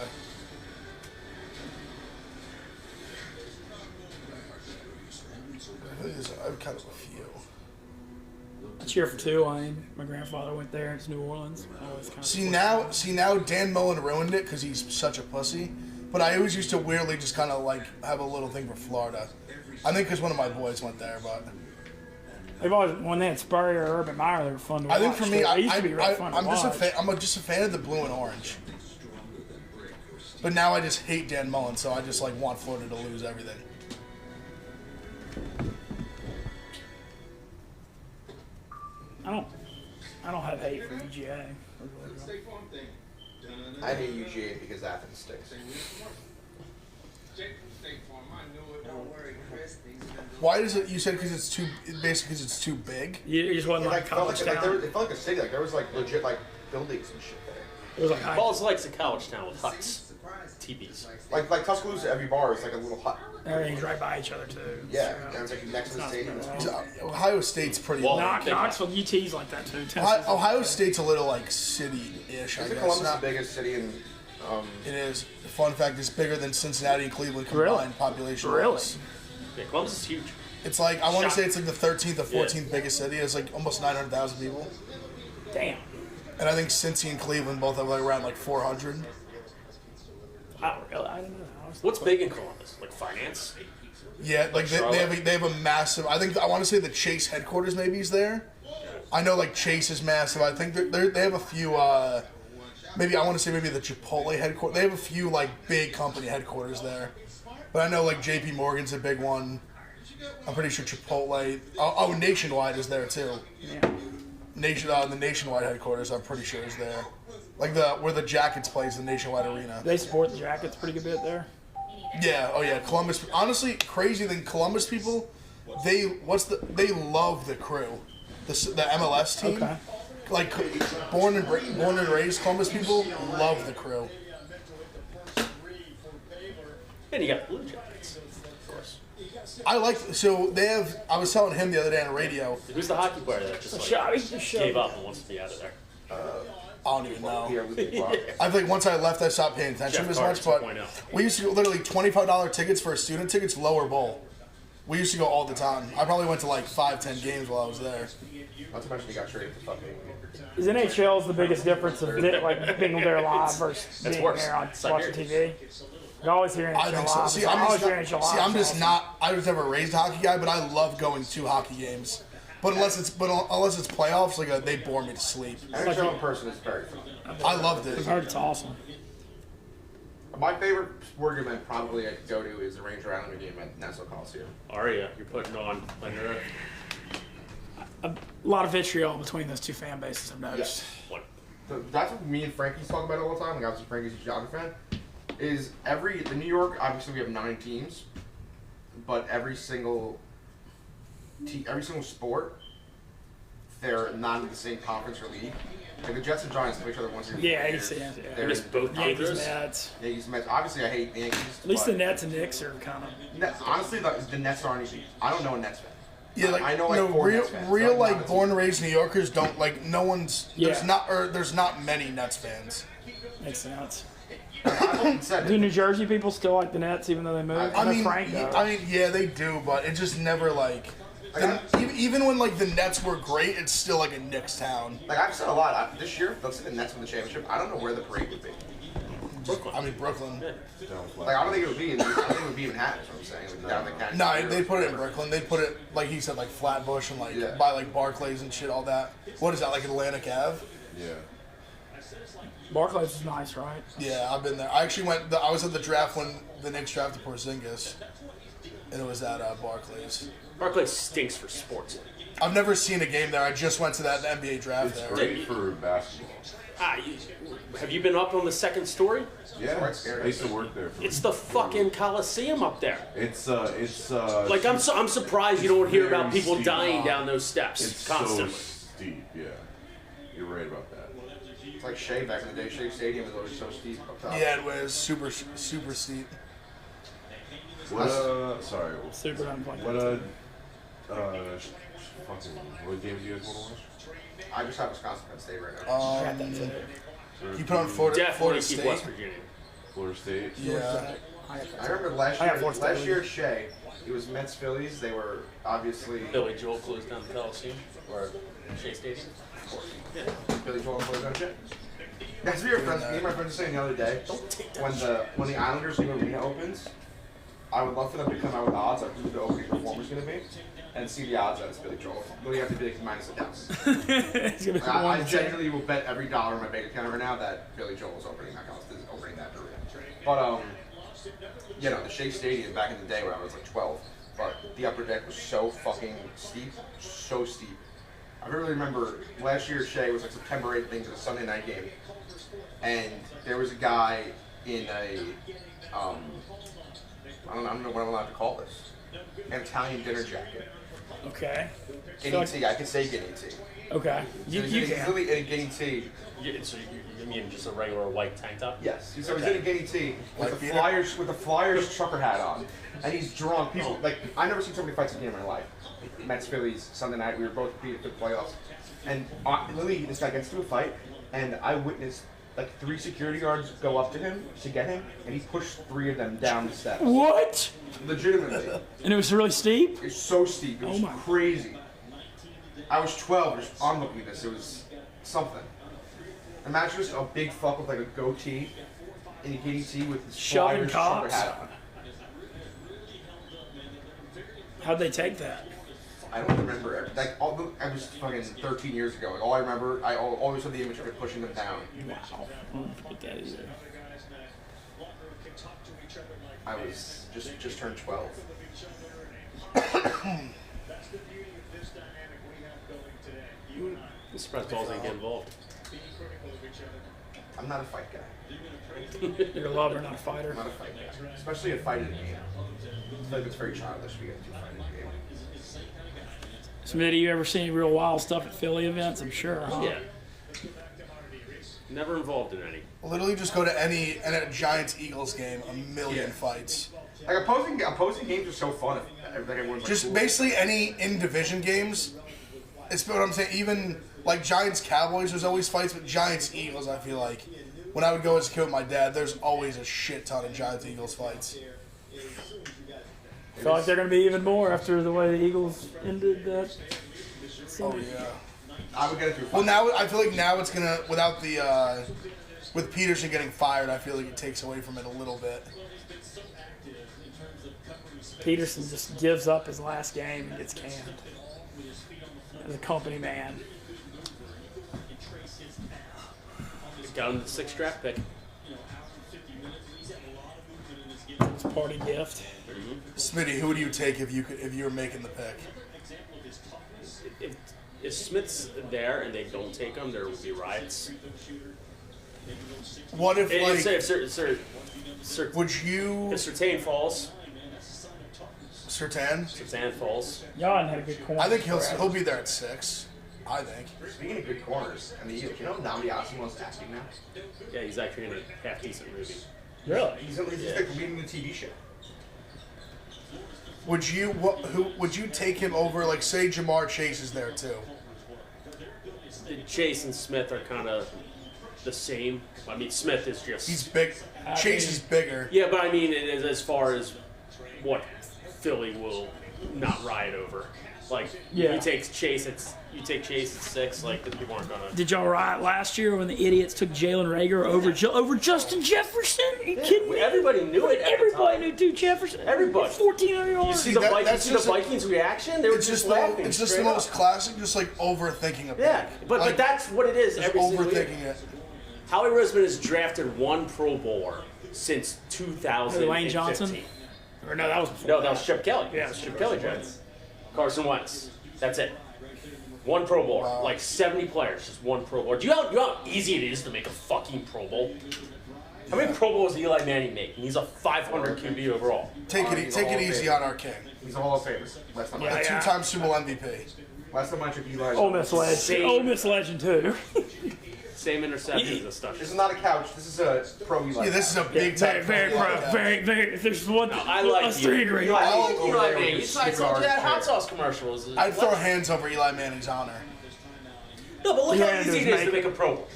I've kind of a few. I cheer for Tulane. My grandfather went there. It's New Orleans. I always kind of See now Dan Mullen ruined it because he's such a pussy. But I always used to weirdly just kind of like have a little thing for Florida. I think because one of my boys went there, but they've always when they had Spurrier or Urban Meyer, they were fun to watch. I think for me, They used to be really fun to I'm watch. just a fan of the blue and orange. But now I just hate Dan Mullen, so I just like want Florida to lose everything. I don't have hate for UGA. I hate UGA because Athens stinks. Why does it? You said because it's too basically because it's too big. You just wasn't like college town. It felt like a city. Like there was like legit like buildings and shit there. It was like high. Balls likes a college town with huts. TVs. Like Tuscaloosa, every bar is like a little hut. Everything's right by each other too. Yeah, and it's like next to the stadium. Ohio State's pretty. Knoxville, UT's like that too. Ohio State's a little like city-ish. I Isn't guess. Columbus the biggest city in? It is. Fun fact: it's bigger than Cincinnati and Cleveland combined population. Really? Yeah, Columbus is huge. It's like I want to say it's like the 13th or 14th biggest city. It's like almost 900,000 people. Damn. And I think Cincy and Cleveland both have like around like 400. Wow, really? I don't know. What's big in Columbus? Like finance? Yeah, like they have a massive. I want to say the Chase headquarters maybe is there. I know like Chase is massive. I think they have a few. Maybe I want to say maybe the Chipotle headquarters. They have a few like big company headquarters there. But I know like J.P. Morgan's a big one. I'm pretty sure Chipotle. Oh, Nationwide is there too. Yeah. The Nationwide headquarters, I'm pretty sure is there. Like where the Jackets plays, the Nationwide Arena. They support the Jackets pretty good bit there. Yeah. Oh yeah. Columbus. Honestly, crazy thing. Columbus people, they love the Crew, the MLS team. Okay. Like born and raised Columbus people love the Crew. And you got Blue Jackets, of course. I was telling him the other day on the radio. Who's the hockey player that just like gave up and wants to be out of there? I don't even know. I think once I left, I stopped paying attention Jeff as much. Carter But 2.0. we used to go literally $25 tickets for student tickets, lower bowl. We used to go all the time. I probably went to like 5-10 games while I was there. Not to mention he got traded to fucking. Is NHL the biggest difference of like being there live versus being worse. there on It's watching Siberian. TV? You always hear I NHL think so. live. See, I always hear I'm NHL live. just not. I was never raised a hockey guy, but I love going to hockey games. But unless it's playoffs, like they bore me to sleep. NHL in person is very fun. I loved it. I've heard it's awesome. My favorite sporting event probably I could go to is the Ranger Islander game at Nassau Coliseum. Aria, you're putting on under A lot of vitriol between those two fan bases, I've noticed. what? That's what me and Frankie's talk about all the time. Like obviously Frankie's a Geographical fan. Is the New York? Obviously we have 9 teams. but every single sport, they're not in the same conference or league. Like the Jets and Giants play each other once a year. Yeah, I used to. Yeah. They're Miss both Yankees, Yankees. Mets. Yankees, Mets. Obviously, I hate the Yankees. At least but the Nets and Knicks are kind of. honestly, the Nets aren't even. I don't know a Nets fan. Yeah, like I know like no, four real, Nets fans. real Like, like born and raised New Yorkers don't like. No one's there's Yeah. there's not many Nets fans. Makes sense. said Do it. New Jersey people still like the Nets even though they moved? I know mean, Frank does. yeah, they do, but it just never like. Even when like the Nets were great, it's still like a Knicks town. Like I've said a lot. This year, let's say the Nets win the championship. I don't know where the parade would be. Brooklyn. Like I don't think it would be. I don't think it would be in Manhattan. Is what I'm saying. Like, down the Canyon. No, they put it in Brooklyn. They put it like he said, like Flatbush and like Yeah. by like Barclays and shit, all that. What is that, like Atlantic Ave? Yeah. Barclays is nice, right? Yeah, I've been there. I actually went. I was at the draft when the Knicks drafted Porzingis, and it was at Barclays. Barclays stinks for sports. I've never seen a game there. I just went to that NBA draft It's there. great for basketball. Have you been up on the second story? Yeah, I used to work there. It's the fucking Coliseum up there. It's Like I'm surprised you don't hear about very people steep. dying down those steps It's constantly. so steep. Yeah, you're right about that. It's like Shea back in the day. Shea Stadium was always so steep up top. Yeah, it was super steep. What sorry. Super unplugged. What games do you guys want to watch? I just have Wisconsin Penn State right now. I got that too. You put on Florida Definitely keep State. West Virginia. Florida State. Yeah. I remember last year at Shea, it was Mets Phillies. They were obviously Billy Joel closed down the Coliseum or Shea Stadium. Billy Joel closed on shit. That's what your friends. Me and my friends were saying the other day when the Islanders new arena opens, I would love for them to come out with odds on who the opening performer is going to be, and see the odds that it's Billy Joel. But you have to be like -1,000. It's gonna be I genuinely will bet every dollar in my bank account right now that Billy Joel is opening that house, is opening that arena. But you know, the Shea Stadium back in the day when I was like 12, but the upper deck was so fucking steep, so steep. I really remember last year Shea was like September 8th, things, it was a Sunday night game, and there was a guy in a I don't know what I'm allowed to call this, an Italian dinner jacket. Okay. Guinea tea, I can say guinea tea. Okay. You He's can. literally in a guinea tea. So you mean just a regular white tank top? Yes. So he's in a guinea tea with the Flyers trucker hat on, and he's drunk. People like I've never seen so many fights in in my life. Mets Phillies Sunday night. We were both competing for the playoffs, and literally this guy gets into a fight, and I witnessed like 3 security guards go up to him to get him, and he pushed 3 of them down the steps. What? Legitimately. And it was really steep? It's so steep. It was crazy. I was 12 just on looking at this. It was something. Imagine just a big fuck with like a goatee in a guinea tea with his Shoving Flyers trucker cops? hat on. How'd they take that? I don't remember. Like I was fucking 13 years ago. Like all I remember, I always had the image of it pushing them down. Wow. I don't forget that either. I was just turned 12. I'm surprised balls ain't get involved. I'm not a fight guy. You're a lover, not a fighter. I'm not a fight guy, especially a fight in a game. I feel like it's very childish to get into a fight in a game. Smitty, you ever seen any real wild stuff at Philly events? I'm sure, huh? Yeah. Never involved in any. Literally, just go to a Giants-Eagles game. A million fights. Like opposing games are so fun. If everyone's like Just cool. basically any in-division games. It's what I'm saying. Even like Giants-Cowboys, there's always fights, but Giants-Eagles, I feel like when I would go as a kid with my dad, there's always a shit ton of Giants-Eagles fights. I feel like they're going to be even more after the way the Eagles ended that. Oh yeah. I would get into a fight. Well, now I feel like now it's gonna without the with Peterson getting fired, I feel like it takes away from it a little bit. Peterson just gives up his last game and gets canned as a company man. Got him the 6th draft pick. It's a party gift. Smitty, who do you take if you were making the pick? If Smith's there and they don't take him, there will be riots. What if If like Sir, would you? if Surtain falls, Sertan. Sertan falls. Y'all had a good corner. I think he'll be there at 6. I think. Speaking of good corners, and the Eagles, you know Nnamdi Asimon's acting now? Yeah, he's actually in a half decent movie. Really? He's like leading the TV show. Would you take him over? Like, say Jamar Chase is there too. Chase and Smith are kind of the same. I mean, Smith is just. He's big. Chase is bigger. Yeah, but I mean, it is as far as what Philly will not riot over. Like, Yeah. you take Chase at 6. Like, the people aren't gonna. Did y'all riot last year when the idiots took Jalen Reagor over Justin Jefferson? Are you kidding me? Everybody knew it. Everybody knew dude Jefferson. Everybody. 1400 You yards. see the, that's the just Vikings' reaction? They were It's just just laughing. it's just the straight most up. classic, just like overthinking a pick. Yeah, but Like, that's what it is. just Every single year. overthinking it. Howie Roseman has drafted one Pro Bowler since 2015. Wayne Johnson? Or no, that was before. No, that was Chip Kelly. Yeah, Chip Kelly drafted. Carson Wentz. That's it. One Pro Bowler. Wow. Like 70 players, just one Pro Bowler. Do you know how easy it is to make a fucking Pro Bowl? How many Pro Bowls did Eli Manning make? And he's a 500 QB overall. Take it easy on our king. He's a Hall of Famer. Last time, Yeah, A yeah. 2-time Super Bowl MVP. last time I took Eli. Ole Miss legend. Same. Ole Miss legend too. Same interceptions and stuff. This is not a couch. This is a pro Eli. Yeah, this is a big Very, time. very proud. Very. If there's one, I like us you. three agree. Eli over there Manning. with I told you that cigars. hot sauce commercial was. I'd throw hands over Eli Manning's honor. No, but look Yeah, how easy just it is make to make a Pro Bowl.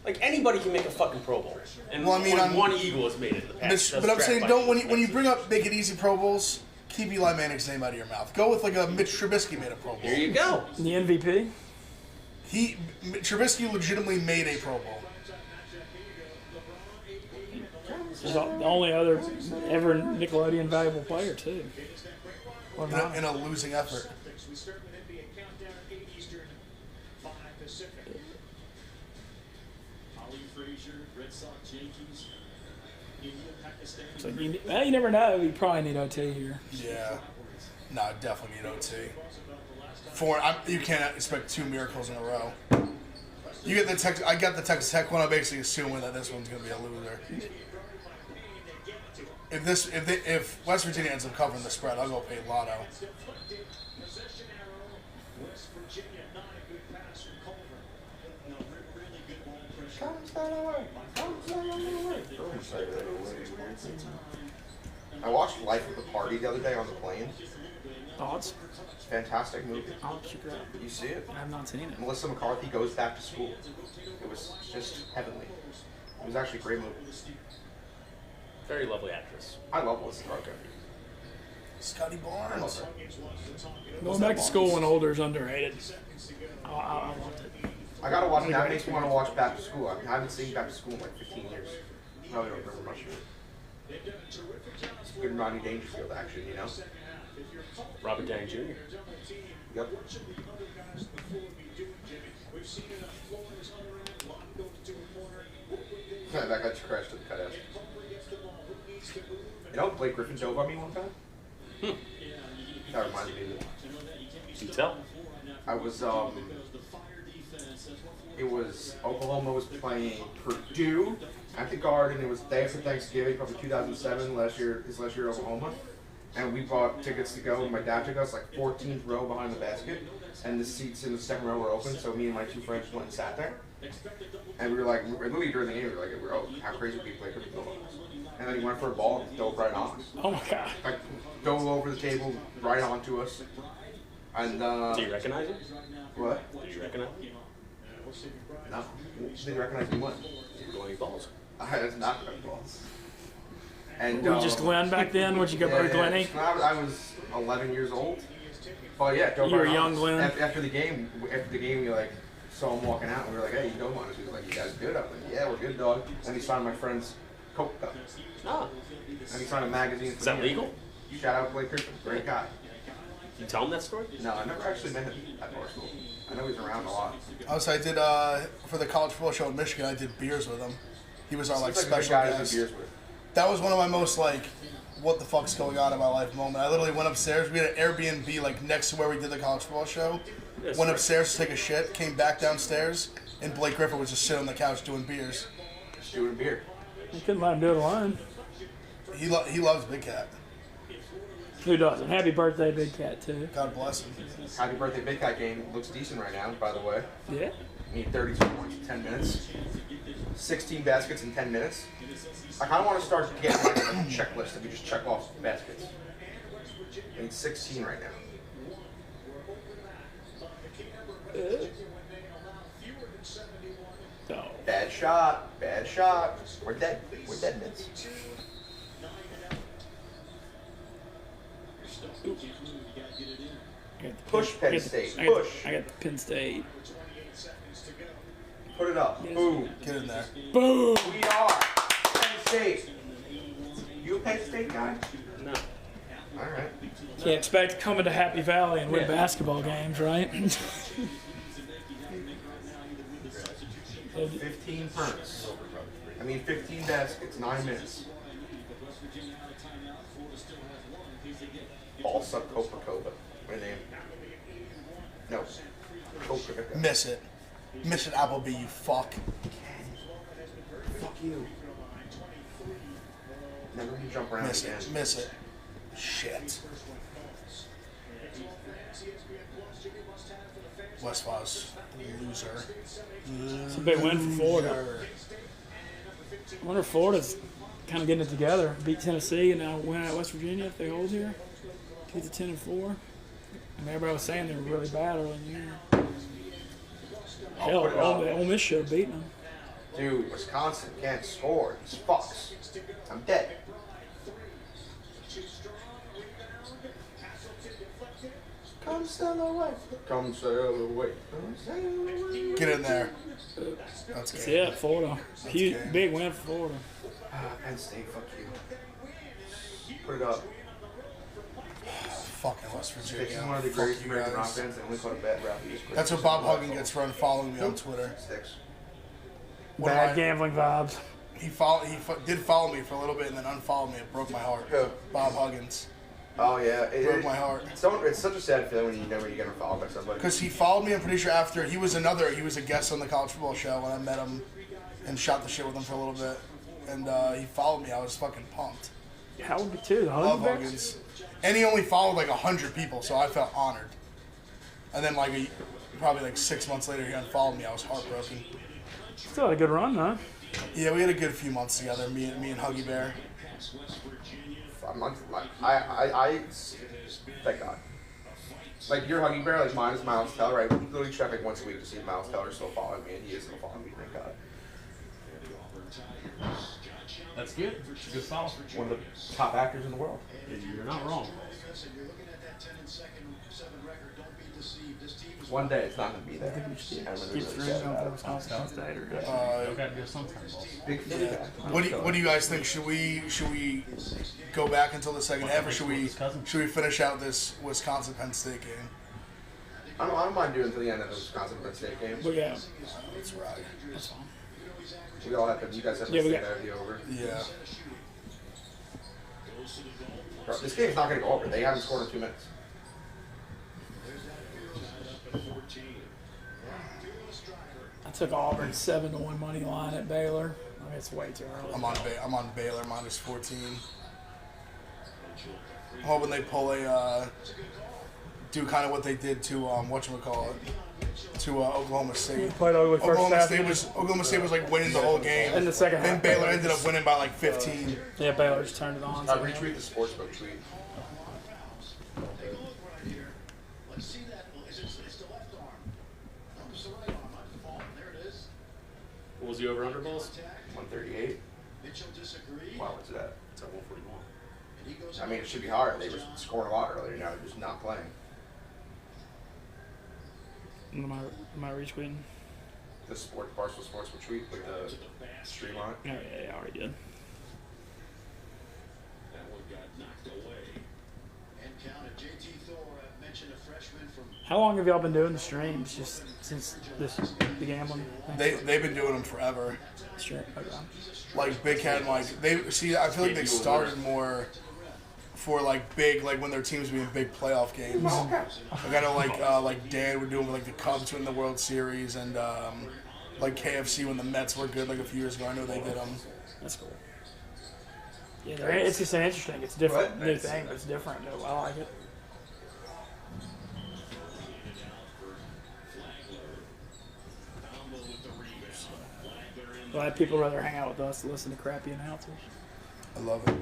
Like, anybody can make a fucking Pro Bowl. And Well, I mean, only I'm- one Eagle has made it in the past. But I'm saying, don't when you bring up make it easy Pro Bowls, keep Eli Manning's name out of your mouth. Go with like a Mitch Trubisky made a Pro Bowl. There you go. The MVP. Trubisky legitimately made a Pro Bowl. He's the only other ever Nickelodeon valuable player too. Or not. In a losing effort. We start with NBA Countdown, 8 Eastern, 5 Pacific. Ali Frazier, Red Sox, Yankees, India, Pakistan. So you never know. You probably need OT here. Yeah. No, definitely need OT. You can't expect 2 miracles in a row. You get the I got the Texas Tech one. I'm basically assuming that this one's gonna be a loser. If West Virginia ends up covering the spread, I'll go pay Lotto. Possession arrow, West Virginia, not a good pass from Culver. No, really good ball pressure. I watched Life of the Party the other day on the plane. Thoughts? Fantastic movie. I'll check it out. You see it? I have not seen it. Melissa McCarthy goes back to school. It was just heavenly. It was actually a great movie. Very lovely actress. I love Melissa McCarthy. Scotty I love Barnes. her. Going back to school when older is underrated. I loved it. I gotta watch it. That makes me want to watch Back to School. I haven't seen Back to School in like 15 years. I really don't remember much of it. It's good Rodney Dangerfield action, you know? Robert Downey Jr. Yep. That got you crashed to the cutout. You know, Blake Griffin dove on me one time? That reminds me of it. You can tell. I was, it was, Oklahoma was playing Purdue at the Garden. It was day after Thanksgiving, probably 2007, his last year at Oklahoma. And we bought tickets to go, and my dad took us like 14th row behind the basket. And the seats in the second row were open, so me and my 2 friends went and sat there. And we were like, literally during the game, we were like, oh, how crazy would we play Griffin dove on us? And then he went for a ball and dove right on us. Oh my god. Like, dove over the table, right onto us. And, Do you recognize him? what? Do you recognize him? No. Did you recognize me what? Going balls. I was not good balls. And, Were you just Glenn back then? Would you go by Glenny? I was 11 years old. But yeah, dove You were right on young us. Glenn? After the game, we like saw him walking out, and we were like, hey, you dove on us. He was like, you guys good? I was like, yeah, we're good, dog. And he signed my friend's Coke cup. Ah. And he signed a magazine. Is that legal? Shout out Blake Griffin, great guy. You tell him that story? No, I never actually met him at Barstool. I know he's around a lot. Also, I did for the college football show in Michigan. I did beers with him. He was our like Seems like a good special guy to do guest. beers with. That was one of my most like, what the fuck's going on in my life moment. I literally went upstairs. We had an Airbnb like next to where we did the college football show. Yes, Went right. upstairs to take a shit. Came back downstairs, and Blake Griffin was just sitting on the couch doing beers. Just doing beer. You couldn't let him do it alone. He loves Big Cat. Who doesn't? Happy birthday, Big Cat, too. God bless him. Happy birthday, Big Cat game looks decent right now, by the way. Yeah. Need 32 points in 10 minutes. 16 baskets in 10 minutes. I kind of want to start getting like a checklist that we just check off baskets. I need 16 right now. So, Bad shot. Bad shot. We're dead. We're dead mints. I got the Push Penn State. I got Push. I got the Penn State. Put it up. Yes. Boom. Get in there. Boom! We are Penn State. You a Penn State guy? No. All right. Can't expect to come into Happy Valley and win Yeah. basketball games, right? 15 punts. 15 baskets, 9 minutes. Balsa Copacabana. My name. No. Copacabana. Miss it. Miss it, Applebee, you fuck. Fuck you. Never can jump around Miss again. it. Miss it. Shit. West Foz. Loser. It's a big win for Florida. Loser. I wonder if Florida's kind of getting it together. Beat Tennessee and now win at West Virginia if they hold here. Keep the 10-4. And everybody was saying they were really bad early in the year. Hell, put it up. Ole Miss should have beaten them. Dude, Wisconsin can't score. These fucks. I'm dead. Come sail away. Come sail away. Come sail away. Get in there. That's That's good. it, Florida. Huge, game. big win for Florida. Penn State, fuck you. Put it up. Fucking West Virginia. This is one of the Fuck greatest you American guys. offense. They only caught a bad route. That's what Bob Huggin gets for unfollowing me on Twitter. Sticks. What am Bad I- gambling vibes. He did follow me for a little bit and then unfollowed me. It broke my heart. Who? Bob Huggins. Oh, yeah. Broke my heart. It's such a sad feeling when you know when you get followed by somebody. Because he followed me, I'm pretty sure, after he was a guest on the college football show when I met him and shot the shit with him for a little bit. And he followed me. I was fucking pumped. How would be too? The Love Huggins? Huggins. And he only followed like 100 people, so I felt honored. And then probably like 6 months later, he unfollowed me. I was heartbroken. Still had a good run, huh? Yeah, we had a good few months together, me and Huggy Bear. Thank God. Like your Huggy Bear, like mine is Miles Teller, right? We literally check like once a week to see if Miles Teller's still following me, and he is still following me, thank God. That's good. It's a good follow. One of the top actors in the world. You're not wrong. One day it's not going to be there. Yeah, I'm Keep really streaming sad on about the it. Wisconsin State or You gotta do sometime, boss. Big fan of that. What do you guys think? Should we go back until the second half, or should we finish out this Wisconsin Penn State game? I don't mind doing until the end of the Wisconsin Penn State game. But yeah, That's right. that's fine. We all have to. You guys have to Yeah, we stay got- there to be over. Yeah. Bro, this game's not going to go over. They haven't scored in 2 minutes. I took Auburn 7-1 money line at Baylor. I mean, it's way too early. I'm on Baylor minus 14. I'm hoping they pull do kind of what they did to whatchamacallit, to Oklahoma State. Played ugly first half. Oklahoma State was like winning the whole game. In the second Then half, Baylor Baylor ended up winning by like 15. Yeah, Baylor just turned it on. I'll retweet the sportsbook tweet. Let's see that. It's the left arm. No, it's the right arm. Not the ball. There it is. What was the over-under, balls? 138. Mitchell disagree. Wow, what's that? It's at 141. And he goes I mean, it should be hard. They were scoring a lot earlier. Now they're just not playing. Am I retweeting? The Barstool Sports retweet with the stream on it. Oh, yeah, I already did. That one got knocked away. and counted. JT Thor mentioned a freshman from. How long have y'all been doing the streams? Just since the gambling thing? They've been doing them forever. Sure. Okay. Like Big Cat, I feel like they started more for like big, like when their teams being big playoff games. Like I know like Dan were doing like the Cubs win the World Series and like KFC when the Mets were good like a few years ago. I know they did them. That's cool. Yeah, it's just interesting. It's different, new thing, but it's different. Though. I like it. Glad people rather hang out with us than listen to crappy announcers. I love it.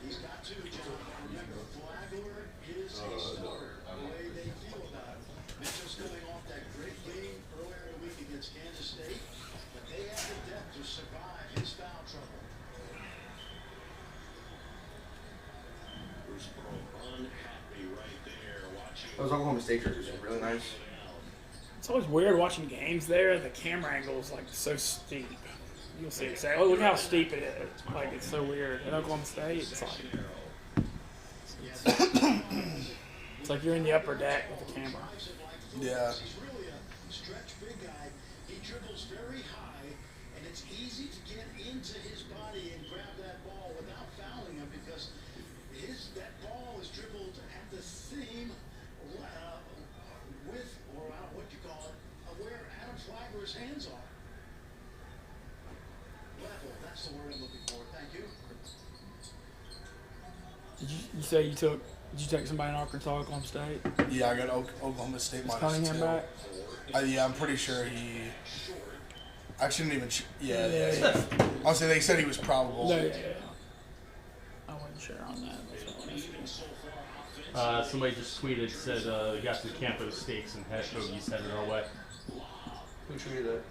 He's got to, John. Remember, Flagler is a starter. The way they feel about him. Mitchell's coming off that great game earlier in the week against Kansas State, but they have the depth to survive his foul trouble. Bruce Pearl unhappy right there watching. Those Oklahoma State jerseys are really nice. It's always weird watching games there. The camera angle is like so steep. You'll see it say, "Oh, look how steep it is!" Like it's so weird. In Oklahoma State, it's like it's like you're in the upper deck with the camera. Yeah. He's really a stretch big guy. He dribbles very high, and it's easy to get into his body and grab that ball without fouling him because that ball is dribbled at the same width, or what you call it, where Adam Flagler's hands are. Level, that's the word I'm looking for. Thank you. Did you say you took? Did you take somebody in Arkansas, Oklahoma State? Yeah, I got Oklahoma State Is -2. Cunningham back? Yeah, I'm pretty sure he. I shouldn't even. Yeah. Honestly, they said he was probable. No, yeah. I wasn't sure on that. Somebody just tweeted, said we got some Campo steaks and hash hoagies headed our way. Who tweeted that?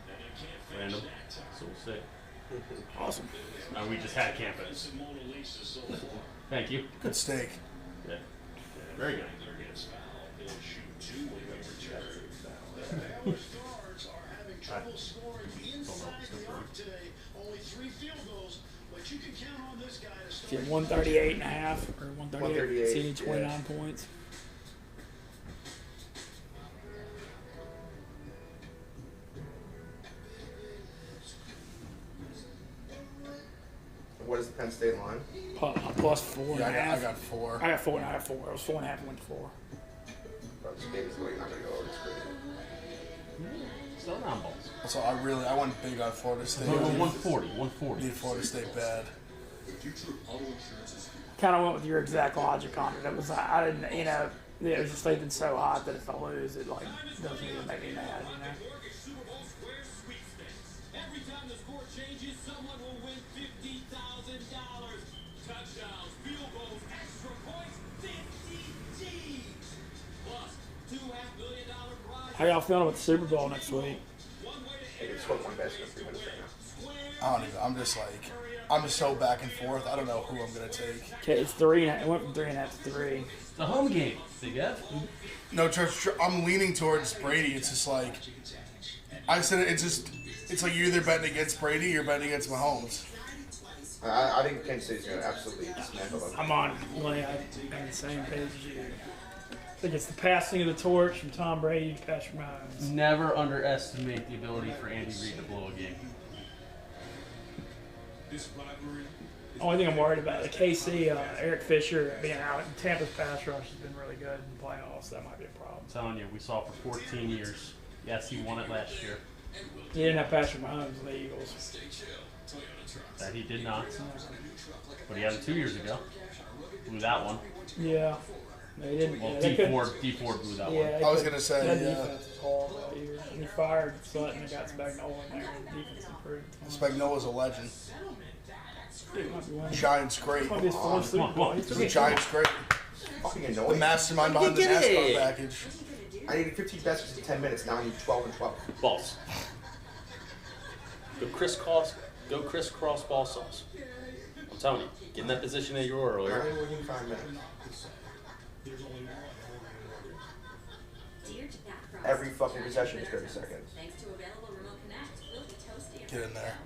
Random. So we'll see. Awesome. We just had Campos. Thank you. Good steak. Yeah. Very good. Stars are having trouble scoring inside the arc today. Only 3 field goals, but you can count on this guy to start. 138.5 or 138. 138, Seeded 29 points. What is the Penn State line? Plus 4.5. Yeah, I got 4. I got 4 and I got 4. It was 4.5 and went to 4. Bro, this game is really not going to go over the screen. Still non balls. So I went big on Florida State. 140. Need Florida State bad. Kind of went with your exact logic on it. It was I didn't, it was just they've been so hot that if I lose, it like doesn't even make me mad, Every time the score changes, someone will win $50,000. Touchdowns, field goals, extra points, 50 G's. Plus, $2.5 million prize. How y'all feeling with the Super Bowl next week? They can score one basket in 3 minutes right now. I don't even. I'm just so back and forth. I don't know who I'm gonna take. Okay, it's 3. It went from 3.5 to 3. The home game, Big F. No, I'm leaning towards Brady. It's just like I said. It's like you're either betting against Brady or you're betting against Mahomes. I think Kansas City's going to absolutely dismantle them. I'm on the same page as you. I think it's the passing of the torch from Tom Brady to Patrick Mahomes. Never underestimate the ability for Andy Reid to blow a game. Only thing I'm worried about, the KC, Eric Fisher being out. Tampa's pass rush has been really good in the playoffs. That might be a problem. I'm telling you, we saw it for 14 years. Yes, he won it last year. He didn't have Patrick Mahomes in the Eagles. That he did not. But he had it 2 years ago. Blew that one. Yeah. They didn't. Well, yeah, D4 blew that one. Yeah, I was gonna say, that defense was horrible that year. And he fired Sutton and got Spagnola in there, and the defense improved. Spagnola's a legend. It might be one. Giants great. Might be his fourth Super Bowl. He took The it. Giants great. Fucking The annoying. mastermind behind the Mascot package. I needed 15 baskets in 10 minutes. Now I need 12 and 12. Balls. Go crisscross ball sauce. I'm telling you, get in that position that you were I earlier. only working 5 minutes. Every fucking possession is 30 seconds. Thanks to available remote connect, we'll be toasty. Get in there.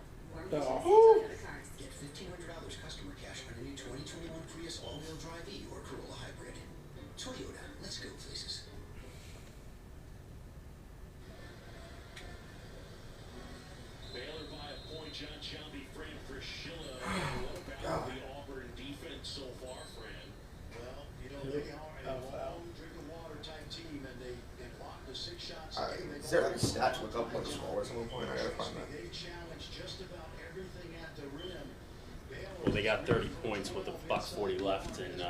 Oh. Get $1,500 customer cash on any 2021 Prius all-wheel drive E or Corolla hybrid. Toyota, let's go places. Baylor by a point. John B. Fran Fraschilla. What about the Auburn defense so far, Fran? Well, they are a long drink of water type team, and they blocked the 6 shots. Is there like a stat to look up what the score was? one point. I gotta find that. Well, they got 30 points with $1.40 left, and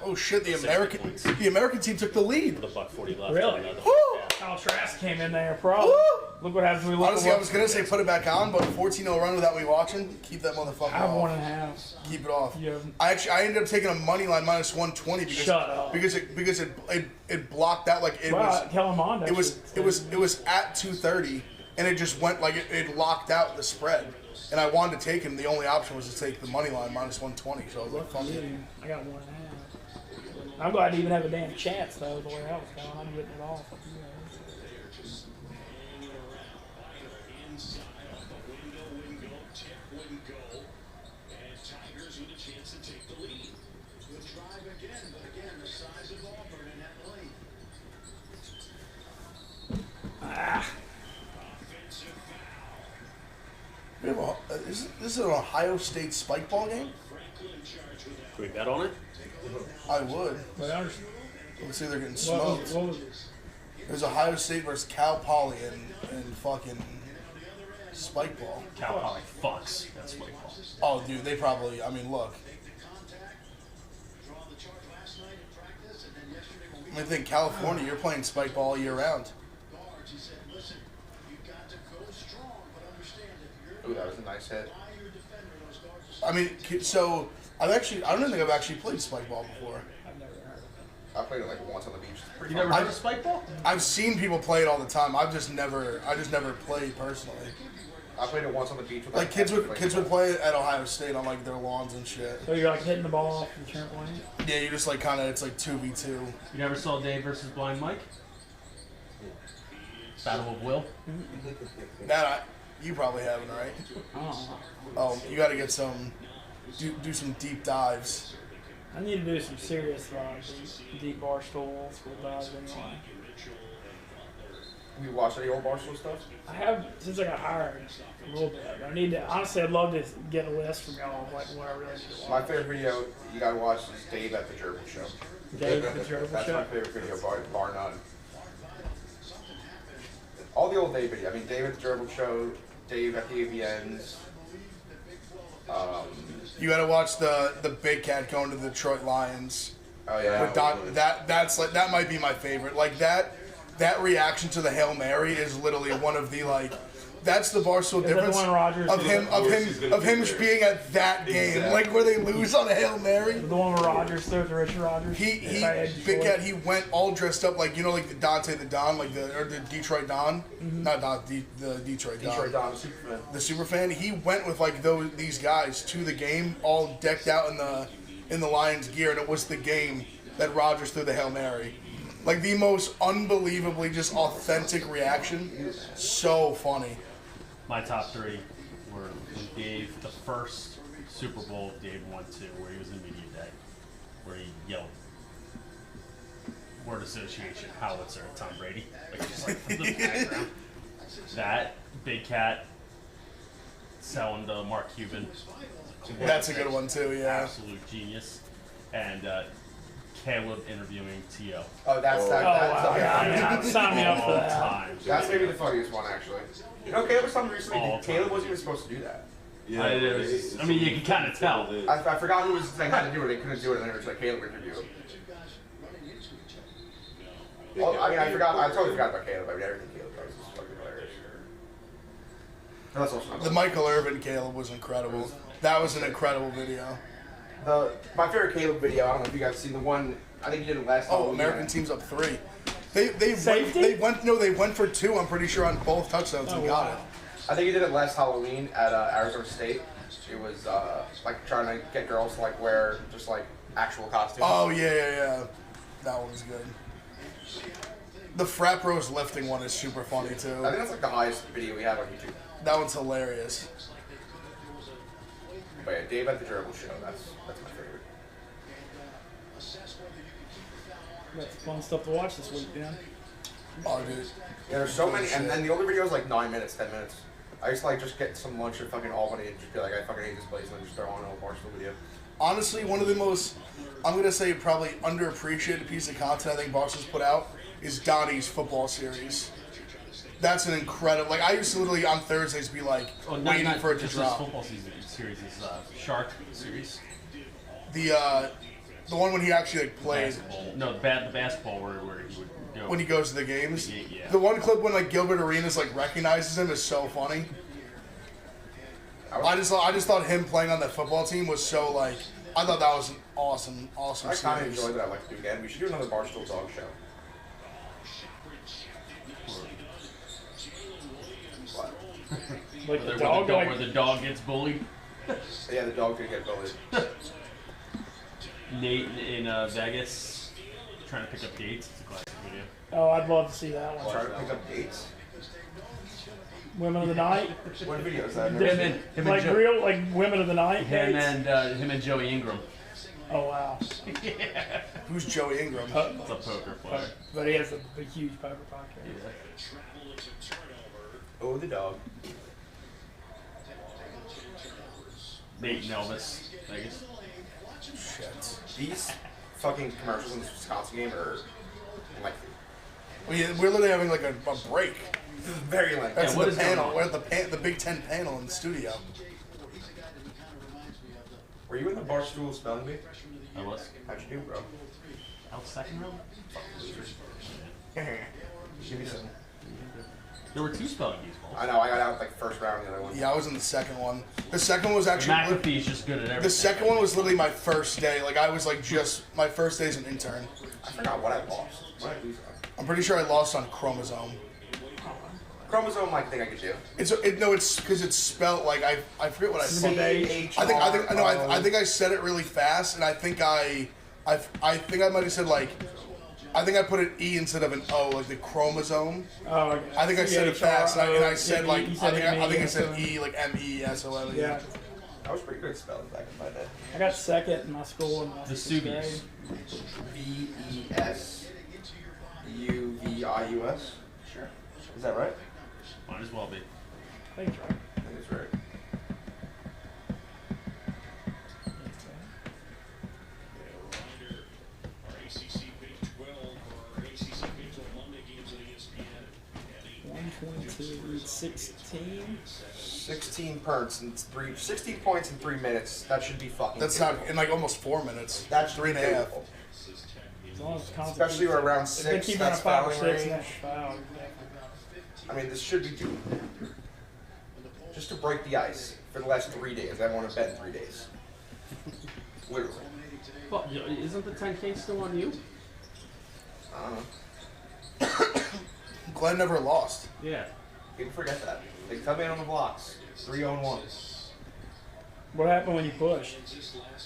Oh shit! The 60 American points. team took the lead. with $1.40 left. Really? And, Woo! Kyle Trask came in there, pro. Woo! Look what happens when we look. Honestly, I was gonna say put it back on, but 14-0 run without me watching. Keep that motherfucker I have off. 1.5. Keep it off. Yeah. I ended up taking a money line minus 120 because Shut up. because it blocked out like it Wow, was Kellen Mond. it was at 230 and it just went like it locked out the spread. And I wanted to take him. The only option was to take the money line minus 120. So I was like, fuck it. I got 1.5. I'm glad to even have a damn chance though. The way that was going, I'm getting it off. We have this is an Ohio State Spikeball game? Can we bet on it? I would. But I understand. Let's see, they're getting What smoked. was it? There's Ohio State versus Cal Poly and fucking Spikeball. Cal Poly fucks. That's what he calls. Oh, dude, they probably. I mean, look. I think California, you're playing Spikeball all year round. Ooh, that was a nice hit. I mean, so I don't even think I've actually played Spikeball before. I've never heard of it. I played it like once on the beach. It's pretty You fun. never heard of Spikeball? I've seen people play it all the time. I just never played personally. I played it once on the beach with Like kids would play it at Ohio State on like their lawns and shit. So you're like hitting the ball off the trampoline? Yeah, you just like kind of it's like 2v2. You never saw Dave versus Blind Mike? Battle of Will? You probably haven't, right? Oh. Oh, you got to get some do some deep dives. I need to do some serious deep Barstool school dives anyway. We watched any old Barstool stuff? I have since I got hired a little bit. I need to honestly. I'd love to get a list from y'all of like what I really need to watch. My favorite video you gotta watch is Dave at the Gerbil Show. Dave at the Gerbil That's Show? my favorite video, bar none. All the old Dave videos. I mean, Dave at the Gerbil Show, Dave at the AVNs. You got to watch the Big Cat going to the Detroit Lions. Oh yeah. With that's like that might be my favorite. Like that reaction to the Hail Mary is literally one of the like. That's the Barstool difference the one Rogers of him there. being at that game, Exactly. like where they lose on a Hail Mary. The one with Rogers, through to Richard Rogers. Big Cat, he went all dressed up like like the Dante the Don, like the Detroit Don, not Don, the Detroit Don. Detroit Don, the Superman. The Superfan. He went with like these guys to the game, all decked out in the Lions gear, and it was the game that Rogers threw the Hail Mary. Like the most unbelievably just authentic reaction. So funny. My top three were when Dave, the first Super Bowl Dave went to, where he was in media day, where he yelled word association, howitzer, Tom Brady, like just like from the background. That Big Cat selling to Mark Cuban. That's a good one too. Yeah. Absolute genius. And Caleb interviewing T.O. Oh, that's that. wow. That's, Sign me up for that. Time. that's maybe the funniest one, actually. You know, Caleb was something recently. All Caleb time. wasn't even supposed to do that. Yeah, I mean, you can kind of tell. I forgot who was they had to do it. They couldn't do it, and then it was like Caleb interview him. Well, I mean, I totally forgot about Caleb. I mean, everything Caleb does is fucking hilarious. That's also The Michael Irvin Caleb was incredible. That was an incredible video. My favorite Caleb video. I don't know if you guys seen the one. I think you did it last time. Oh, American team's up 3. They Safety? went for 2. I'm pretty sure on both touchdowns and got it. I think he did it last Halloween at Arizona State. It was like trying to get girls to like wear just like actual costumes. Oh yeah. That one was good. The frat bros lifting one is super funny I too. think that's like the highest video we have on YouTube. That one's hilarious. But yeah, Dave at the Gerbil Show. That's my favorite. That's fun stuff to watch this week, man. Oh dude. Yeah, there's so many, and then the older videos like 9 minutes, 10 minutes. I used to like just get some lunch at fucking Albany and just be like, I fucking hate this place, and then just throw on a Barstool video. Honestly, one of the most, I'm gonna say probably underappreciated piece of content I think Barstool's put out is Donnie's football series. That's an incredible. Like I used to literally on Thursdays be like waiting for it to just drop. This football series is Shark series. The one when he actually like played. Basketball. No, the basketball where he would go. When he goes to the games. Yeah. The one clip when like Gilbert Arenas like recognizes him is so funny. I just thought him playing on that football team was so like I thought that was an awesome I kind of series. enjoyed that. I'd like to do again. We should do another Barstool Dog show. What? Like the Where the dog gets bullied. Yeah, the dog did get bullied. Nate in Vegas trying to pick up dates. It's a classic video. Oh, I'd love to see that one. Trying to pick up dates. Women of the Night. What video is that? Him and Like Joe- real, like Women of the Night. Him dates? and him and Joey Ingram. Oh wow. Who's Joey Ingram? It's a poker player. But he has a huge poker podcast. Yeah. Oh, the dog. Nate and Elvis, Vegas. Shit. These fucking commercials in this Wisconsin game are lengthy. We're literally having like a break. This is very lengthy. That's what the is going panel. on? We're at the Big Ten panel in the studio. Were you in the Barstool spelling bee? I was. How'd you do, bro? Out second round? Give me some. There were two spelling bees, Paul. I know, I got out like first round in the other one. Yeah, I was in the second one. The second one was actually. McAfee's just good at everything. The second one was literally my first day. Like I was like just my first day as an intern. I forgot what I lost. What did I lose on? I'm pretty sure I lost on chromosome. Chromosome, I think I could do. It's because it's spelled like I forget what I said. C-H-R-O. I think I said it really fast, and I think I might have said like I think I put an E instead of an O, like the chromosome. Oh, okay. I think I said it fast, and I said like you said I think I said MESON. E like MESON. Yeah. I was pretty good at spelling back in my day. I got second in my school in my The sixth grade. Subies. Vesuvius. Sure. Is that right? Might as well be. I think it's right. I think it's right. Our ACC Big 12 or ACC Big 12 Monday games on ESPN. 122, 16. 16 points in 16 points in 3 minutes. That should be fucking. That's not in like almost 4 minutes. That's 3.5. doable. As long as it's constant. Especially around If they 6. keep on a That's 5 or fouling 6, range. that's foul. I mean, this should be doable. Just to break the ice for the last 3 days. I want to bet in 3 days. Literally. Well, isn't the 10K still on you? I don't know. Glenn never lost. Yeah. People forget that. They come in on the blocks. 3-0-1. What happened when you pushed?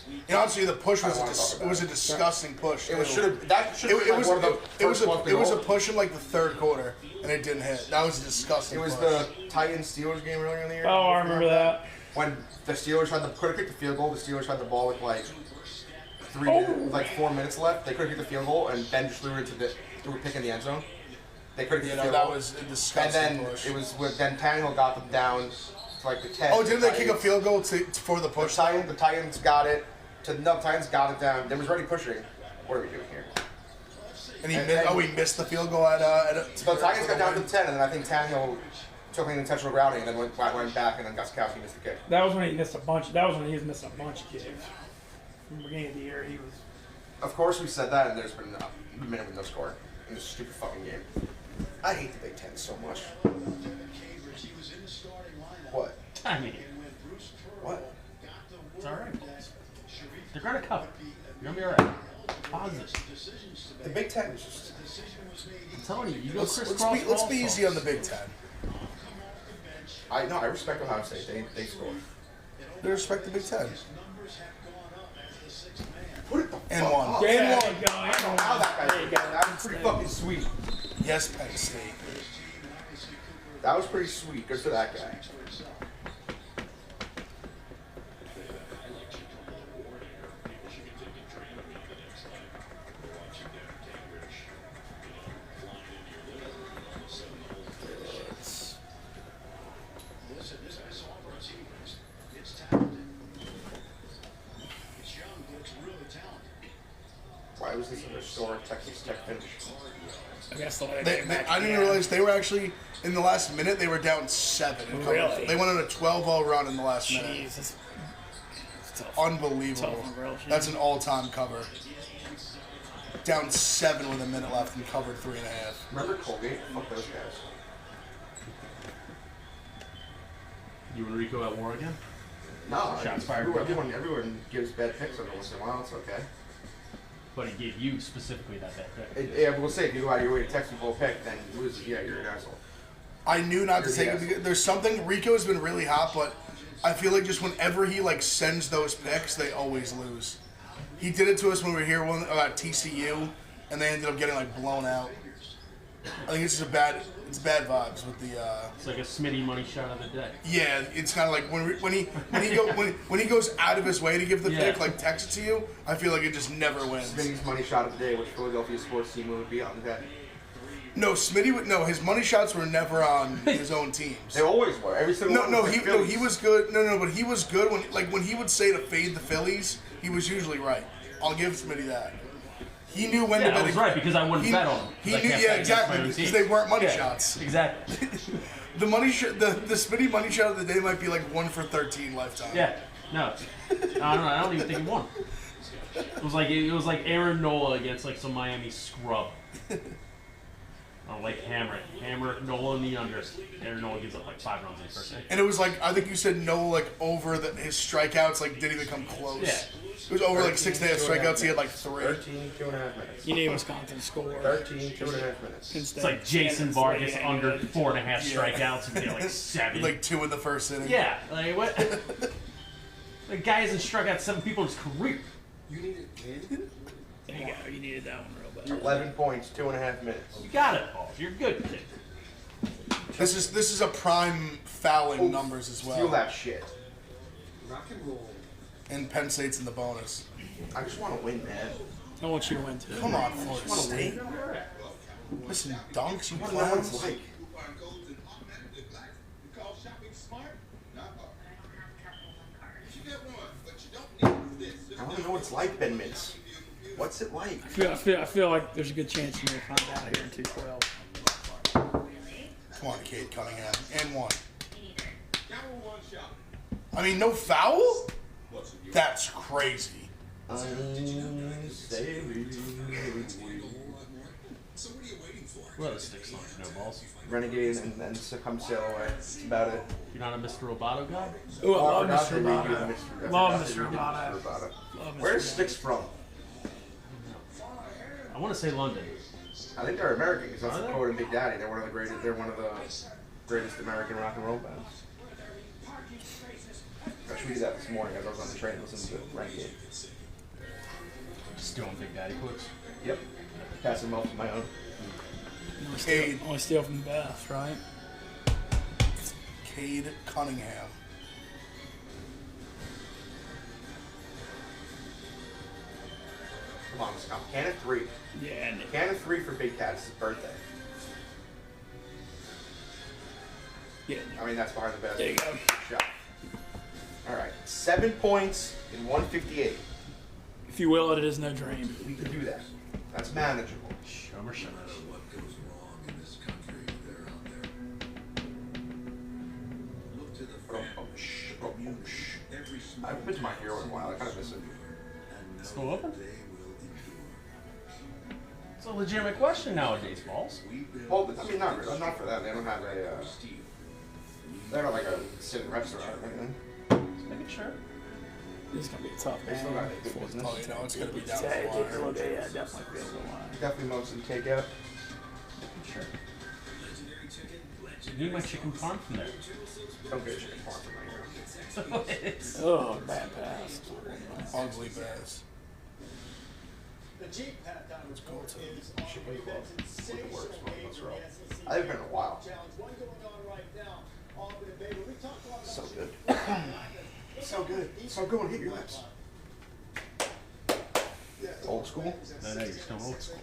You know, honestly, the push I was don't wanna talk about a it. disgusting push. It was too. should have. That should have It been was like one of the it was first ones to it was a go. push in like the third quarter, and it didn't hit. That was a disgusting. It was push. the Titans-Steelers game earlier in the year. Oh, I remember that. When the Steelers had could have kicked the field goal. The Steelers had the ball with like 4 minutes left. They could have kicked the field goal, and Ben just threw it threw a pick in the end zone. They could have kicked the field that goal. was a And disgusting then push. it was with then Tannehill got them down to like the 10. Oh, didn't they kick a Titans- field goal for the push? The Titans got it. Titans got it down. They was already pushing. What are we doing here? And he and- missed. and- Oh, he missed the field goal at So the Titans got down to 10, and then I think Tannehill took an intentional grounding, and then went back, and then Gostkowski missed the kick. That was when he missed a bunch. That was when he was missing a bunch of kicks. From the beginning of the year, he was. Of course, we said that, and there's been a minute with no score in this stupid fucking game. I hate the Big Ten so much. What? I mean, What? it's alright. They're gonna cover. You're gonna be alright. Positive. The Big Ten is just. I'm telling you, you go Let's crisscross. be easy on the Big Ten. I respect Ohio State. They score. They respect the Big Ten. Put it the And fuck one. up. And There one. you go. I don't know how that guy did that. That was pretty fucking sweet. Yes, Penn State. That was pretty sweet. Good for that guy. Why was this historic Texas Tech finish? I guess the way I didn't realize they were actually in the last minute. They were down 7. And Really? They went on a 12-0 run in the last minute. Jesus. Unbelievable. Tough and real, That's an all-time cover. Down 7 with a minute left and covered 3.5. Remember Colgate? Fuck those guys. You and Rico at war again? No, Shots fired. everyone gives bad picks every once in a while. It's okay. But he gave you specifically that bad pick. Yeah, we'll say if you go out of your way to text me for a pick, then you lose. Yeah, you're an asshole. I knew not to You're take the it because there's something. Rico's been really hot, but I feel like just whenever he like sends those picks, they always lose. He did it to us when we were here about TCU, and they ended up getting like blown out. I think it's bad vibes with the. It's like a Smitty money shot of the day. Yeah, it's kind of like when he goes out of his way to give the pick, like text it to you. I feel like it just never wins. Smitty's money shot of the day, which Philadelphia sports team would be on the day. No, Smitty would no. His money shots were never on his own teams. They always were. Every single one. He was good. But he was good when he would say to fade the Phillies, he was usually right. I'll give Smitty that. He knew when to bet. I was right because I wouldn't bet on him. He knew, yeah, exactly, because they weren't money shots. Exactly. The Smitty money shot of the day might be like 1 for 13 lifetime. Yeah. No. I don't even think he won. It was like Aaron Nola against like some Miami scrub. Like Hammer Nola in the unders. Aaron Nola gives up like 5 runs in the first inning. And it was like I think you said Nola like over his strikeouts like didn't even come close. Yeah. It was over like 6.5 strikeouts. He had like 3. 13, 2.5 minutes. You need Wisconsin score. 13, 2.5 minutes. It's like Jason Vargas under 4.5 strikeouts and get like 7. Like 2 in the first inning. Yeah. Like what? The guy hasn't struck out 7 people in his career. You need it, kid. There you go. You needed that one real bad. 11 points, 2.5 minutes. You got it, Paul. You're good, kid. This is a prime fouling numbers as Steal well. that shit. Rock and roll. And Penn State's in the bonus. I just want to win, man. I want you to win too. Come on, Florida State. Listen, dunks, you clowns. Like, I want to know what it's like, Ben Mintz. What's it like? I feel like there's a good chance you may find out here in 212. Come on, Cade Cunningham. And 1. I mean, no foul? That's crazy. So what are you waiting for? What other sticks on no balls? Renegade and then succumb sail away. That's about it. You're not a Mr. Roboto guy? Ooh, I love forgot Mr. they redo Roboto. Mr. Love Mr. Mr. Roboto. Roboto. Where's Sticks from? I want to say London. I think they're American because that's the quote of Big Daddy. They're one of the greatest American rock and roll bands. I tweeted that this morning as I was on the train listening to Renegade. Stealing Big Daddy quotes. Yep. Passing them off to my own. Cade. Only steal from the best, right? Cade Cunningham. Come on, let's go. Can of 3. Yeah, and Can of 3 for Big Cat. It's his birthday. yeah. I mean, that's behind the basket. There you go. Shot. All right. 7 points in 158. If you will, it is no dream. We can do that. That's manageable. Shomer. What goes wrong in this country, they're out there. Look to the facts. Every I haven't been to my hero in a while. I kind of miss it. Still open? It's a legitimate question nowadays, balls. Well, I mean, not really. Not for that. They don't have a. They're not like a sitting restaurant or anything. Just making sure. This is gonna be a tough They still game. got good business. Oh, you know, it's going to be down Yeah, the wire. definitely feels the line. Definitely mostly takeout. Making sure. You need my chicken parm from there. Don't get a chicken farm from my hero. Oh, bad pass. Ugly bass. The Jeep Pat Down report is Chicken club. With the works. Let's roll. SEC I haven't been in a while. challenge. One going on right now. Auburn and Baylor. We talked a lot about So good. So good. So good. Hit your lips. Old school? No, you're still old school.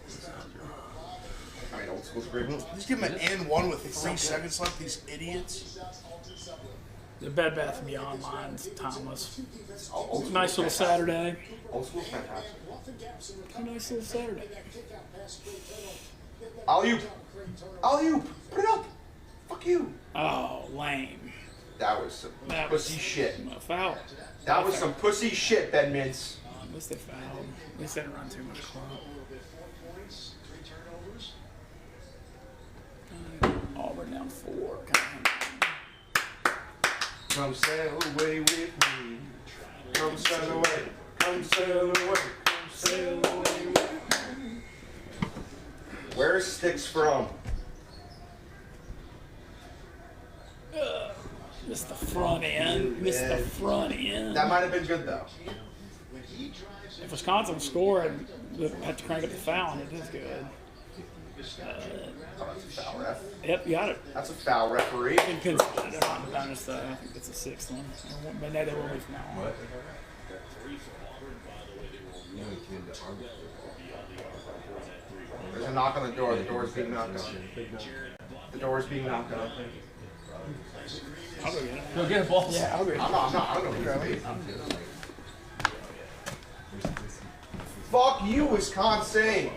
I mean, old school's a great move. Just give him an N1 with 3 seconds left, these idiots. The Bed Bath & Beyond line's timeless. Old school's Nice little fantastic. Saturday. Old school's fantastic. A nice little Saturday. Alley-oop. Alley-oop. Put it up. Fuck you. Oh, lame. That was some pussy shit. A foul. That was some pussy shit, Ben Mintz. At least they fouled. At least they didn't run too much clock. Auburn down 4. Come sail away with me. Come sail away. Come sail away. Come sail away with me. Where's Sticks from? Missed the front end. Missed the front end. That might have been good though. If Wisconsin scored, they had to crank up the foul, and it is good. Oh, that's a foul ref. Yep, you got it. That's a foul referee. In Penn State, they're on the bonus, I think it's a 6th one. But no, they will be from now on. What? There's a knock on the door. The door's being knocked on. The door's being knocked on. I'll go get it. Go get a ball. Yeah, I'll go get it. I'm not. I don't know who's made. Fuck you, Wisconsin.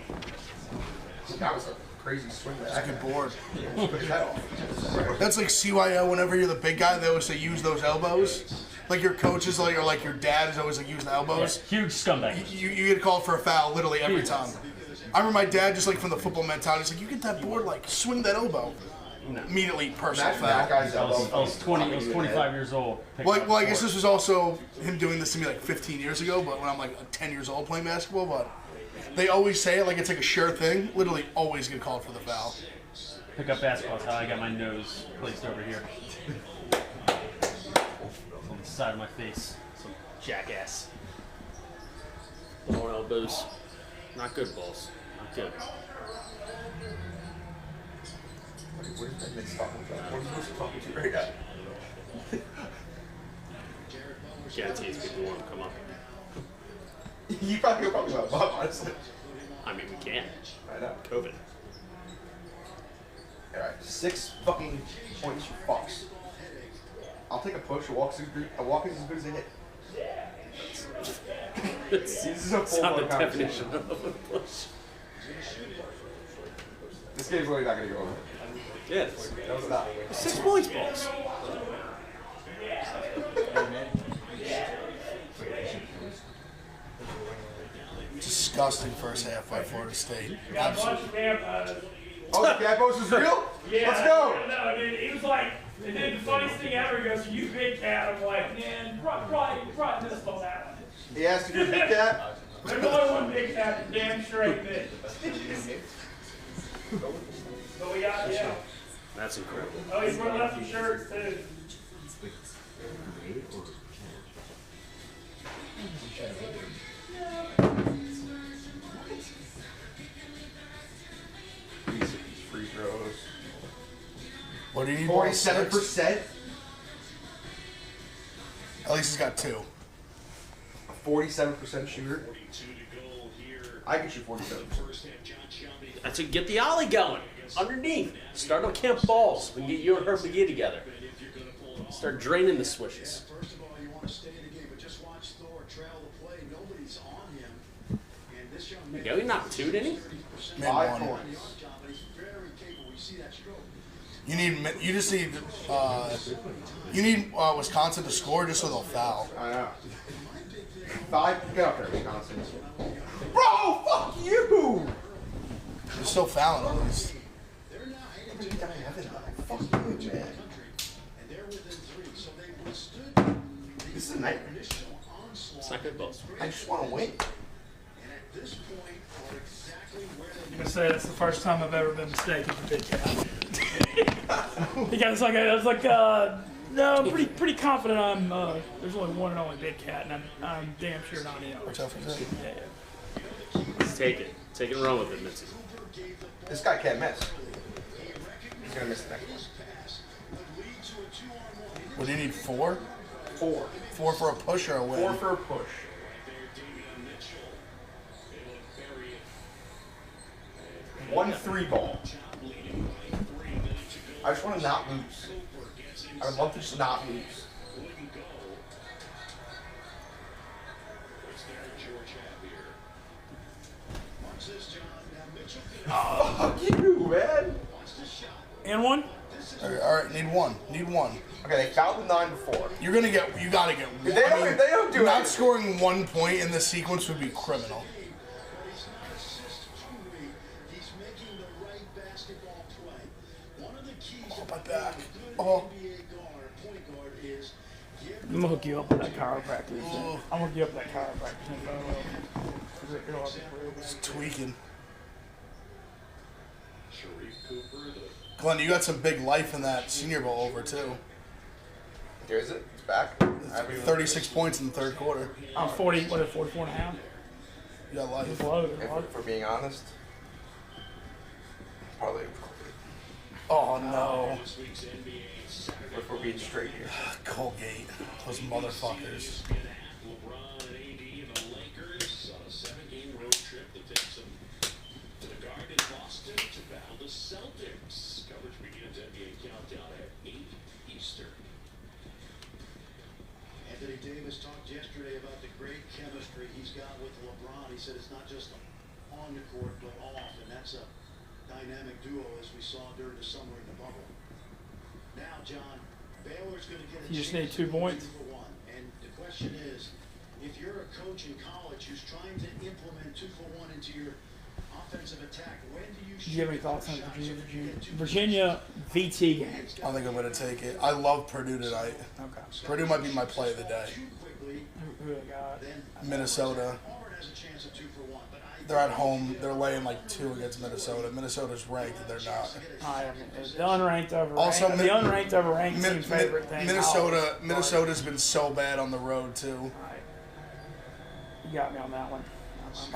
That was a crazy swing. That's a good board. Put his head off. That's like CYO. Whenever you're the big guy, they always say use those elbows. Like your coaches, or like your dad is always like use the elbows. Huge scumbag. You get called for a foul literally every time. I remember my dad just like from the football mentality. He's like, you get that board, like swing that elbow. No. Immediately personal Imagine that foul. guy's I elbow. was 25 years old. Well, I guess this was also him doing this to me like 15 years ago, but when I'm like 10 years old playing basketball, but they always say it like it's like a sure thing. Literally always get called for the foul. Pick up basketball. That's how I got my nose placed over here. On the side of my face. Some jackass. Lower elbows. Not good balls. Not good. Where's that mix talking about? What are you talking to right now? Guarantees people want to come up. You probably talking about Bob, honestly. I mean, we can. I know. COVID. Alright, 6 fucking points, you fucks. I'll take a push. A walk is as good as a hit. This is a full not the blown definition of a push. This game's really not going to go over. Yes. No, it's not. 6 points balls. Disgusting first half by Florida State. Absolutely. Oh, the Capos is real? Yeah, Let's go. No, dude, it was like, and then the funniest thing ever, he goes, you big cat. I'm like, man, probably missed on that one. He asked if you're a big cat. There's only one big cat, damn straight bit. But we got, yeah. That's incredible. Oh, he's wearing lefty shirts, too. Free throws. What do you need? 47%? At least he's got 2. A 47% shooter? I can shoot 47%. That's it. Get the ollie going. Underneath. Start on camp balls. We can get you and Herb McGee together. Start draining the swishes. First of all, you want to stay in the game, but just watch Thor trail the play. Nobody's on him. And this young man, Yeah, he knocked 2, didn't he? 5 points. very capable. You see that stroke. You just need Wisconsin to score just so they'll foul. I know. 5, get up there, Wisconsin. Bro, fuck you! They're still fouling at least. Fuck you, man. And they're within 3, so they withstood This is a nightmare. It's not good balls. I just want to win. and at this point are exactly where they I'm gonna say that's the first time I've ever been mistaken for big cat. Because I was like, no, I'm pretty confident I'm. There's only one and only big cat, and I'm damn sure not him. Watch out for that. Yeah. Let's take it. Take it and run with it, Mitzi. This guy can't miss. He's going to miss the next one. What do you need? 4? 4. 4 for a push or a win? 4 for a push. 1 3 ball. I just want to not lose. I would love to just not lose. Fuck you, man. And one? All right, need one. Okay, they fouled the 9 before. You gotta get one. If they don't do not it. scoring 1 point in this sequence would be criminal. He's making the right basketball play. One of the keys Oh, of my being back. a good Oh. NBA guard, point guard, is give I'm gonna hook you up with that chiropractor. I'm gonna hook you up with that chiropractor. It's tweaking. Sharif Cooper, the Glenn, you got some big life in that Senior Bowl over too. Here is it? It's back. 36 points in the third quarter. I'm 40, what is it, 44 and a half? You got life. If we're being honest, probably. Oh no. this week's NBA Saturday If we're being straight here. Colgate. Those motherfuckers. LeBron and AD and the Lakers on a 7-game road trip that takes them to the Garden in Boston to battle the Celtics. Coverage begins NBA Countdown at 8 Eastern. Anthony Davis talked yesterday about the great chemistry he's got with LeBron. He said it's not just on the court, but off, and that's a dynamic duo as we saw during the summer in the bubble. Now, John, Baylor's going to get a You just chance need 2 to go points. 2 for 1. And the question is, if you're a coach in college who's trying to implement 2 for 1 into your offensive attack, when do you Do you have any shoot thoughts on shots Virginia? so you get 2 Virginia VT game. I think I'm gonna take it. I love Purdue tonight. Okay. Purdue might be my play of the day. too quickly, Who they got? then Minnesota. Auburn has a chance of 2 for 1. But They're at home. They're laying like 2 against Minnesota. Minnesota's ranked. They're not. The unranked over ranked. Also, the unranked over ranked Min- team's favorite thing. Minnesota's been so bad on the road too. All right. You got me on that one.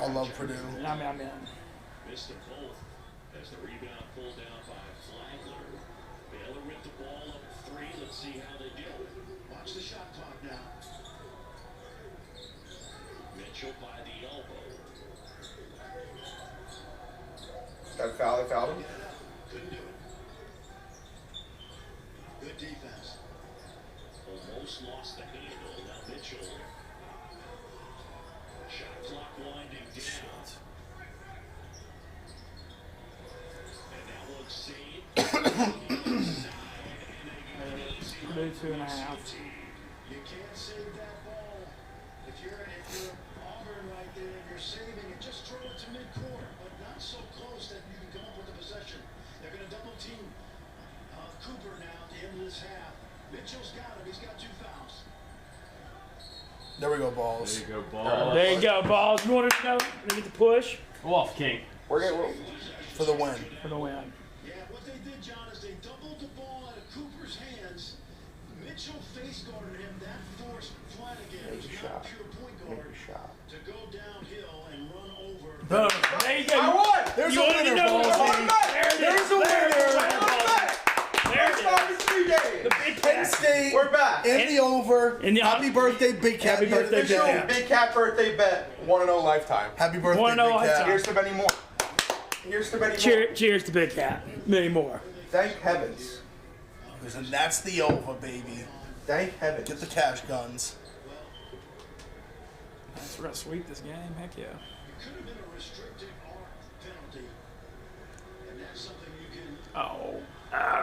I love Purdue. I'm in. Missed them both as the rebound pulled down by Flagler. Baylor with the ball up 3. Let's see how they do. watch the shot clock now. Mitchell by the elbow. That foul, they fouled him. Couldn't do it. Good defense. Almost lost the handle. Now Mitchell. Shot clock winding down. And that one's saved. Purdue 2.5. You can't save that ball. If you're Auburn right there and you're saving it, just throw it to midcourt, but not so close that you can come up with the possession. They're going to double team Cooper now at the end of this half. Mitchell's got him. He's got 2 fouls. There we go, balls. There you go, ball. There you go, balls. You want to go? Let me get the push Go off, King. We're For the win. for the win. Yeah, what they did, John, is they doubled the ball out of Cooper's hands. Mitchell face guarded him. That forced Flanagan, who's not a pure point guard, to go downhill and run over. Boom. There you go. I won! There's You a already winner, know balls. what I won back! There it is. There's a There it is. winner. I won back! There it First is. time in 3 days! The big Penn cat. State We're back! in the over. In the- Happy birthday, Big Cat. Happy birthday, Big Big Official Cat. Big Cat birthday bet. 1-0 lifetime. Happy birthday, 1-0 Big lifetime. Cat. Here's to many more. Here's to many more. Cheers to Big Cat. Many more. Thank heavens. And that's the over, baby. Thank heavens. Get the cash guns. We're gonna sweep this game. Heck yeah. It could have been a restricted arc penalty, and that's something you can. Oh,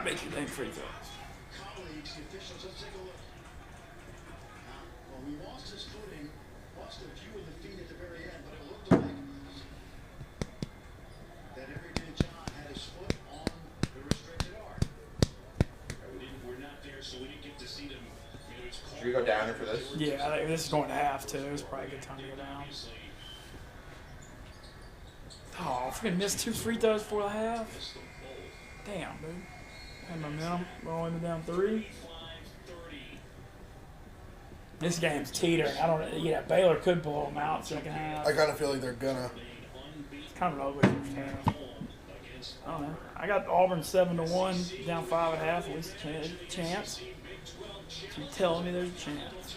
make you think free throws. Colleagues, the officials, let's take a look. Well, we lost his footing, lost a few of the feet at the very end, but it looked like that everyday John had his foot on the restricted arc. We're not there, so we didn't get to see them. You know, it's Should we go down here for this? Yeah, I think this is going to half too. It's probably a good time to go down. Oh, I freaking missed 2 free throws before the half. Damn, dude. Had momentum. We're only down 3. This game's teetering. I don't. Yeah, Baylor could pull them out second half. I kind of feel like they're gonna. It's kind of an ugly first half. I don't know. I got Auburn 7-1, down 5.5. At least a chance. You're telling me there's a chance.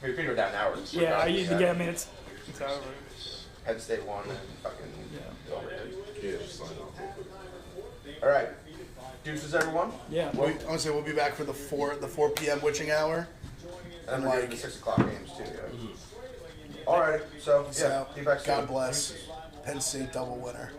We could go down now. Yeah, I usually get. I mean, it's over. Penn State won and fucking Yeah. overdid. All right. Deuces, everyone. Yeah. I'm gonna say we'll be back for the 4 p.m. witching hour. And And we're like doing the 6 o'clock games too. Yeah. All right. right. So Peace yeah, out. be back soon. God bless. Penn State double winner.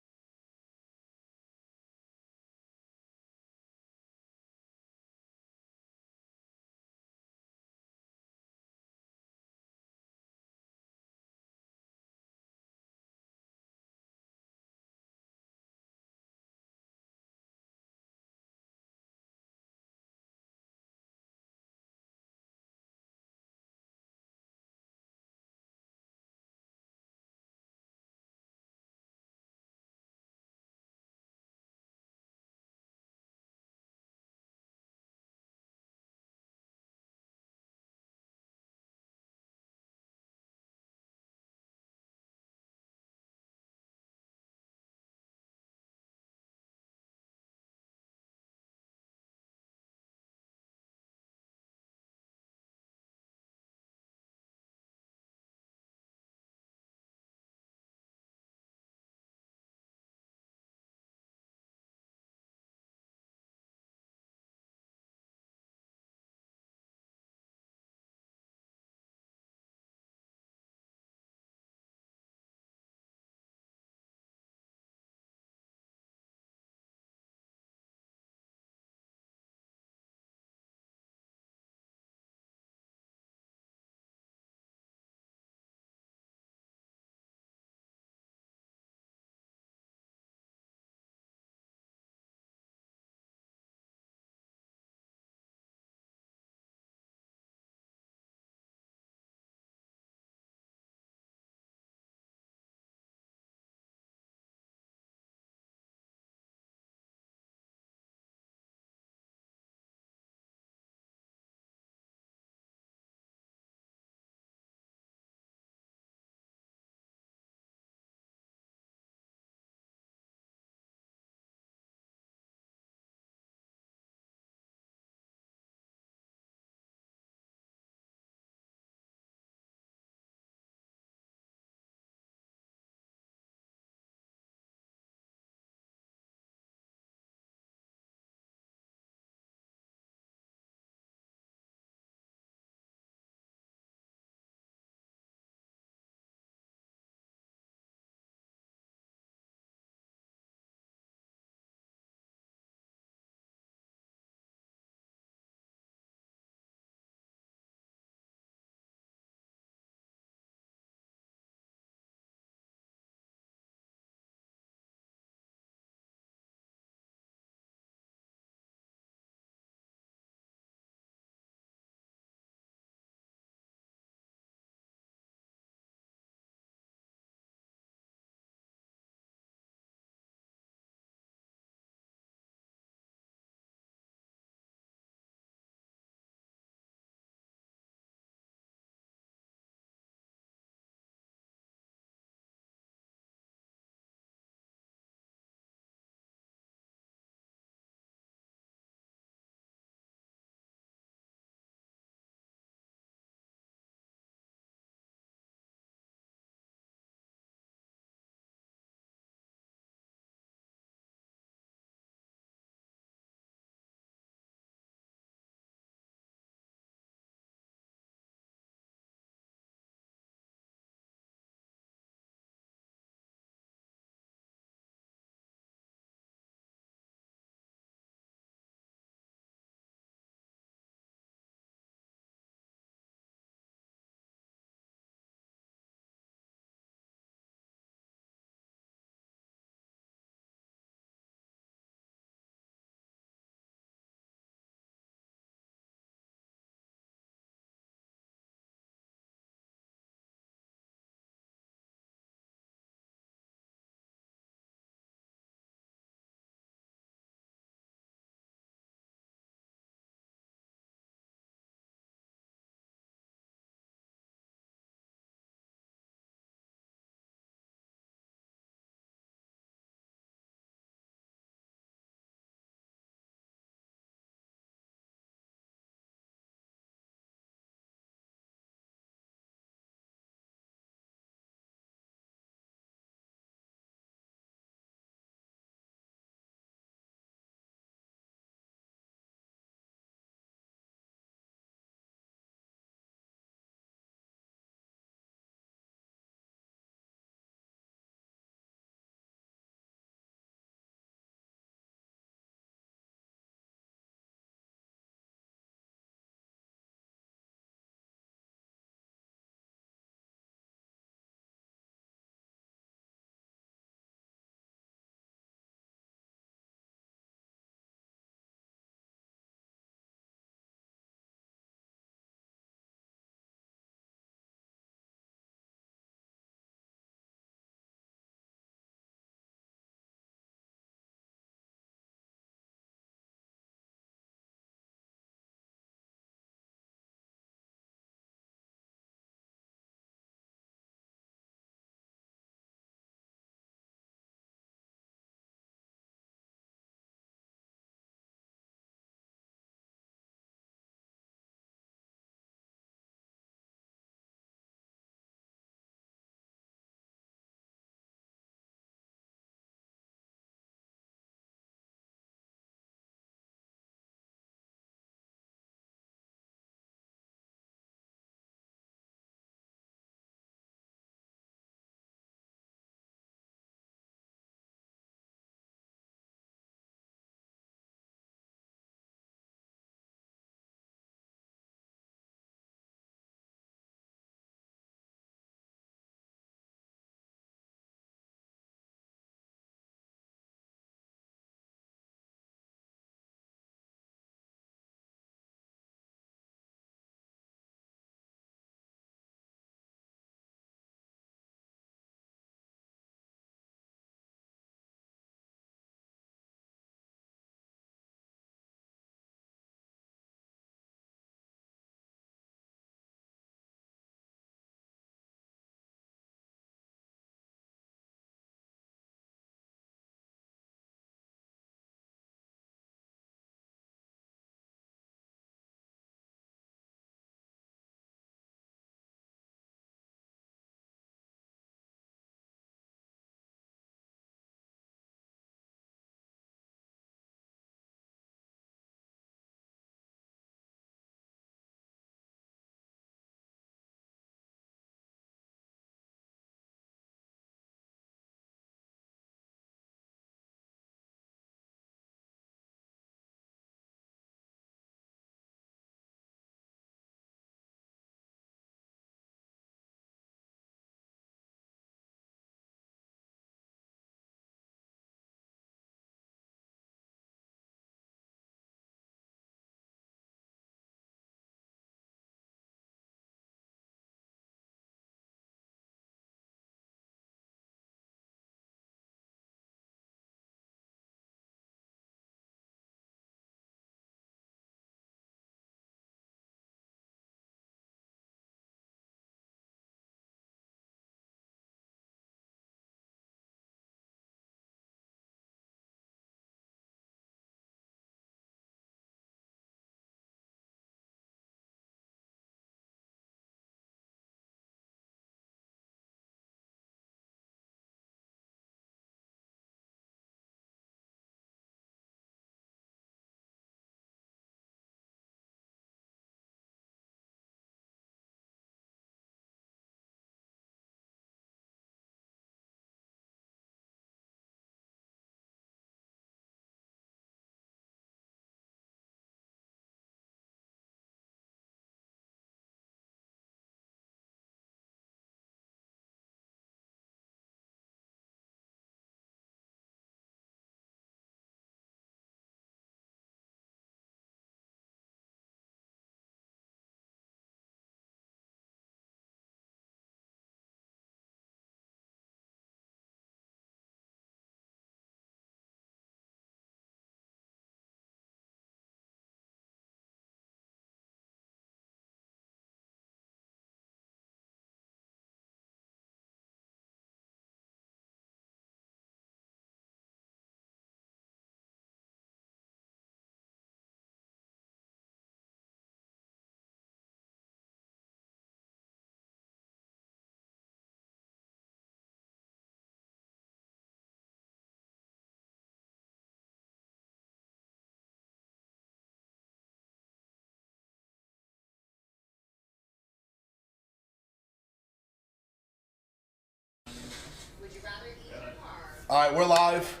All right, we're live.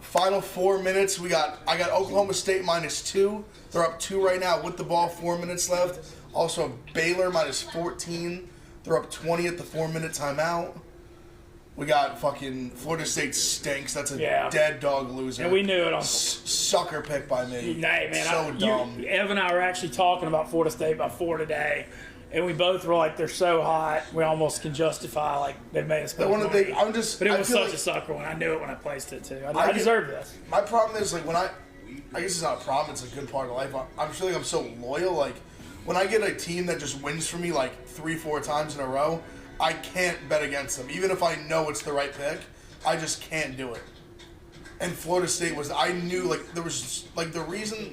Final 4 minutes. I got Oklahoma State -2. They're up 2 right now with the ball. 4 minutes left. Also Baylor -14. They're up 20 at the 4-minute timeout. We got fucking Florida State stinks. That's a dead dog loser. And we knew it on sucker pick by me. Hey, man, so dumb. Ev and I were actually talking about Florida State by 4 today, and we both were like, they're so hot, we almost can justify like they made us put money. But it was such a sucker one. I knew it when I placed it too. I deserve this. My problem is like when I guess it's not a problem. It's a good part of life. I'm just like I'm so loyal. Like when I get a team that just wins for me like 3-4 times in a row, I can't bet against them. Even if I know it's the right pick, I just can't do it. And Florida State was, I knew, like, there was, like, the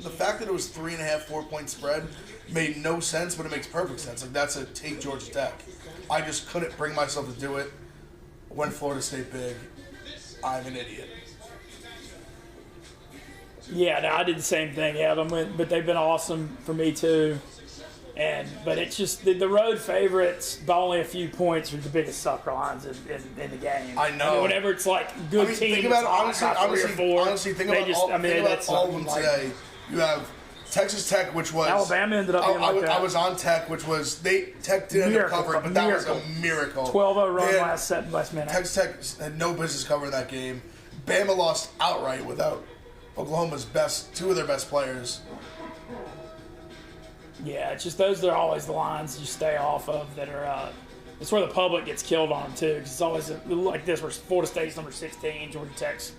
fact that it was 3.5, 4-point spread made no sense, but it makes perfect sense. Like, that's a take Georgia Tech. I just couldn't bring myself to do it. When Florida State big, I'm an idiot. Yeah, no, I did the same thing, but they've been awesome for me too. But it's just the road favorites by only a few points are the biggest sucker lines in the game. I know. I mean, whenever it's like good teams, think about it, honestly, think about all of them today. You have Texas Tech, which was Alabama ended up being like that. I was on Tech, which was Tech didn't end up covering, but that was a miracle. 12-0 run last minute. Texas Tech had no business covering that game. Bama lost outright without Oklahoma's two of their best players. Yeah, it's just those are always the lines you stay off of that are. It's where the public gets killed on them too, because it's always like this where Florida State's number 16, Georgia Tech's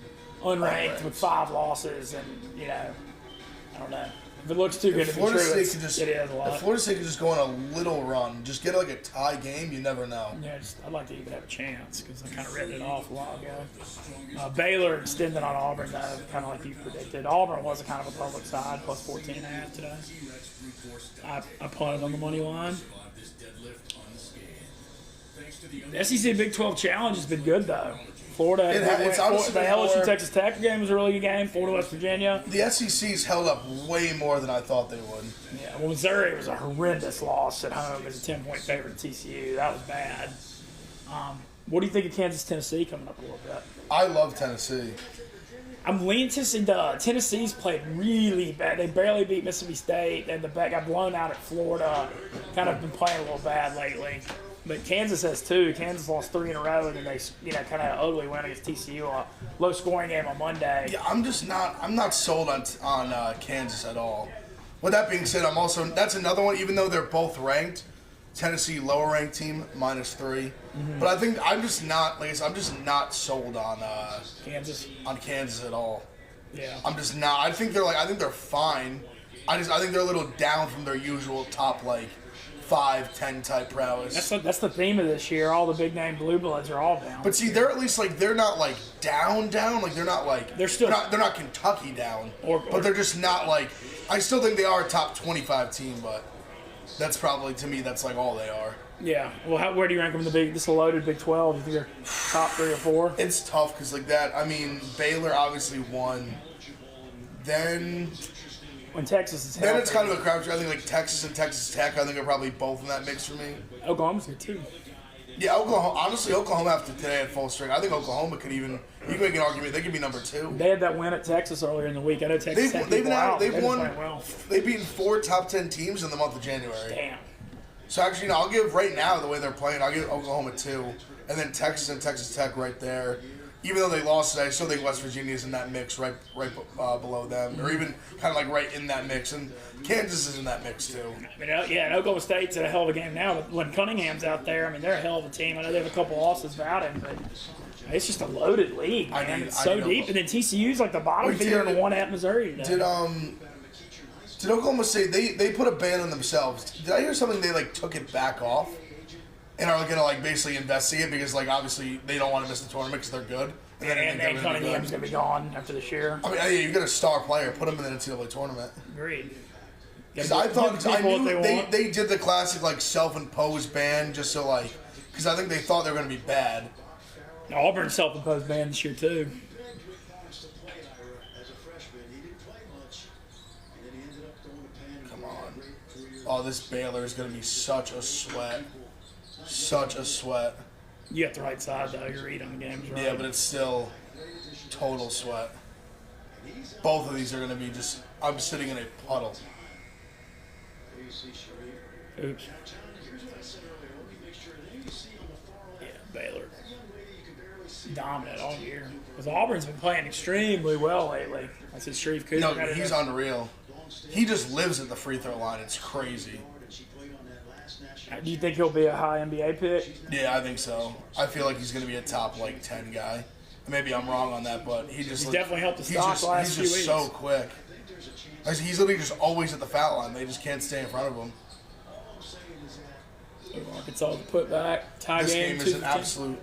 unranked with 5 losses, and I don't know. If it looks too good to be true, it is a lot. If Florida State could just go on a little run, just get like a tie game, you never know. Yeah, I'd like to even have a chance because I kind of read it off a while ago. Baylor extended on Auburn, though, kind of like you predicted. Auburn was a kind of a public side, plus 14.5 today. I punted on the money line. The SEC Big 12 Challenge has been good, though. Florida, the LSU Texas Tech game was a really good game. Florida, West Virginia. The SEC's held up way more than I thought they would. Yeah, well, Missouri was a horrendous loss at home as a 10-point favorite to TCU. That was bad. What do you think of Kansas, Tennessee coming up a little bit? I love Tennessee. I'm leaning Tennessee. Tennessee's played really bad. They barely beat Mississippi State, and got blown out at Florida. Kind of been playing a little bad lately. But Kansas has 2. Kansas lost 3 in a row, and then they, kind of ugly win against TCU, a low-scoring game on Monday. Yeah, I'm not sold on Kansas at all. With that being said, that's another one. Even though they're both ranked, Tennessee lower ranked team -3. Mm-hmm. But I think I'm just not sold on Kansas at all. Yeah, I'm just not. I think they're fine. I think they're a little down from their usual top 5-10 type prowess. That's the theme of this year. All the big name blue bloods are all down. But see, they're at least they're not down. Like they're not they're not Kentucky down. But they're just not I still think they are a top 25 team, but that's probably to me that's all they are. Yeah. Well, where do you rank them in this loaded Big 12? You think they're top 3 or 4? It's tough because that. I mean, Baylor obviously won. Then. When Texas is then it's kind of a crapshoot. I think Texas and Texas Tech, I think are probably both in that mix for me. Oklahoma's good too. Yeah, Oklahoma after today at full strength. I think Oklahoma could even. You can make an argument they could be number 2. They had that win at Texas earlier in the week. I know Texas Tech they've beaten 4 top 10 teams in the month of January. Damn. So actually, I'll give right now the way they're playing. I'll give Oklahoma 2, and then Texas and Texas Tech right there. Even though they lost today, I still think West Virginia's in that mix right below them, or even kind of right in that mix. And Kansas is in that mix too. And Oklahoma State's at a hell of a game now. But when Cunningham's out there, they're a hell of a team. I know they have a couple losses without him, but it's just a loaded league, man. It's so deep. And then TCU's the bottom feeder and won at Missouri today. Did Oklahoma State they put a ban on themselves? Did I hear something they took it back off? And are going to basically investigate because obviously they don't want to miss the tournament because they're good. And Cunningham's going to be gone after this year. I mean, yeah, you got a star player, put him in the NCAA tournament. Agreed. Because I knew they did the classic self-imposed ban just so because I think they thought they were going to be bad. Auburn self-imposed ban this year too. Come on. Oh, this Baylor is going to be such a sweat. Such a sweat. You got the right side, though. Your read on the game is right. Yeah, but it's still... total sweat. Both of these are going to be just, I'm sitting in a puddle. Oops. Yeah, Baylor. Dominant all year. Because Auburn's been playing extremely well lately. I said Shreve Cooper. No, he's unreal. He just lives at the free throw line. It's crazy. Do you think he'll be a high NBA pick? Yeah, I think so. I feel like he's going to be a top, 10 guy. Maybe I'm wrong on that, but he's definitely helped the stock the last few weeks. He's just so quick. He's literally just always at the foul line. They just can't stay in front of him. Arkansas put back tie This game. game is an absolute.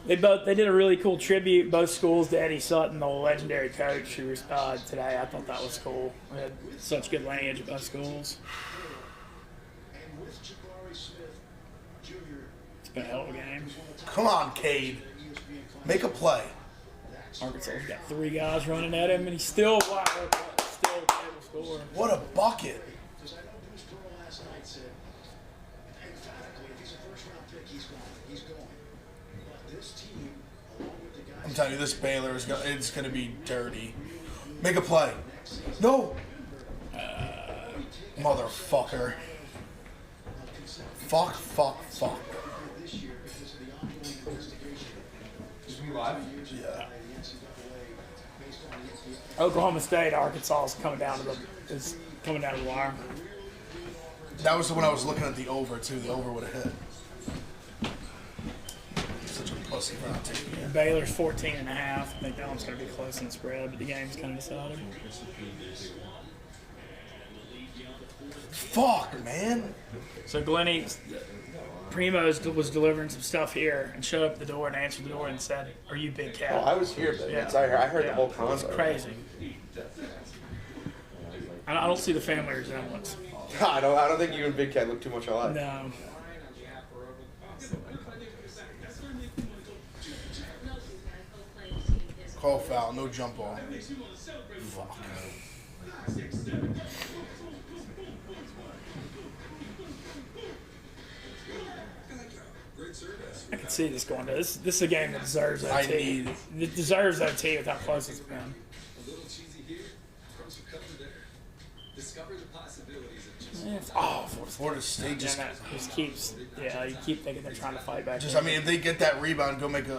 They did a really cool tribute, both schools, to Eddie Sutton, the legendary coach who was today. I thought that was cool. We had such good lineage at both schools. It's been a hell of a game. Come on, Cade. Make a play. Arkansas's got 3 guys running at him, and he's still able to score. What a bucket. I'm telling you, this Baylor it's going to be dirty. Make a play. No. Motherfucker. Fuck. Is we live? Yeah. Oklahoma State, Arkansas is coming down to the wire. That was when I was looking at the over, too. The over would have hit. Such a pussy for not taking it. Baylor's 14.5. I think that one's going to be close in the spread, but the game's kind of decided. Fuck, man. So Glennie, Primo's was delivering some stuff here and showed up at the door and answered the door and said, "Are you Big Cat?" Oh, I was here, but Yeah. I heard Yeah. the whole It's concept. crazy. I don't see the family resemblance. I don't think you and Big Cat look too much alike. No. Call foul, no jump ball. Fuck. I can see this going to this. This is a game that deserves OT. I need- It deserves OT with how close it's been. A little cheesy here, from some cover there. Discover the possibilities of just Florida State just. keeps. Yeah, you keep thinking they're trying to fight back. I mean, if they get that rebound, go make a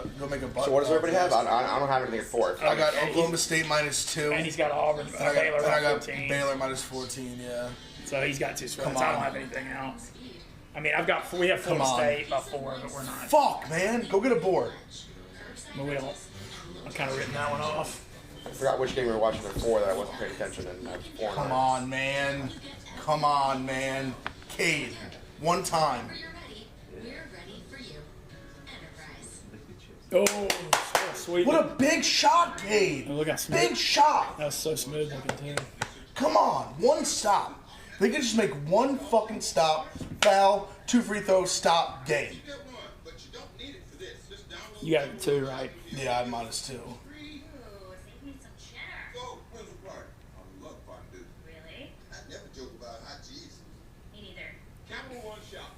butt. So what does everybody have? I don't have anything at 4. I got Oklahoma State -2. And he's got Auburn. And I Baylor got 14. Baylor -14. Yeah. So he's got 2 sweats. Come I don't on. have anything out. I mean, we have Florida Come on. State by 4, but we're not. Fuck, man. Go get a board. But we don't. I've kind of written that one off. I forgot which game we were watching at 4 that I wasn't paying attention, and I was 4. Come on, man. Come on, man. Cade. One time. We're ready for you. Enterprise. Oh, sweet. What a big shot, Cade. Oh, look how smooth. Big shot. That was so smooth looking, too. Come on. One stop. They can just make one fucking stop, foul, 2 free throws, stop, game. You got 2, right? Yeah, I'm -2. Ooh, save me some cheddar. Really? I never joke about hot cheese. Me neither. Capital One Shop.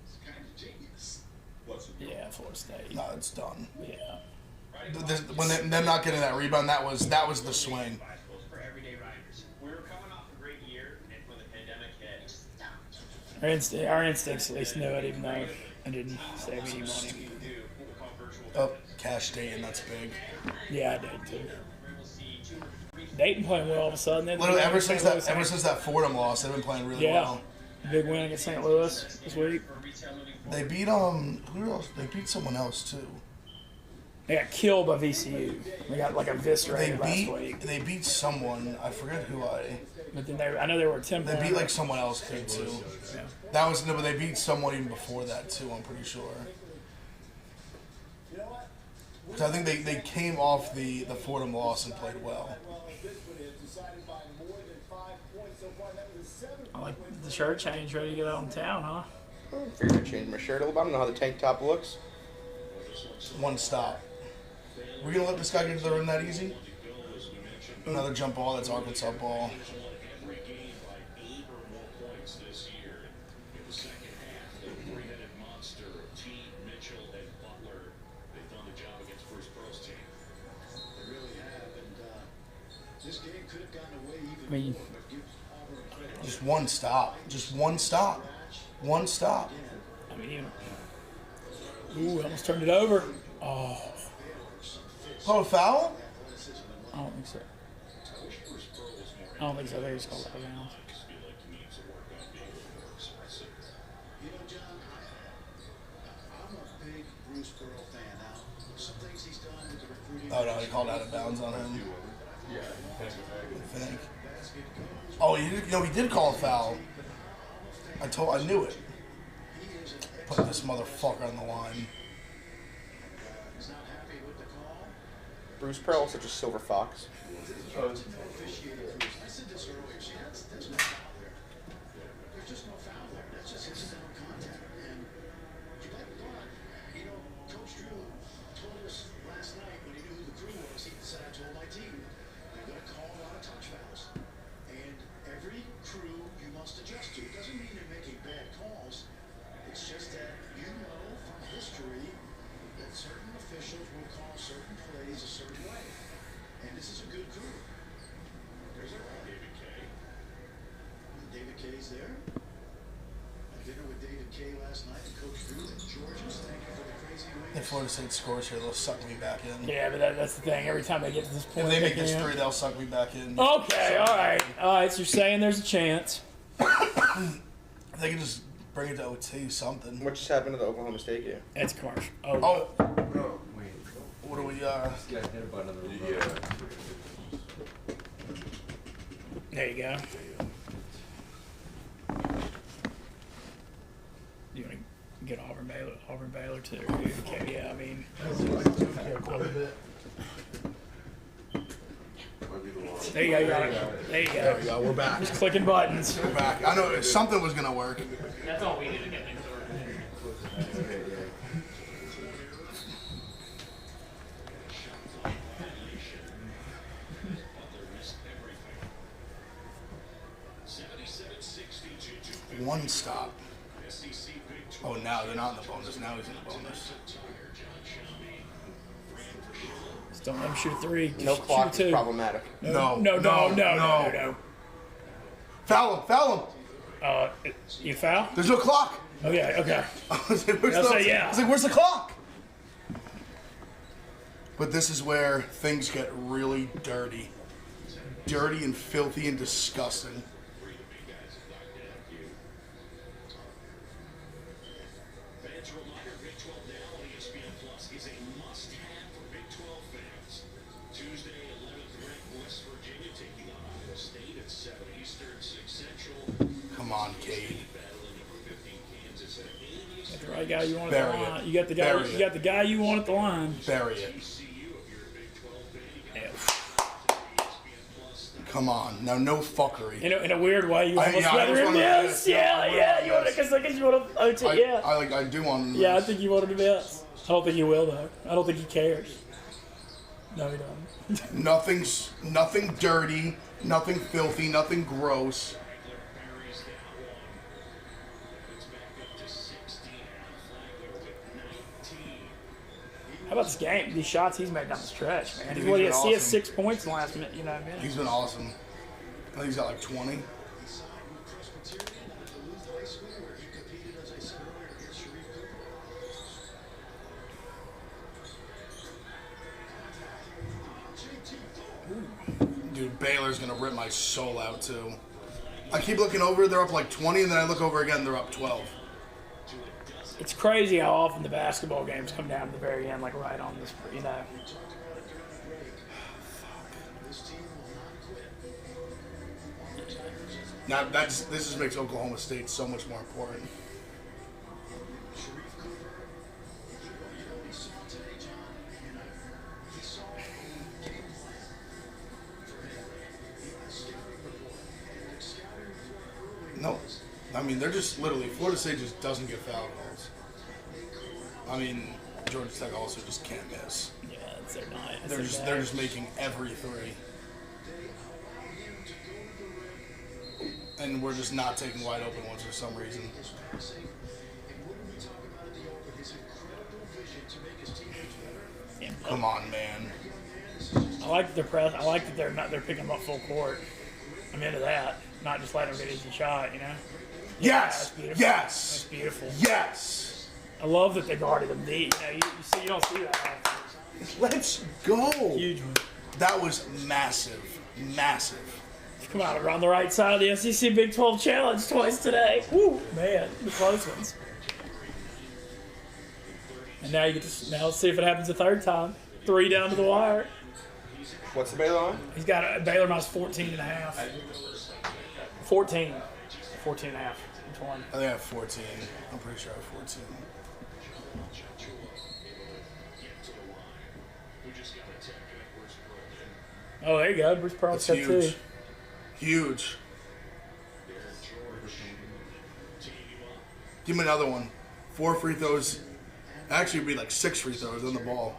It's kind of genius. What's it? Yeah, Florida State. No, it's done. Yeah. When them not getting that rebound, that was the swing. For everyday riders. We were coming off a great year, and when the pandemic hit, Our instincts at least knew it, even though I didn't save any money. Oh, Cash Dayton, that's big. Yeah, I did too. Dayton playing well all of a sudden. Literally, ever since that Fordham loss, they've been playing really well. Big win against St. Louis this week. They beat who else? They beat someone else too. They got killed by VCU. They got like eviscerated last week. They beat someone. I forget who But then I know they were 10 They points. beat like someone else too. Yeah. That was but they beat someone even before that too. I'm pretty sure. So I think they came off the Fordham loss and played well. I like the shirt change, ready to get out in town, huh? Figured I'd change my shirt a little bit. I don't know how the tank top looks. One stop. We're gonna let this guy get to the rim that easy? Another jump ball. That's Arkansas ball. I mean, Just one stop. Just one stop. One stop. I mean, ooh, almost turned it over. Oh, Call a foul? I don't think so. I don't think so. They just called it out of bounds. You know, John, I'm a big Bruce Pearl fan. Now, some things he's done with the recruiting. Oh, no, he called out of bounds on him. Yeah. I think. Oh, he did call a foul. I knew it. Put this motherfucker on the line. He's not happy with the call. Bruce Pearl, such a silver fox. Oh, I said this earlier. See, there's no foul there. There's just no foul there. That's just incidental contact. And you know, Coach Drew told us last night when he knew who the crew was. He said, "I told my team they're going to call a lot of touch fouls, and every crew you must adjust to. It doesn't mean they're making bad calls. It's just that you know from history that certain officials will call certain plays a certain way, and this is a good crew." There's David Kay. David Kay's there. Had dinner with David Kay last night and Coach Drew at Georgia's. Thank you for the crazy way. If Florida State scores here, they'll suck me back in. Yeah, but that's the thing. Every time they get to this point, If they make this can- 3, they'll suck me back in. Okay, all right. So you're saying there's a chance. They can just bring it to OT, something. What just happened to the Oklahoma State game? It's commercial. Oh, no, wait. what do we, Got hit by another remote. There you go. You want to get Auburn Baylor too? Okay, yeah, I mean, there you go. You got it. There you there go. we go, we're back. Just clicking buttons. We're back. I know something was going to work. That's all we need to get things sorted. One stop. Oh, now they're not in the bonus. Now he's in the bonus. Just don't let him shoot a 3. No Shoot clock a is 2. problematic. No. Foul him. You foul? There's no clock. Oh yeah. Okay. I was like, where's I'll the, say yeah. I was like, where's the clock? But this is where things get really dirty. Dirty and filthy and disgusting. Fans reminder, Big 12 now on ESPN Plus is a must-have for Big 12 fans. Tuesday, 11th ranked West Virginia taking on Iowa State at 7 Eastern, 6 Central. Come on, Cade. Battling number 15 Kansas at 8 Got the right guy you want at Bury the it. line. You got the guy. Bury You it. got the guy you want at the line. Bury it. ECU if you're a Big 12 fan. You Yeah. got ESPN Plus. Come on. Now, no fuckery. In a weird way, you almost I rather just him wanted this. to- Yeah. You want it because you want to OT. Yeah. I do want to. Yeah, I think you want him to miss. I don't think he will though. I don't think he cares. No, he doesn't. Nothing dirty, nothing filthy, nothing gross. Buries that one. It's back up to 16. Flagler with 19. How about this game? These shots he's made down the stretch, man. He's What do you been see? Has awesome. 6 points in the last minute. You know what I mean? He's been awesome. I think he's got like 20. He signed with Presbyterian at Duluth High School, where he competed, as I said earlier, against Sharif Cooper. Dude, Baylor's gonna rip my soul out too. I keep looking over, they're up like 20, and then I look over again, they're up 12. It's crazy how often the basketball games come down to the very end, like right on this. You know. Now this just makes Oklahoma State so much more important. Sharif Cooper, you know what he saw today, John? And he saw a game plan for him. A scouting report. And the scouting report early No, I mean they're just literally Florida State just doesn't get foul calls. I mean Georgia Tech also just can't miss. Yeah, they're not. They're just making every 3, and we're just not taking wide open ones for some reason. passing. And what did we talk about at the open? His incredible vision to make his teammates better. Come on, man. I like that they're press. I like that they're picking them up full court. I'm into that. Not just letting them get easy shot, you know? Yes. That's beautiful. Yes. That's beautiful. Yes. I love that they guarded them deep. You know, you don't see that often. Let's go. Huge one. That was massive. Massive. Come out around the right side of the SEC Big 12 Challenge twice today. Woo, man, the close ones. And now you get to let's see if it happens a third time. 3 down to the wire. What's the Baylor on? He's got a Baylor minus 14.5. 14. 14.5. 20. I think I have 14. I'm pretty sure I have 14. Oh, there you go. Bruce Pearl's got That's 2. huge. Huge. Give me another one. 4 free throws. Actually, it'd be like 6 free throws on the ball.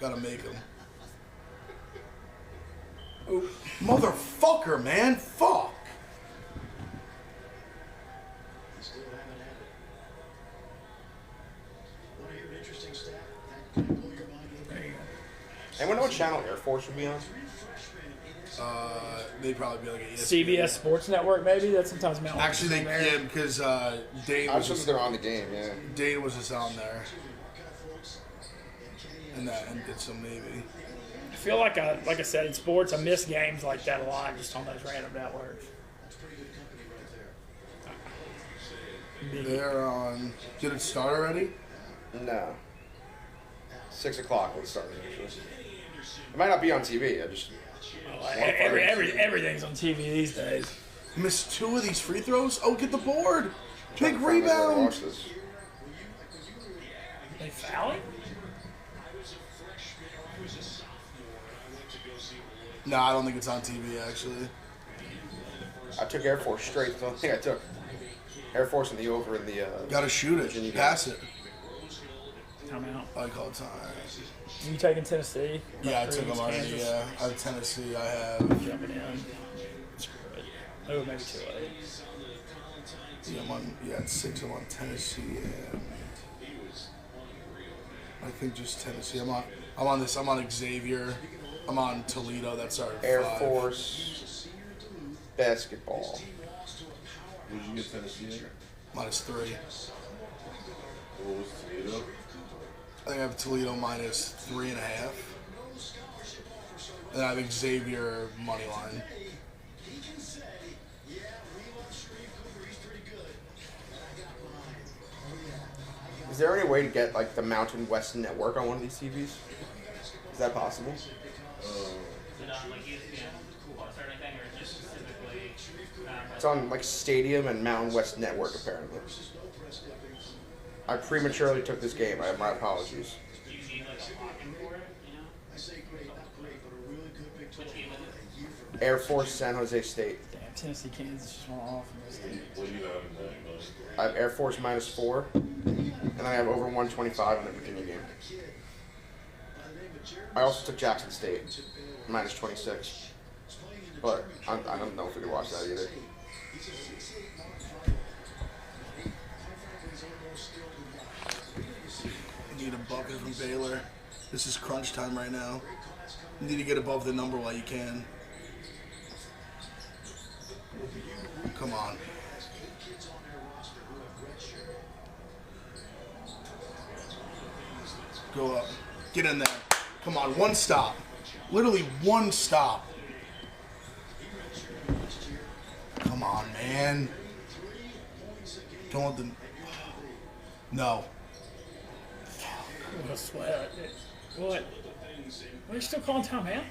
Gotta make them. Oh. Motherfucker, man. Fuck. Anyone know what channel Air Force would be on? They'd probably be like an ESPN. CBS Sports Network, maybe? That's sometimes Mount. Actually, yeah, because Dane I was was just, they're on the game, yeah. Dane was just on there. And did some maybe. I feel like I said, in sports, I miss games like that a lot just on those random networks. They're on. Did it start already? No. 6 o'clock when it started usually. It might not be on TV. Everything's on TV these days. Missed 2 of these free throws? Oh, get the board! Big Watch rebound! this. They fouling? No, I don't think it's on TV actually. I took Air Force straight. That's the only thing I took. Air Force in the over in the. Gotta shoot it. Virginia game. Pass it. Time out. I call time. You taking Tennessee? Yeah, I took them already. Kansas? Yeah, I have Tennessee. I have. Jumping in. Screw it. Oh, maybe 2-8. Yeah, I'm on. Yeah, at 6. I'm on Tennessee and I think just Tennessee. I'm on this. I'm on Xavier. I'm on Toledo. That's our Air 5. Force basketball. Would you get Tennessee in? Minus 3. What was Toledo? I think I have Toledo minus 3.5. And I have Xavier money line. Is there any way to get like the Mountain West Network on one of these TVs? Is that possible? It's on like Stadium and Mountain West Network apparently. I prematurely took this game. My apologies. Air Force San Jose State. Damn, Tennessee, Kansas just went off in this game. What do you have in that, buddy? I have Air Force minus 4, and then I have over 125 in the Virginia game. I also took Jackson State minus 26, but I don't know if we could watch that either. Need a bucket from Baylor. This is crunch time right now. You need to get above the number while you can. Come on. Go up. Get in there. Come on, 1 stop. Literally 1 stop. Come on, man. Don't let them. No. What a sweat. What? Are you still calling time out?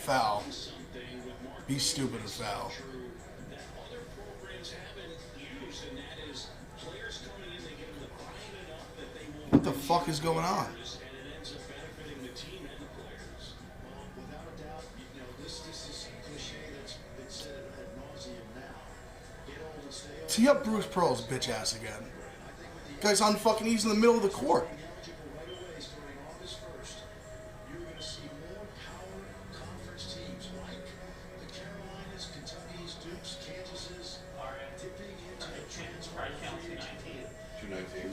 Foul. Be stupid and foul. What the fuck is going on? Tee up Bruce Pearl's bitch ass again. Guy's on fucking, he's in the middle of the court.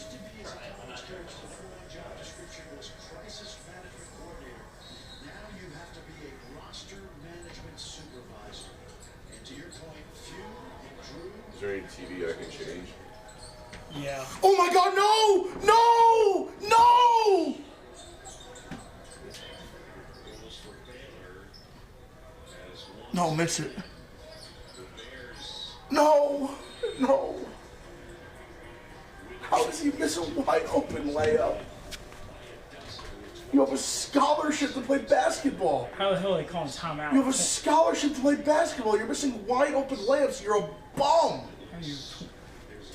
used to be as a college coach, the number one job description was crisis management coordinator. Now you have to be a roster management supervisor. And to your point, few and Drew. Is there any TV I can change? Yeah. Oh my God! No! No! No! Goals for Baylor as one. No, miss it. The Bears No! No! How does he miss a wide open layup? You have a scholarship to play basketball. How the hell are they calling timeout? You have a scholarship to play basketball. You're missing wide open layups. You're a bum. How are you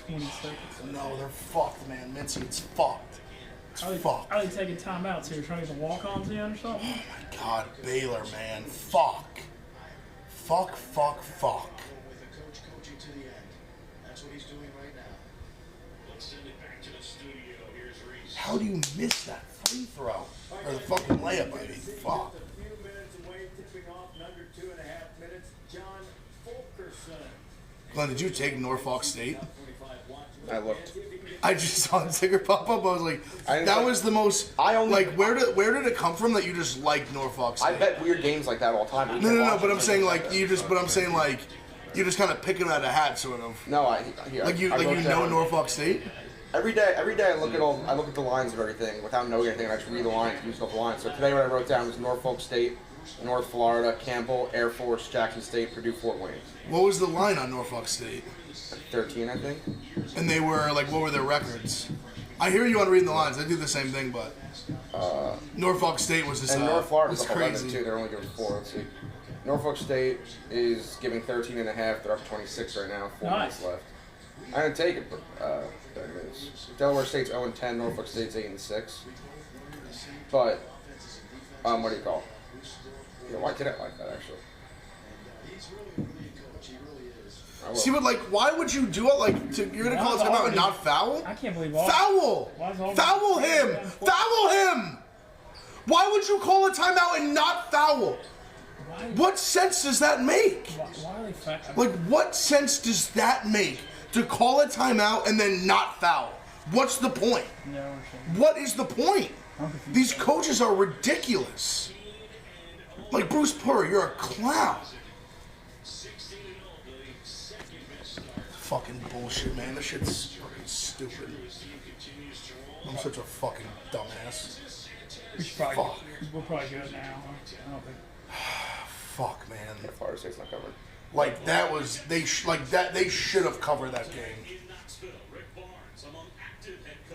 20 seconds? No, they're fucked, man. Mincy, it's fucked. It's fucked. Are they taking timeouts here? Trying to get the walk-ons in or something? Oh my God, Baylor, man. Fuck. Fuck, fuck, fuck. With the coach coaching to the end. That's what he's doing right now. Let's send it back to the studio. Here's Reese. How do you miss that free throw? Or the fucking layup, I mean. Fuck. A few minutes away, tipping off in under 2.5 minutes. John Fulkerson. Glenn, did you take Norfolk State? I looked. I just saw the ticker pop up. I was like, that was the most. I only like where did it come from that you just liked Norfolk State? I bet weird games like that all the time. No. But I'm saying like you just. But I'm saying like you just kind of pick them out of a hat, sort of. No, I wrote know down- Norfolk State. Every day I look at the lines of everything without knowing anything. And I just read the lines, use off the lines. So today what I wrote down was Norfolk State, North Florida, Campbell, Air Force, Jackson State, Purdue, Fort Wayne. What was the line on Norfolk State? 13, I think. And they were like, what were their records? I hear you on reading the lines. I do the same thing, but Norfolk State was just And North Florida's was up 11 crazy. too. They're only giving 4. Let's see. Norfolk State is giving 13 and a half. They're up 26 right now. 4 minutes left. I didn't take it, but there it is. Delaware State's 0-10. Norfolk State's 8-6. But what do you call? Yeah, why did I like that actually? He's really a brilliant coach. He really is. I will. See, but like, why would you do it? Like, you're gonna call it timeout and not foul? I can't believe all. Foul! Why is all- Foul him! Foul him! Why would you call a timeout and not foul? What sense does that make? Why are they fat? Like, what sense does that make to call a timeout and then not foul? What's the point? No, What is the point? These coaches are ridiculous. Like, Bruce Purr, you're a clown. Fucking bullshit, man. This shit's fucking stupid. I'm such a fucking dumbass. we should probably. We're probably good now. Huh? I don't think. Fuck, man. Yeah, Florida State's not covered. Like that was they they should have covered that game.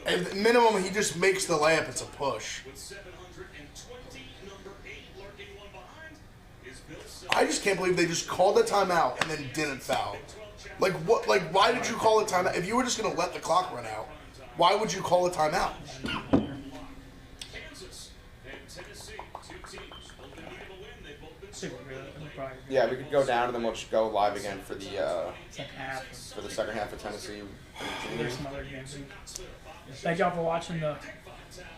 At minimum, he just makes the layup. It's a push. I just can't believe they just called the timeout and then didn't foul. Like what? Like why did you call a timeout? If you were just gonna let the clock run out, why would you call a timeout? Yeah, we could go down and then we'll just go live again for the Second half. for the second half of Tennessee. There's some other games. Thank y'all for watching the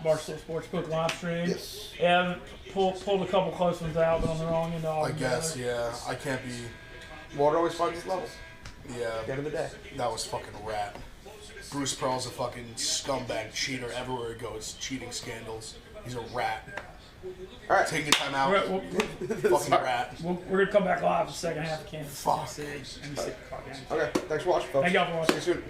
Barstool Sportsbook live stream. Yes. Yeah, pulled a couple close ones out, but on the wrong end all I guess, together. yeah. I can't be. Water always finds its levels. Yeah. At the end of the day. That was fucking rat. Bruce Pearl's a fucking scumbag cheater everywhere he goes. Cheating scandals. He's a rat. All right. Taking a time out. Fucking rat. We're going to come back live for the second half of Kansas Fuck. City. And the 6 o'clock game. Okay. Thanks for watching, folks. Thank y'all for watching. See you soon.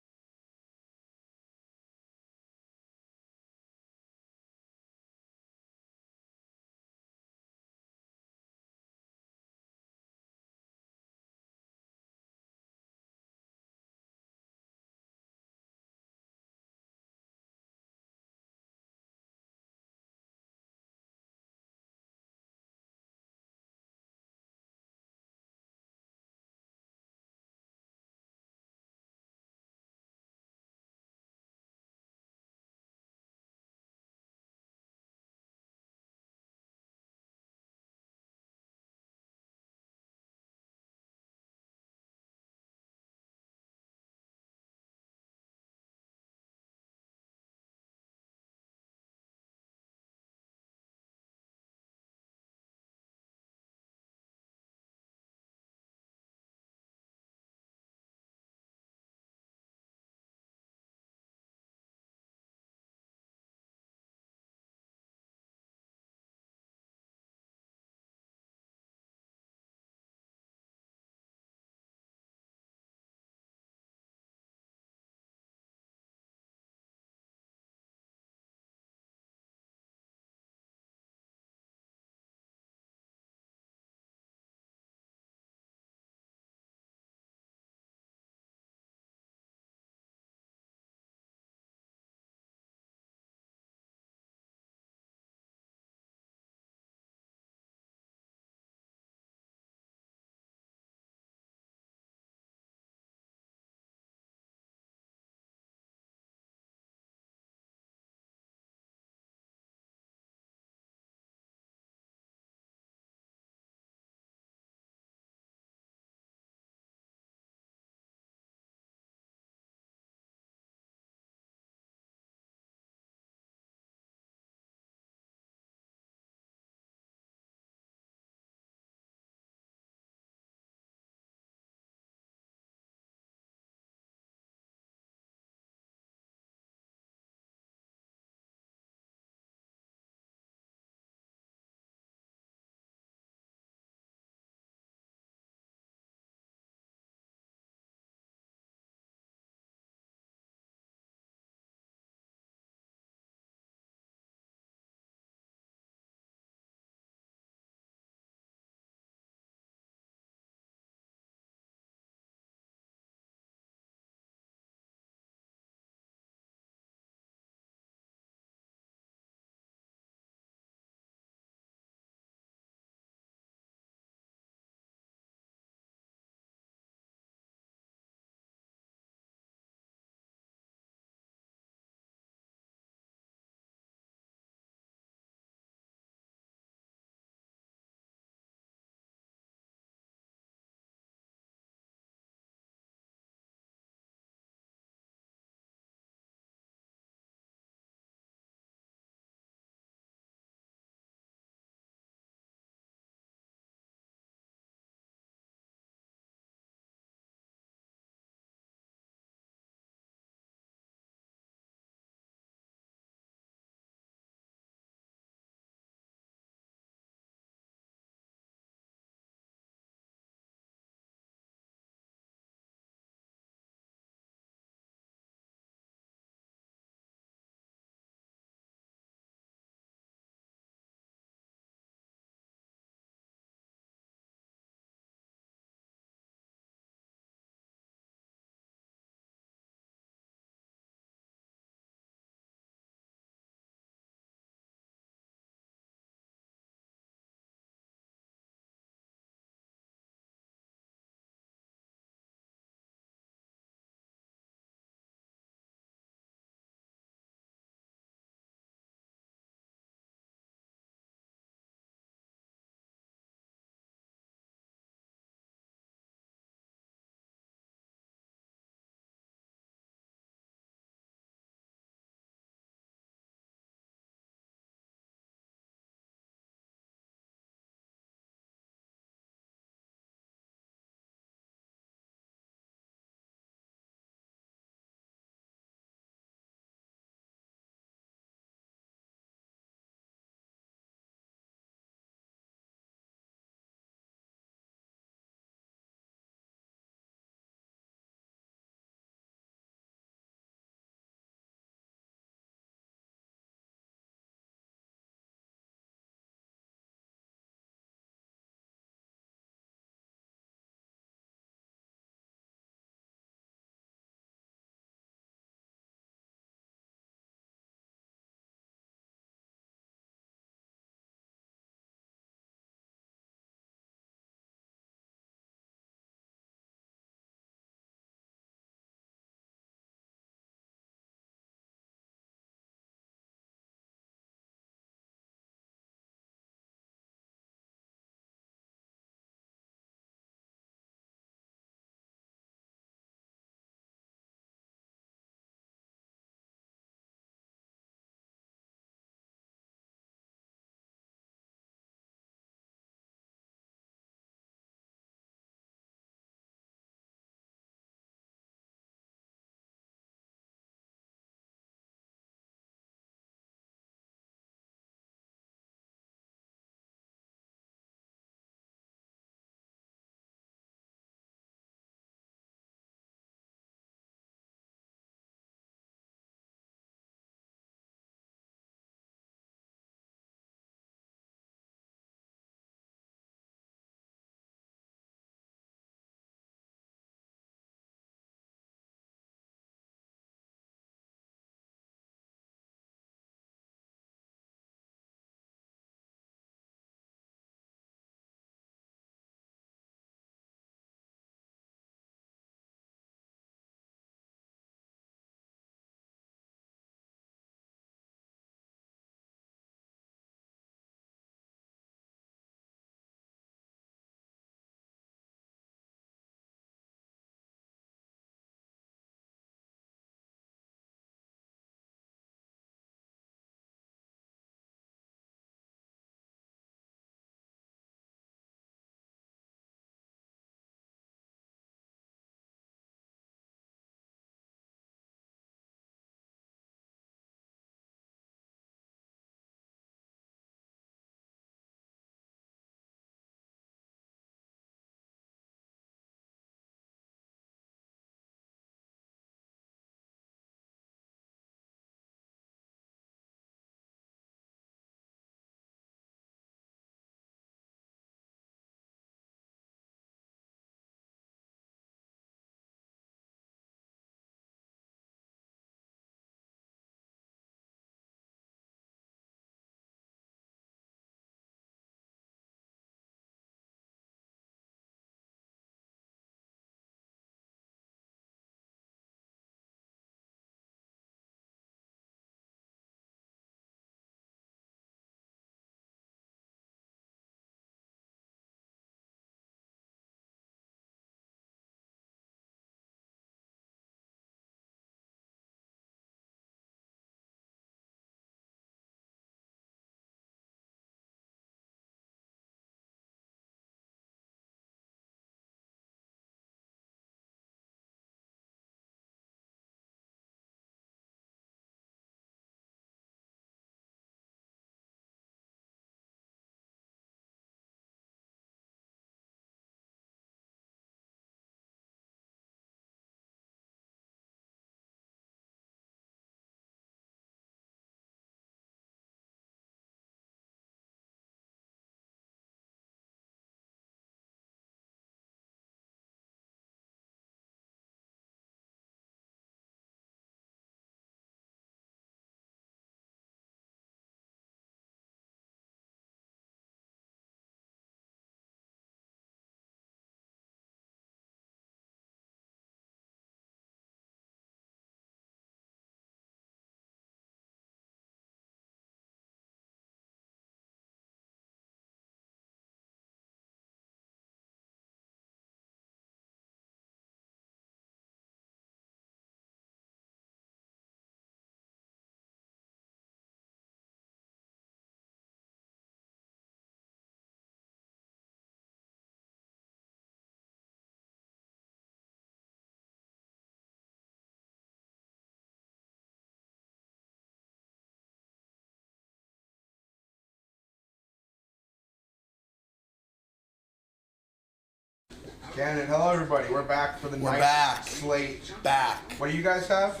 Gannon, hello everybody. We're back for the We're night back. slate. Back. What do you guys have?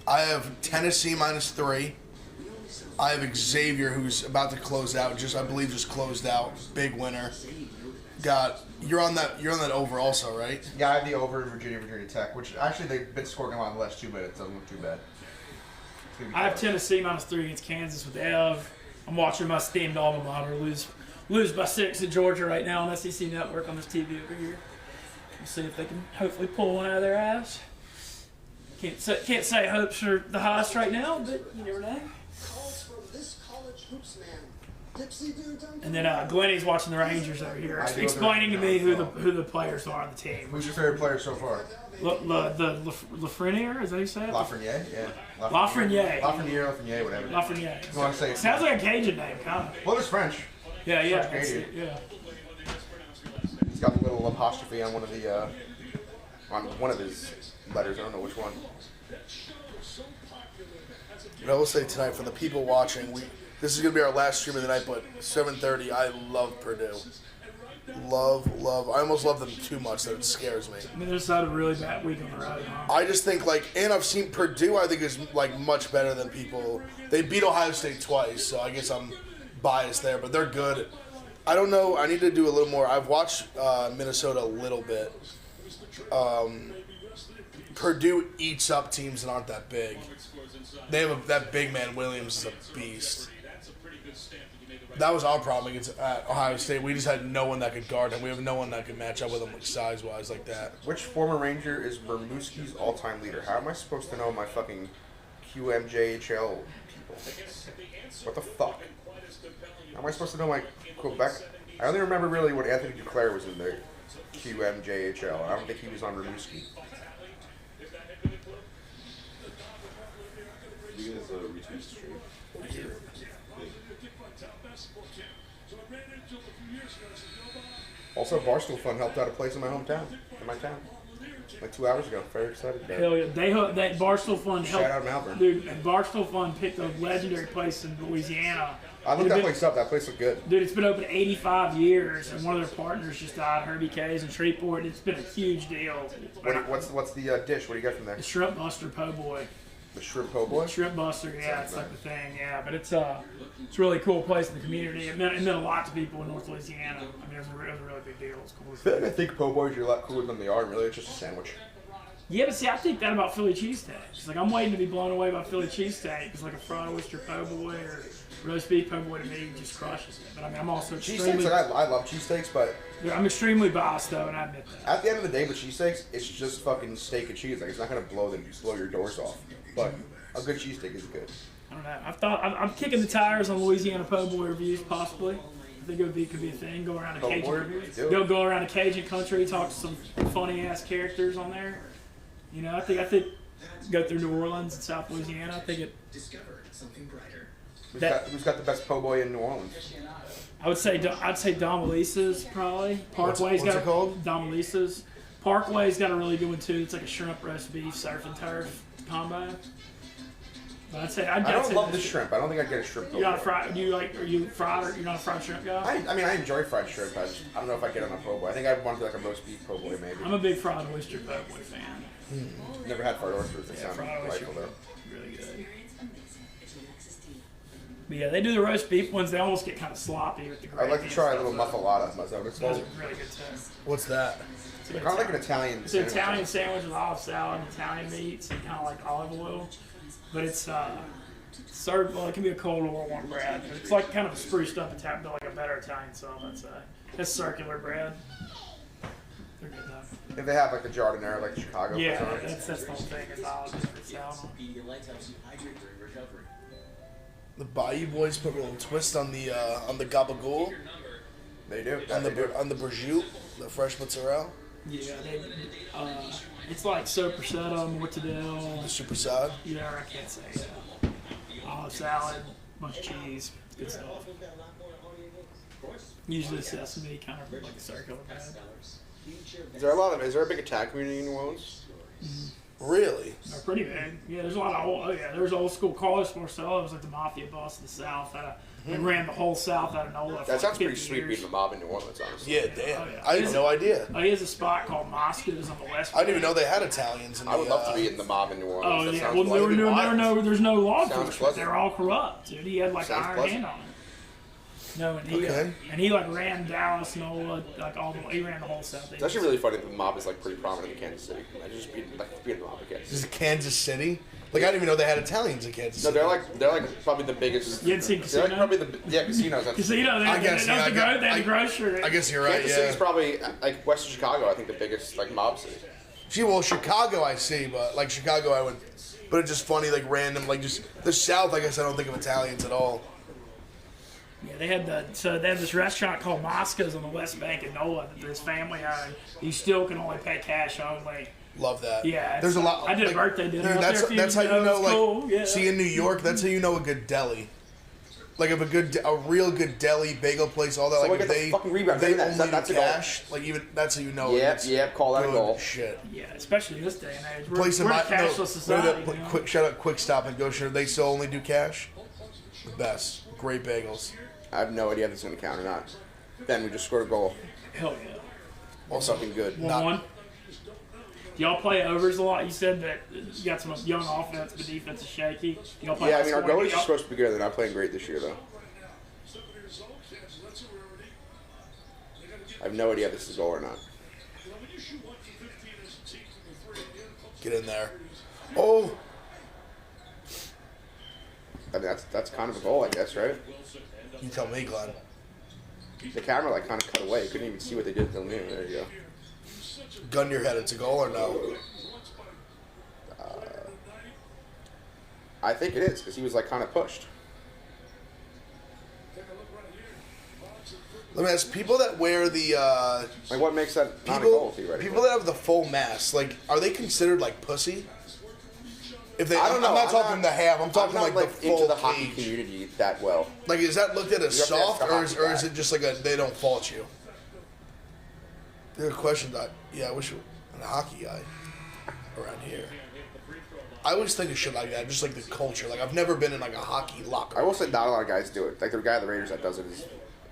I have Tennessee -3. I have Xavier, who's about to close out. I believe just closed out. Big winner. You're on that over also, right? Yeah, I have the over in Virginia Tech, which actually they've been scoring a lot in the last 2 minutes. Doesn't look too bad. I have Tennessee -3 against Kansas with Ev. I'm watching my steamed alma mater lose by 6 to Georgia right now on SEC Network on this TV over here. We'll see if they can hopefully pull one out of their ass. Can't say hopes are the highest right now, but you never know. And then Glennie's watching the Rangers over here, explaining to me who the players are on the team. Who's your favorite player so far? Lafreniere, is that how you say it? Lafreniere, yeah. Lafreniere, whatever. Lafreniere. You want to say it? Sounds like a Cajun name, kind of. Well, it's French. Yeah. French Canadian. Yeah. He's got a little apostrophe on one of his letters. I don't know which one. I will say tonight, for the people watching, this is going to be our last stream of the night, but 7:30, I love Purdue. Love. I almost love them too much that it scares me. I mean, they just had a really bad week on the road, huh? I just think, and I've seen Purdue, I think, is, much better than people. They beat Ohio State twice, so I guess I'm biased there, but they're good. I don't know. I need to do a little more. I've watched Minnesota a little bit. Purdue eats up teams that aren't that big. They have that big man, Williams, is a beast. That was our problem against Ohio State. We just had no one that could guard him. We have no one that could match up with him size-wise like that. Which former Ranger is Bermuski's all-time leader? How am I supposed to know my fucking QMJHL people? What the fuck? How am I supposed to know my Quebec? I only remember really when Anthony Duclair was in the QMJHL. I don't think he was on Bermuski. You guys retweet stream. Also, Barstool Fun helped out a place in my hometown, in my town, like 2 hours ago. Very excited about it. Hell yeah, that Barstool Fund helped. Shout out Malvern. Dude, Barstool Fund picked a legendary place in Louisiana. I looked that place up. That place looked good. Dude, it's been open 85 years, and one of their partners just died, Herbie K's in Shreveport. It's been a huge deal. What's the dish? What do you get from there? The Shrimp Buster Po' Boy. The Shrimp Po' Boy? Shrimp Buster, yeah, it's like the thing, yeah. But it's a really cool place in the community. It meant a lot to people in North Louisiana. I mean, it was a really big deal. It's cool. I think po' boys are a lot cooler than they are. Really, it's just a sandwich. Yeah, but see, I think that about Philly cheesesteaks. Like, I'm waiting to be blown away by Philly cheesesteak. It's like a fried oyster po' boy or roast beef po' boy to me just crushes it. But I mean, I'm also extremely... Cheesesteaks, I love cheesesteaks, but... I'm extremely biased, though, and I admit that. At the end of the day, with cheesesteaks, it's just fucking steak and cheese. Like, it's not going to blow your doors off. But a good cheesesteak is good. I don't know. I'm kicking the tires on Louisiana po' boy reviews, possibly. I think it could be a thing. Go around a Cajun... Go around a Cajun country, talk to some funny-ass characters on there. You know, I think go through New Orleans and South Louisiana. I think it. Discover something brighter. Who's got the best po' boy in New Orleans? I'd say Don Melissa's probably. Parkway's what's got it called? Don Melissa's. Parkway's got a really good one too. It's like a shrimp roast beef surf and turf combo. But I don't love the shrimp. I don't think I'd get a shrimp. You're not a fried. Are you fried or you're not a fried shrimp guy? I mean, I enjoy fried shrimp. I don't know if I get on a po' boy. I think I'd want to do like a roast beef po' boy maybe. I'm a big fried oyster po' boy fan. Never had fried oysters. They sound delightful though. Really good. But yeah, they do the roast beef ones. They almost get kind of sloppy with the gravy. I'd like to try a little muffalata. Is that what it's Those called? are really good too. What's that? It's kind of like an Italian. It's an Italian sandwich with olive salad and Italian meats and kind of like olive oil. But it's served, well, it can be a cold or warm bread. It's like kind of a spruced up Italian, but like a better Italian sub, I'd say. It's circular bread. They're good though. If they have like the giardiniera, like Chicago. Yeah, that's the whole thing. It's olive salad. The Bayou Boys put a little twist on the gabagool. They do. On the prosciutto, the fresh mozzarella. Yeah, it's like sopressata, mortadella. The super salad. Yeah, I can't say that. Olive salad, bunch of cheese, good stuff. Usually sesame, kind of like a circular bread. Is there a big Italian community in New Orleans? Mm-hmm. Really? They're pretty big. Yeah, there's a lot of there's old school college sports. So it was like the mafia boss of the South. They ran the whole South out of NOLA. That sounds pretty sweet beating the mob in New Orleans, honestly. Yeah, damn. Oh, yeah. I had no idea. He has a spot called Mascots on the West. I didn't even know they had Italians in the I would love to be in the mob in New Orleans. Oh That yeah, sounds well pleasant. there's no law Sounds enforcement. pleasant. They're all corrupt, dude. He had like Sounds iron pleasant. hand on him. No, and he Okay. like ran Dallas, NOLA, like all the he ran the whole South. It's actually really funny that the mob is like pretty prominent in Kansas City. I just being the mob in Kansas This City. is Kansas City? Like, I didn't even know they had Italians in Kansas No, City. they're like probably the biggest. You hadn't seen They're like Casino? probably casinos. Casino, I guess, they had the grocery. I guess you're right, Kansas yeah. City's probably like west of Chicago. I think the biggest like mob city. Gee, well, Chicago I see, but like Chicago I would. But it's just funny, like random, like just the South. I guess I don't think of Italians at all. Yeah, they had this restaurant called Mascots on the West Bank in NOLA that his family owned. You still can only pay cash only. Love that. Yeah, there's a lot. I did a like, birthday dinner. dude, up that's there a few that's how years you ago. know, It's like, cool, yeah. see in New York, that's how you know a good deli. Like if a real good deli, bagel place, all that. Someone Like get if the they fucking rebound. they That's- only that's do a goal. cash. Like even that's how you know. Yep, it's yep, call that a good goal. Shit. Yeah, especially this day and age. We're, Place in we're my a cashless society. You know? quick shout out Quick Stop and Go Share. They still only do cash. The best. Great bagels. I have no idea if it's going to count or not. Then we just scored a goal. Hell yeah. Or something good. 1-1. Do y'all play overs a lot? You said that you got some young offense, but defense is shaky. Do y'all play Yeah, I mean, our high-scoring? goalies are supposed to be good. They're not playing great this year, though. I have no idea if this is a goal or not. Get in there. Oh, I mean, that's kind of a goal, I guess, right? you tell me, Glenn. The camera like kind of cut away. Couldn't even see what they did until noon. There you go. Gun to your head. It's a goal or no? I think it is because he was like kind of pushed. Let me ask people that wear the Like, what makes that not a goal people theoretically? people that have the full mask. Like, are they considered like pussy? If they, I don't know. I'm not talking the half. I'm talking not, like the full into the hockey cage. community that well. Like, is that looked at as You have to ask soft, the or hockey is guy. it just like a they don't fault you? There are questions that I wish a hockey guy around here. I always think of shit like that, just like the culture. Like I've never been in like a hockey locker. I will say not a lot of guys do it. Like the guy at the Raiders that does it is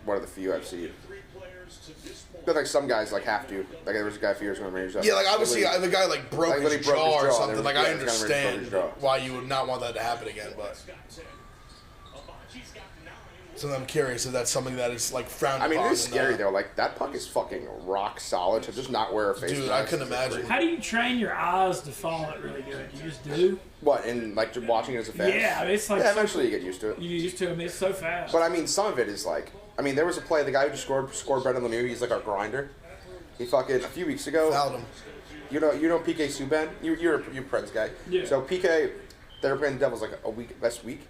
one of the few I've seen. But like some guys like have to. Like there was a guy a few years ago in the Raiders. that Yeah, like obviously literally- the guy like broke Like, his literally broke jaw his or jaw. something. There Like was- I yeah, this guy broke understand his jaw. why you would not want that to happen again, but. So I'm curious if that's something that is like frowned I mean, upon. it is scary though. Like that puck is fucking rock solid to just not wear a face Dude, mask. I couldn't imagine. How do you train your eyes to follow it really good? You just do? What, and like just watching it as a fan? Yeah, I mean, it's like yeah, so- eventually you get used to it. You used to. I mean, it's so fast. But I mean, some of it is like, I mean, there was a play. The guy who just scored Brendan Lemieux. He's like our grinder. He fucking a few weeks ago. Fouled him. You know PK Subban. You're a Preds guy. Yeah. So PK, they were playing the Devils like last week.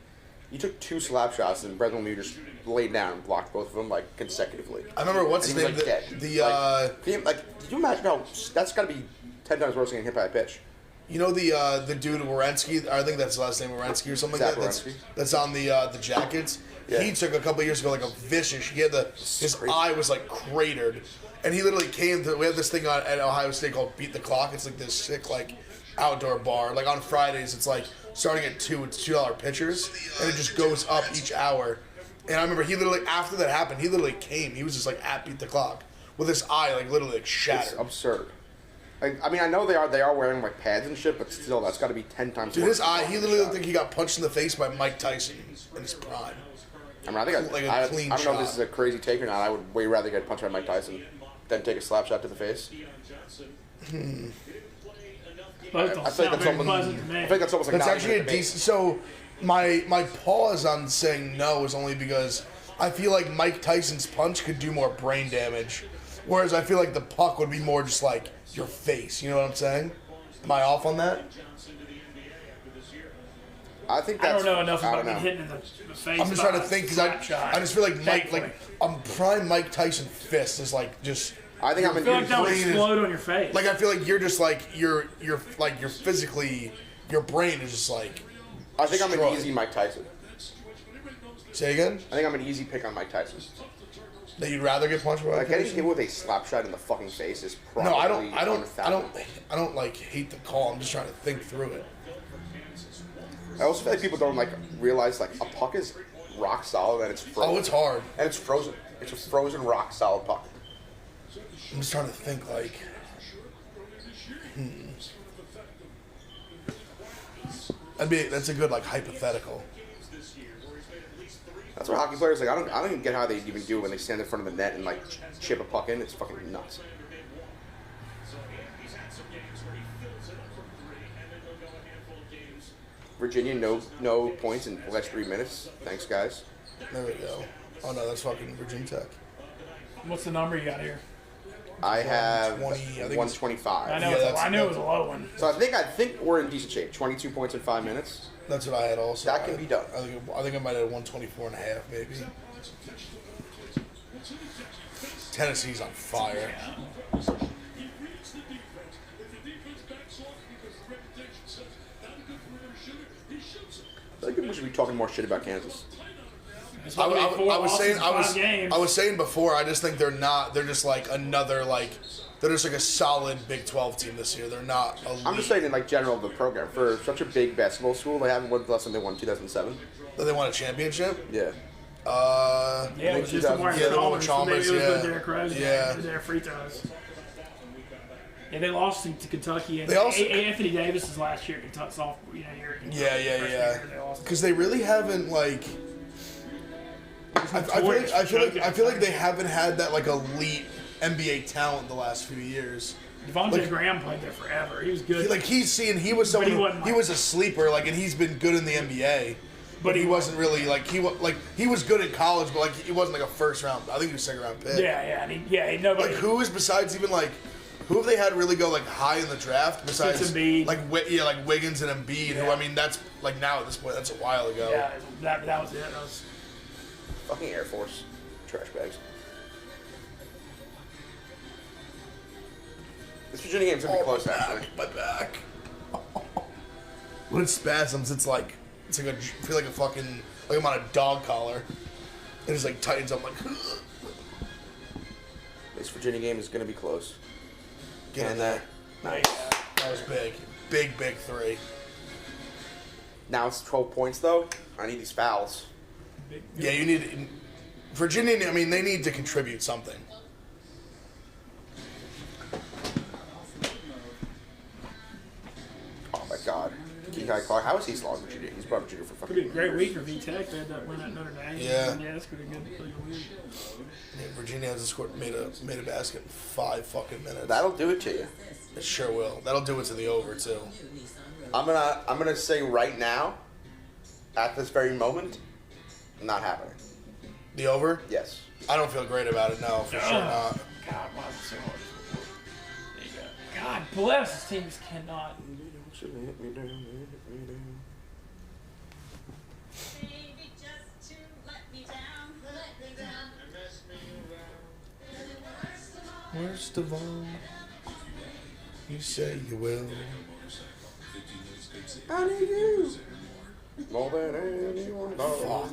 He took 2 slap shots and Brendan Lemieux just laid down and blocked both of them like consecutively. I remember what's his And he name. was, like, dead. Like, did you imagine how that's got to be 10 times worse than getting hit by a pitch? You know the dude Wierenski, I think that's his last name, Wierenski or something Zach like that. Werenski. That's on the Jackets. Yeah. He took a couple of years ago like a vicious. He had his crazy. eye was like cratered, and he literally came to. We have this thing at Ohio State called Beat the Clock. It's like this sick like outdoor bar. Like on Fridays, it's like starting at 2. It's $2 pitchers, and it just goes up each hour. And I remember he literally after that happened, he literally came. He was just like at Beat the Clock with his eye like literally like It's shattered. absurd. Like, I mean, I know they are wearing like pads and shit, but still, that's got to be 10 times. Dude, worse his eye, than he a literally shot. looked like he got punched in the face by Mike Tyson in his prime. I mean, I think like a I clean don't know if this shot. is a crazy take or not. I would way rather get punched by Mike Tyson than take a slap shot to the face. Both I don't feel like sound that's very almost. pleasant to me. I feel like that's almost like That's not actually even a debate. decent. So, my pause on saying no is only because I feel like Mike Tyson's punch could do more brain damage, whereas I feel like the puck would be more just like your face. You know what I'm saying? Am I off on that? I think I that's. don't know enough I about don't being know. hit in the face. I'm just by trying to a think slap because shot. I just feel like Mike, Thankfully. like prime Mike Tyson fist is like just. I think I'm I in. feel like that would brain is- explode on your face. Like I feel like you're just like you're physically your brain is just like. I think I'm an destroyed. easy Mike Tyson. Say again. I think I'm an easy pick on Mike Tyson. That you'd rather get punched by a Like getting person? hit with a slap shot in the fucking face is probably No, I don't unfathomable. like hate the call. I'm just trying to think through it. I also feel like people don't like realize like a puck is rock solid and it's frozen. Oh, it's hard. And it's frozen. It's a frozen rock solid puck. I'm just trying to think like. That's a good like hypothetical. That's what hockey players like. I don't even get how they even do it when they stand in front of the net and like chip a puck in. It's fucking nuts. Virginia, no points in the last 3 minutes. Thanks, guys. There we go. Oh no, that's fucking Virginia Tech. What's the number you got here? I have 20, I think it's- 125. I know. I knew it was a low one. So I think we're in decent shape. 22 points in 5 minutes. That's what I had also. That can be done. I think I might have 124.5 maybe. Tennessee's on fire. I think we should be talking more shit about Kansas. I was saying before. I just think they're not. They're just like another like. They're just like a solid Big 12 team this year. They're not elite. I'm just saying in like general of the program for such a big basketball school. They haven't won less than they won in 2007. That they won a championship. Yeah. Yeah, it was just the one with Chalmers. It was Yeah. with Derrick Rose. Yeah. Their free throws. Yeah, they lost to Kentucky. And They also- Anthony Davis's last year, Kentucky sophomore, year. Yeah. Because they really haven't like. I feel like they haven't had that like elite NBA talent the last few years. Devontae Graham played there forever. He was good. He was someone he was a sleeper like, and he's been good in the NBA. But he wasn't really like he was good in college, but like he wasn't like a first round. I think he was second round pick. Nobody. Like who is besides even like who have they had really go like high in the draft besides Embiid. like Wiggins and Embiid? Who I mean that's like now at this point that's a while ago. Yeah, that was it. That was fucking Air Force trash bags. This Virginia game's gonna be close actually. My back. When it spasms, it's like I feel like a fucking like I'm on a dog collar. It just like tightens up like. This Virginia game is gonna be close. Get in there. Nice. That was big. Big three. Now it's 12 points though. I need these fouls. Yeah, you need Virginia. I mean, they need to contribute something. Oh my God, Kehi Clark. How is he slowing Virginia? He's brought Virginia for fucking. could be a great week for VTech. They had that win at Notre Dame. Yeah. That's gonna be a good week. Yeah, Virginia hasn't scored, made a basket in 5 fucking minutes. That'll do it to you. It sure will. That'll do it to the over too. I'm gonna say right now, at this very moment, not happening. The over? Yes. I don't feel great about it. No, for sure not. God, why is it so hard? There you go. God bless this team just cannot. Baby, just to let me down, And mess me around. Worst of all, you say you will. I need you more than anyone. Fuck.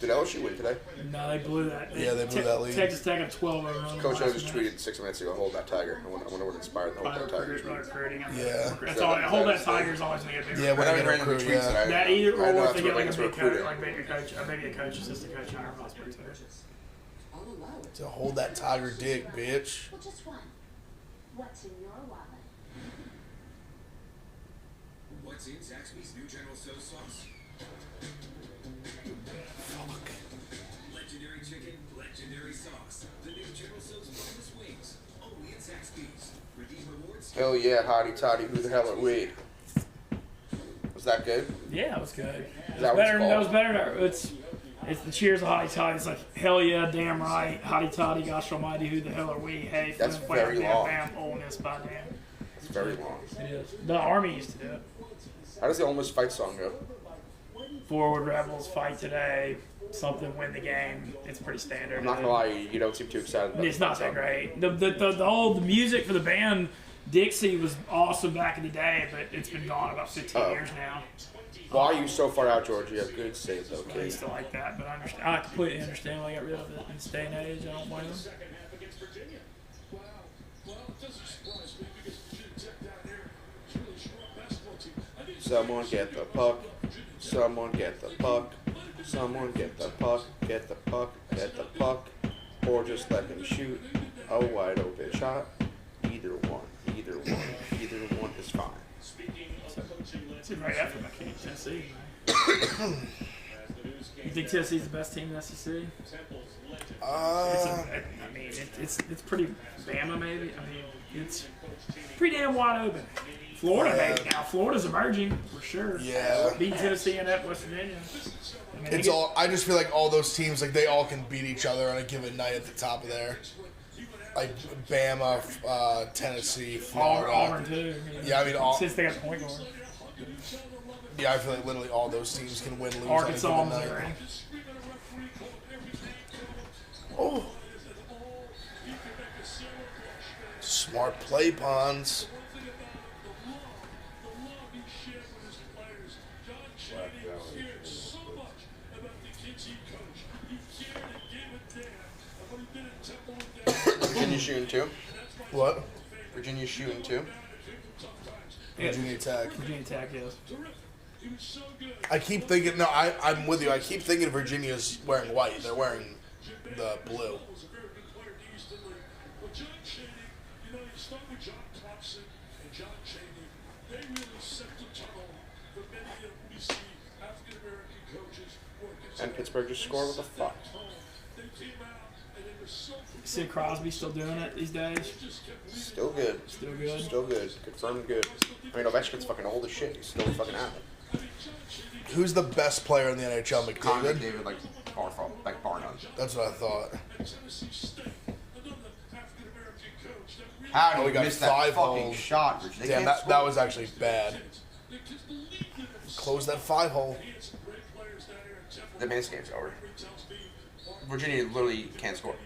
Did LSU win today? No, they blew that. Yeah, they blew that lead. Texas Tech had 12 over on Coach them O just tweeted 6 minutes ago, hold that tiger. I wonder what inspired the hold that tiger. Yeah. That's all. Hold that tiger's always gonna get bigger. Yeah, when I get get recruit, tweets yeah. That either I know or if that's they get what like a like big recruiting. coach, like maybe a coach, maybe a coach, assistant coach on our prospect too. To hold that tiger dick, bitch. Well, just one. What's in your wallet? What's in Zaxby's new General Tso's sauce? Fuck. Legendary chicken, legendary sauce. The new General Tso's finest wings. Only at Zaxby's. Redeem rewards. Hell yeah, hottie toddy, who the hell are we? Was that good? Yeah, it was good. That was That was better. It's the cheers of Hottie Toddy. It's like, hell yeah, damn right. Hottie Toddy, gosh almighty, who the hell are we? Hey, That's flim, very flam, long. bam, bam, Ole Miss by damn. It's very long. It is. The Army used to do it. How does the Ole Miss fight song go? Forward Rebels fight today. Something win the game. It's pretty standard. I'm not gonna lie, you don't seem too excited about It's the not fight that song. great. The music for the band Dixie was awesome back in the day, but it's been gone about 15 years now. Why are you so far out, George? You have good save, though, I kid. used to like that, but I completely understand why they got rid of it in this day and age. I don't blame them. Someone get the puck. Someone get the puck. Someone get the puck. Get the puck. Get the puck. Or just let him shoot a wide open shot. Either one. Either one. Either one is fine. It's right after my king, Tennessee. You think Tennessee's the best team in the SEC? It's pretty Bama maybe. I mean, it's pretty damn wide open. Florida maybe now. Florida's emerging for sure. Yeah. Beat Tennessee and at West Virginia. I mean, It's all. I just feel like all those teams, like they all can beat each other on a given night at the top of there. Like Bama, Tennessee, Florida. Auburn too. Yeah, I mean all. Since they got the point guard. Yeah, I feel like literally all those teams can win, lose Arkansas, on a given Missouri. night. Oh. Smart play, Pons. Virginia shooting too. What? Virginia shooting too. Virginia Tech. Virginia Tech, yes. I keep thinking. No, I'm with you. I keep thinking Virginia's wearing white. They're wearing the blue. And Pittsburgh just scored. What the fuck? Sid Crosby still doing it these days. Still good. Still good. Still good. Confirmed good. I mean, Ovechkin's fucking old as shit. He's still fucking at it. Who's the best player in the NHL? McDavid. David, like bar none. That's what I thought. How Oh, we got missed 5 that fucking holes. shot? They Damn, can't that score. was actually bad. Close that 5 hole. The men's game's over. Virginia literally can't score.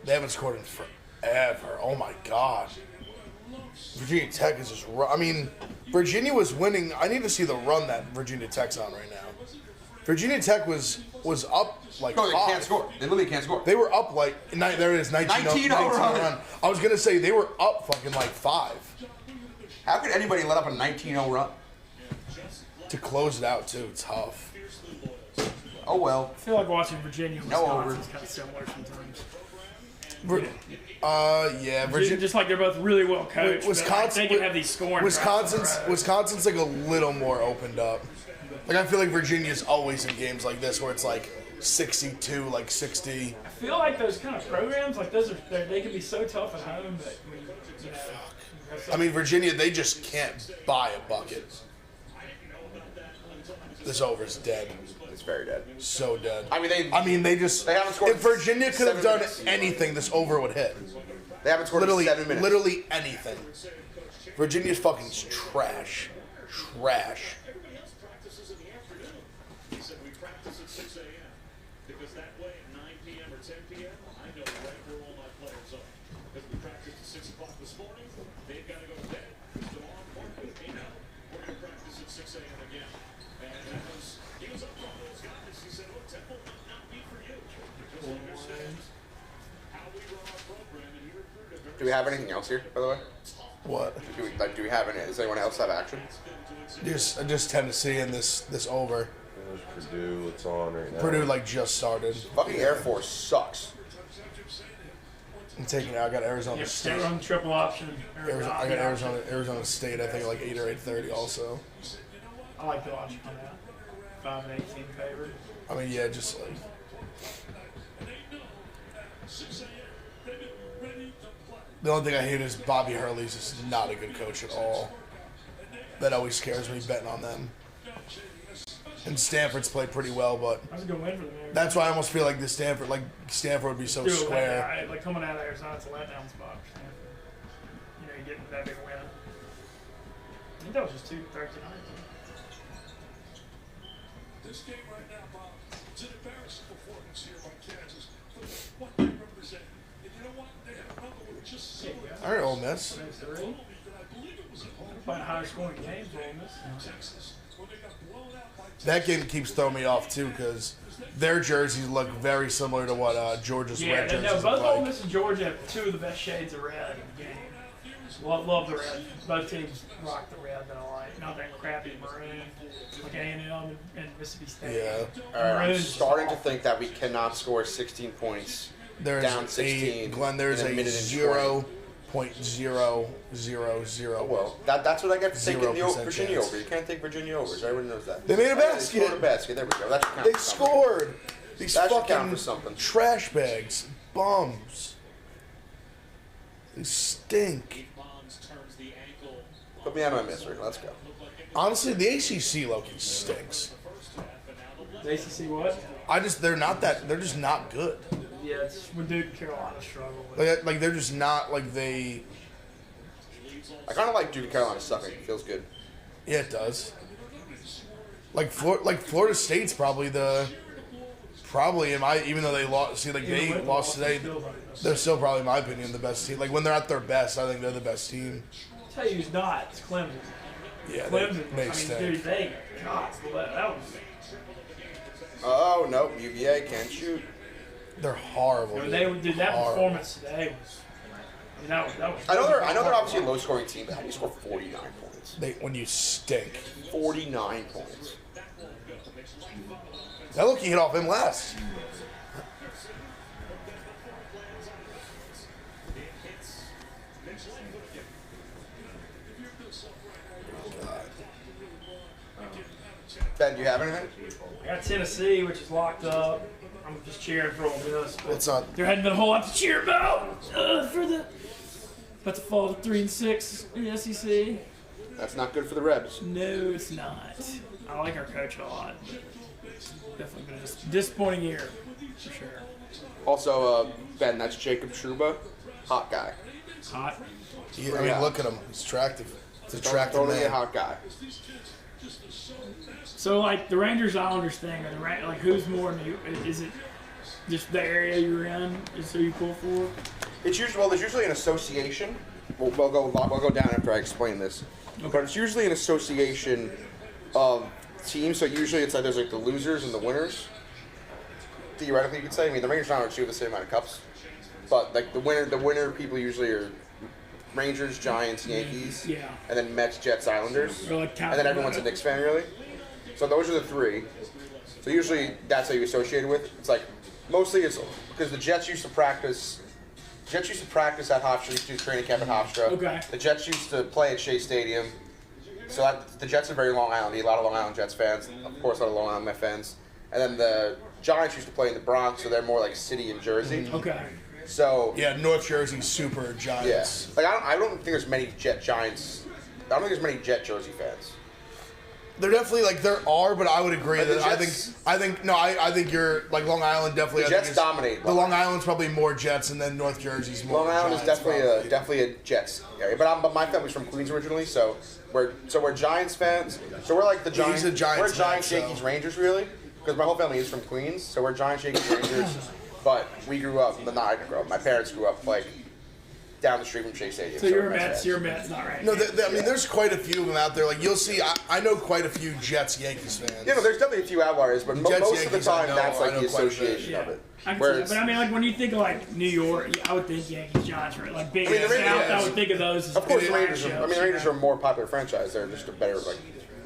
They haven't scored in forever. Oh my god. Virginia Tech is just. I mean, Virginia was winning. I need to see the run that Virginia Tech's on right now. Virginia Tech was up like. No, they 5. can't score. They literally can't score. They were up like there it is 19 run. I was gonna say they were up fucking like 5 How could anybody let up a 19-0 run? to close it out too. Tough. Oh well. I feel like watching Virginia and No Wisconsin over. is kind of similar sometimes. Yeah, Virginia. Just like they're both really well coached. Wisconsin. They can have these scoring. Wisconsin's like a little more opened up. Like I feel like Virginia's always in games like this where it's like 62, like 60. I feel like those kind of programs, like those, they can be so tough at home, but you know. I mean, Virginia, they just can't buy a bucket. This over's dead. It's very dead. So dead. I mean, they just. They haven't scored. If Virginia could have 7 done minutes. anything, this over would hit. They haven't scored Literally, in 7 minutes. literally anything. Virginia's fucking trash. Trash. He said we practice at 6 a.m. because that way at 9 p.m. or 10 p.m. I know right where all my players are. Because we practiced at 6 o'clock this morning, they've got to go to bed. Tomorrow morning, you know, we're going to practice at 6 a.m. again. And he was up on those guys. He said, look, Temple might not be for you. Because he understands how we run our program, and he recruited very. Do we have anything else here, by the way? What? Do we have any? Does anyone else have action? Just Tennessee and this over. There's Purdue, it's on right now. Purdue like just started. Fucking Air Force sucks. I'm taking. I got Arizona Yeah, State. they're on triple option. I got Arizona State. I think like 8 or 8:30 also. I like the logic on that. 5 and 18 favored. I mean, yeah, just like. The only thing I hate is Bobby Hurley's just not a good coach at all. That always scares me betting on them. And Stanford's played pretty well, but That's a good win for them. that's why I almost feel like Stanford would be so square. Letdown, like coming out of Arizona, it's a letdown spot for Stanford. You know, you get that big win. I think that was just 2-13. This game right now, Bob, it's an embarrassing performance here by Kansas for what they represent. And you know what? They have another one just so. All right, well, Ole Miss. Playing higher scoring games, Ole Miss. That game keeps throwing me off too because their jerseys look very similar to what Georgia's red jerseys both look Ole like. Miss and Georgia have two of the best shades of red in the game. Love the red. Both teams rock the red that I like. Not that crappy maroon like A&M and Mississippi State. Yeah. All right, I'm Maroon's starting to think that we cannot score 16 points down 16. Glenn, there's in a a minute and 0.0000. Well, that's what I got to take in the 0% Virginia chance. over. You can't take Virginia overs. Everyone knows that. They made a They basket. scored a basket. There we go. That should count They for something. scored. These That should count fucking for something. trash bags, bums. They stink. Put me out of my misery. Let's go. Honestly, the ACC Loki stinks. The ACC what? They're just not good. Yeah, it's when Duke and Carolina struggle with. Like they're just not like they. I kind of like Duke and Carolina sucking. It feels good. Yeah, it does. Like Florida State's probably even though they lost. See, like they lost today, they're still probably, in my opinion, the best team. Like when they're at their best, I think they're the best team. I'll tell you who's not. It's Clemson. Yeah, Clemson. they stink. Dude, God, that was. Oh no, UVA can't shoot. They're horrible. I mean, that Horrible. performance today was. I mean, that was. I know they're obviously a low-scoring team, but how do you score 49 points? When you stink. 49 points. That look, he hit off him last. Ben, do you have anything? I got Tennessee, which is locked up. I'm just cheering for Ole Miss. But It's not. there hadn't been a whole lot to cheer about about to fall to 3-6 in the SEC. That's not good for the Rebs. No, it's not. I like our coach a lot. Definitely been a disappointing year, for sure. Also, Ben, that's Jacob Truba. Hot guy. Hot. Look at him. He's attractive. It's attractive Totally man. a hot guy. So, like, the Rangers Islanders thing, like, who's more new? Is it just the area you're in? Is who you pull for? It's usually there's usually an association. We'll go down after I explain this. But it's usually an association of teams. So usually it's like there's like the losers and the winners. Theoretically, you could say. I mean, the Rangers Islanders do have the same amount of cups, but like the winner people usually are Rangers, Giants, Yankees, Yeah. and then Mets, Jets, Islanders, Or like and then everyone's a Knicks fan really. So those are the three. So usually that's how you associate it with. It's like mostly it's because the Jets used to practice. Jets used to practice at Hofstra. Used to do training camp at Hofstra. Okay. The Jets used to play at Shea Stadium. So the Jets are very Long Island. A lot of Long Island Jets fans. Of course, a lot of Long Island Met fans. And then the Giants used to play in the Bronx, so they're more like city and Jersey. Okay. So Yeah, North Jersey's super Giants. yeah, like I don't think there's many Giants. I don't think there's many Jet Jersey fans. They're definitely like there are, but I would agree Like the that Jets- I think you're like Long Island definitely. The I think Jets is- dominate. The Long Island's probably more Jets, and then North Jersey's more. Long Island is Giants, probably. definitely a Jets area, but my family's from Queens originally, so we're Giants fans. So we're like the Giants. He's a Giants we're Giants, fan, so- Yankees, Rangers really, because my whole family is from Queens, so we're Giants, Yankees, Rangers. But we grew up. I didn't grow up. My parents grew up like down the street from Shea Stadium. So you're we're a Mets, fans. you're a Mets, not right. No, I mean, there's quite a few of them out there. Like you'll see, I know quite a few Jets Yankees fans. You know, there's definitely a few outliers, but Jets, most of the Yankees, I time know- that's I like know the quite a bit. association Yeah. of it. I can Where see that. it's- But I mean, like when you think of like New York, I would think Yankees, Giants, right? Like big I mean, the South, Rangers- I would think of those as Of course, big the Rangers. matchups, The Rangers you are know? a more popular franchise. They're just a better like.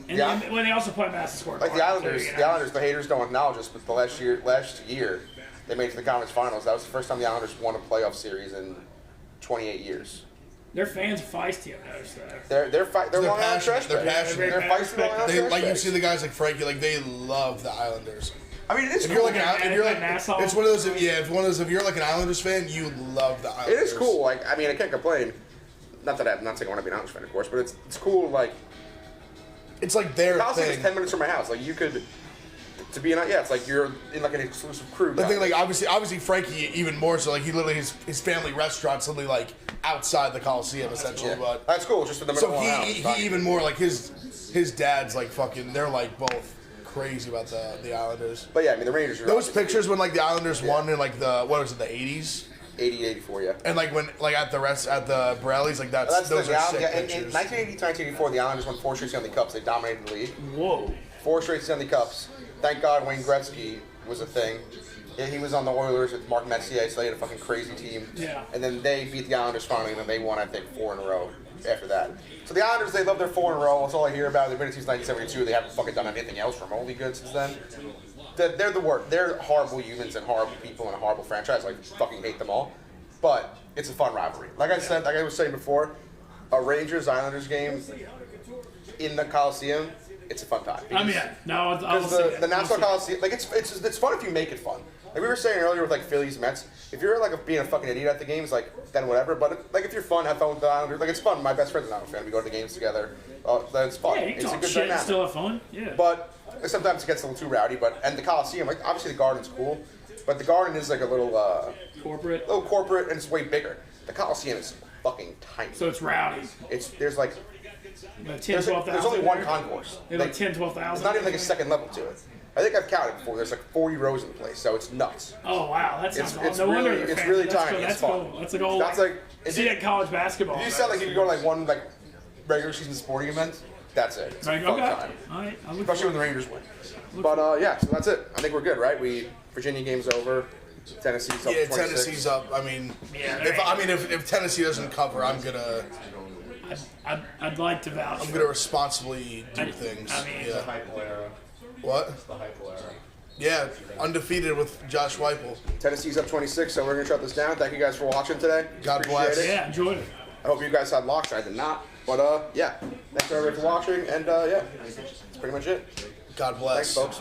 And Yeah. then, when they also play Madison Square Like Garden, the Islanders, too, you know? the Islanders, the haters don't acknowledge us, but the last year, they made it to the conference finals. That was the first time the Islanders won a playoff series in 28 years. Their fans are feisty, I've noticed that. They're They're Long Island passionate. trash They're bags. passionate. They're feisty Long Island They trash like you bags. see the guys like Frankie, like they love the Islanders. I mean, it is If cool. you're like Nassau? it's one of those. Yeah, if you're like an Islanders fan, you love the It Islanders. is cool. Like, I mean, I can't complain. Not that I'm not saying I want to be an Islanders fan, of course, but it's cool. Like, It's like their Coliseum is thing. 10 minutes from my house. Like, you could to be in. Yeah, it's like you're in like an exclusive crew. The guy. thing, like obviously Frankie even more so. Like he literally his family restaurant's literally like outside the Coliseum essentially. Yeah. But That's cool. Just in the middle so of Long Island. he even more like his dad's like fucking. They're like both crazy about the Islanders. But yeah, I mean the Rangers are Those pictures when like the Islanders won in like the what was it, the 80s? 80, 84, yeah. And like when at the Borelli's, like those are sick in pictures. 1980 to 1984, the Islanders won 4 straight Stanley Cups. They dominated the league. Whoa. 4 straight Stanley Cups. Thank God Wayne Gretzky was a thing. Yeah, he was on the Oilers with Mark Messier, so they had a fucking crazy team. Yeah. And then they beat the Islanders finally, and then they won, I think, 4 in a row after that. So the Islanders, they love their 4 in a row. That's all I hear about. They've been since 1972. They haven't fucking done anything else remotely good since then. They're the worst. They're horrible humans and horrible people and a horrible franchise. I fucking hate them all. But it's a fun rivalry. Like I said, like I was saying before, a Rangers-Islanders game in the Coliseum, it's a fun time. I mean, no, I'll Because see it. the Nassau Coliseum, like it's fun if you make it fun. Like we were saying earlier with like Phillies, Mets, if you're like being a fucking idiot at the games, like then whatever. But like if you're fun, have fun with the Islanders. Like it's fun. My best friend's an Islanders fan. We go to the games together. That's fun. Yeah, you It's a talk good shit and dynamic. still have fun. Yeah. But sometimes it gets a little too rowdy. And the Coliseum, like obviously the Garden's cool, but the Garden is like a little corporate, and it's way bigger. The Coliseum is fucking tiny. So it's rowdy. There's like. Like 10, 12,000. There's only one concourse. There's like 10, 12,000. It's not even like a second level to it. I think I've counted before. There's like 40 rows in the place, so it's nuts. Oh wow, that's It's no wonder really, you're it's fans. really That's tiny. Cool. That's It's fun. cool. That's a goal. That's like see that college basketball. If you said like you could go to like one like regular season sporting event, that's it. It's Like, a fun okay. time. All right. I'll look Especially when the Rangers win. But yeah, so that's it. I think we're good, right? Virginia game's over. Tennessee's up. Yeah, 26. Tennessee's up. I mean, Yeah, if Tennessee doesn't cover, I'd like to vouch. I'm gonna responsibly do things. I mean, yeah. Heupel era. What? It's the Heupel era. Yeah, undefeated with Josh Weipel. Tennessee's up 26, so we're gonna shut this down. Thank you guys for watching today. God Appreciate bless. it. Yeah, enjoyed it. I hope you guys had locks. I did not. But yeah, thanks everybody for watching, and yeah, that's pretty much it. God bless. Thanks, folks.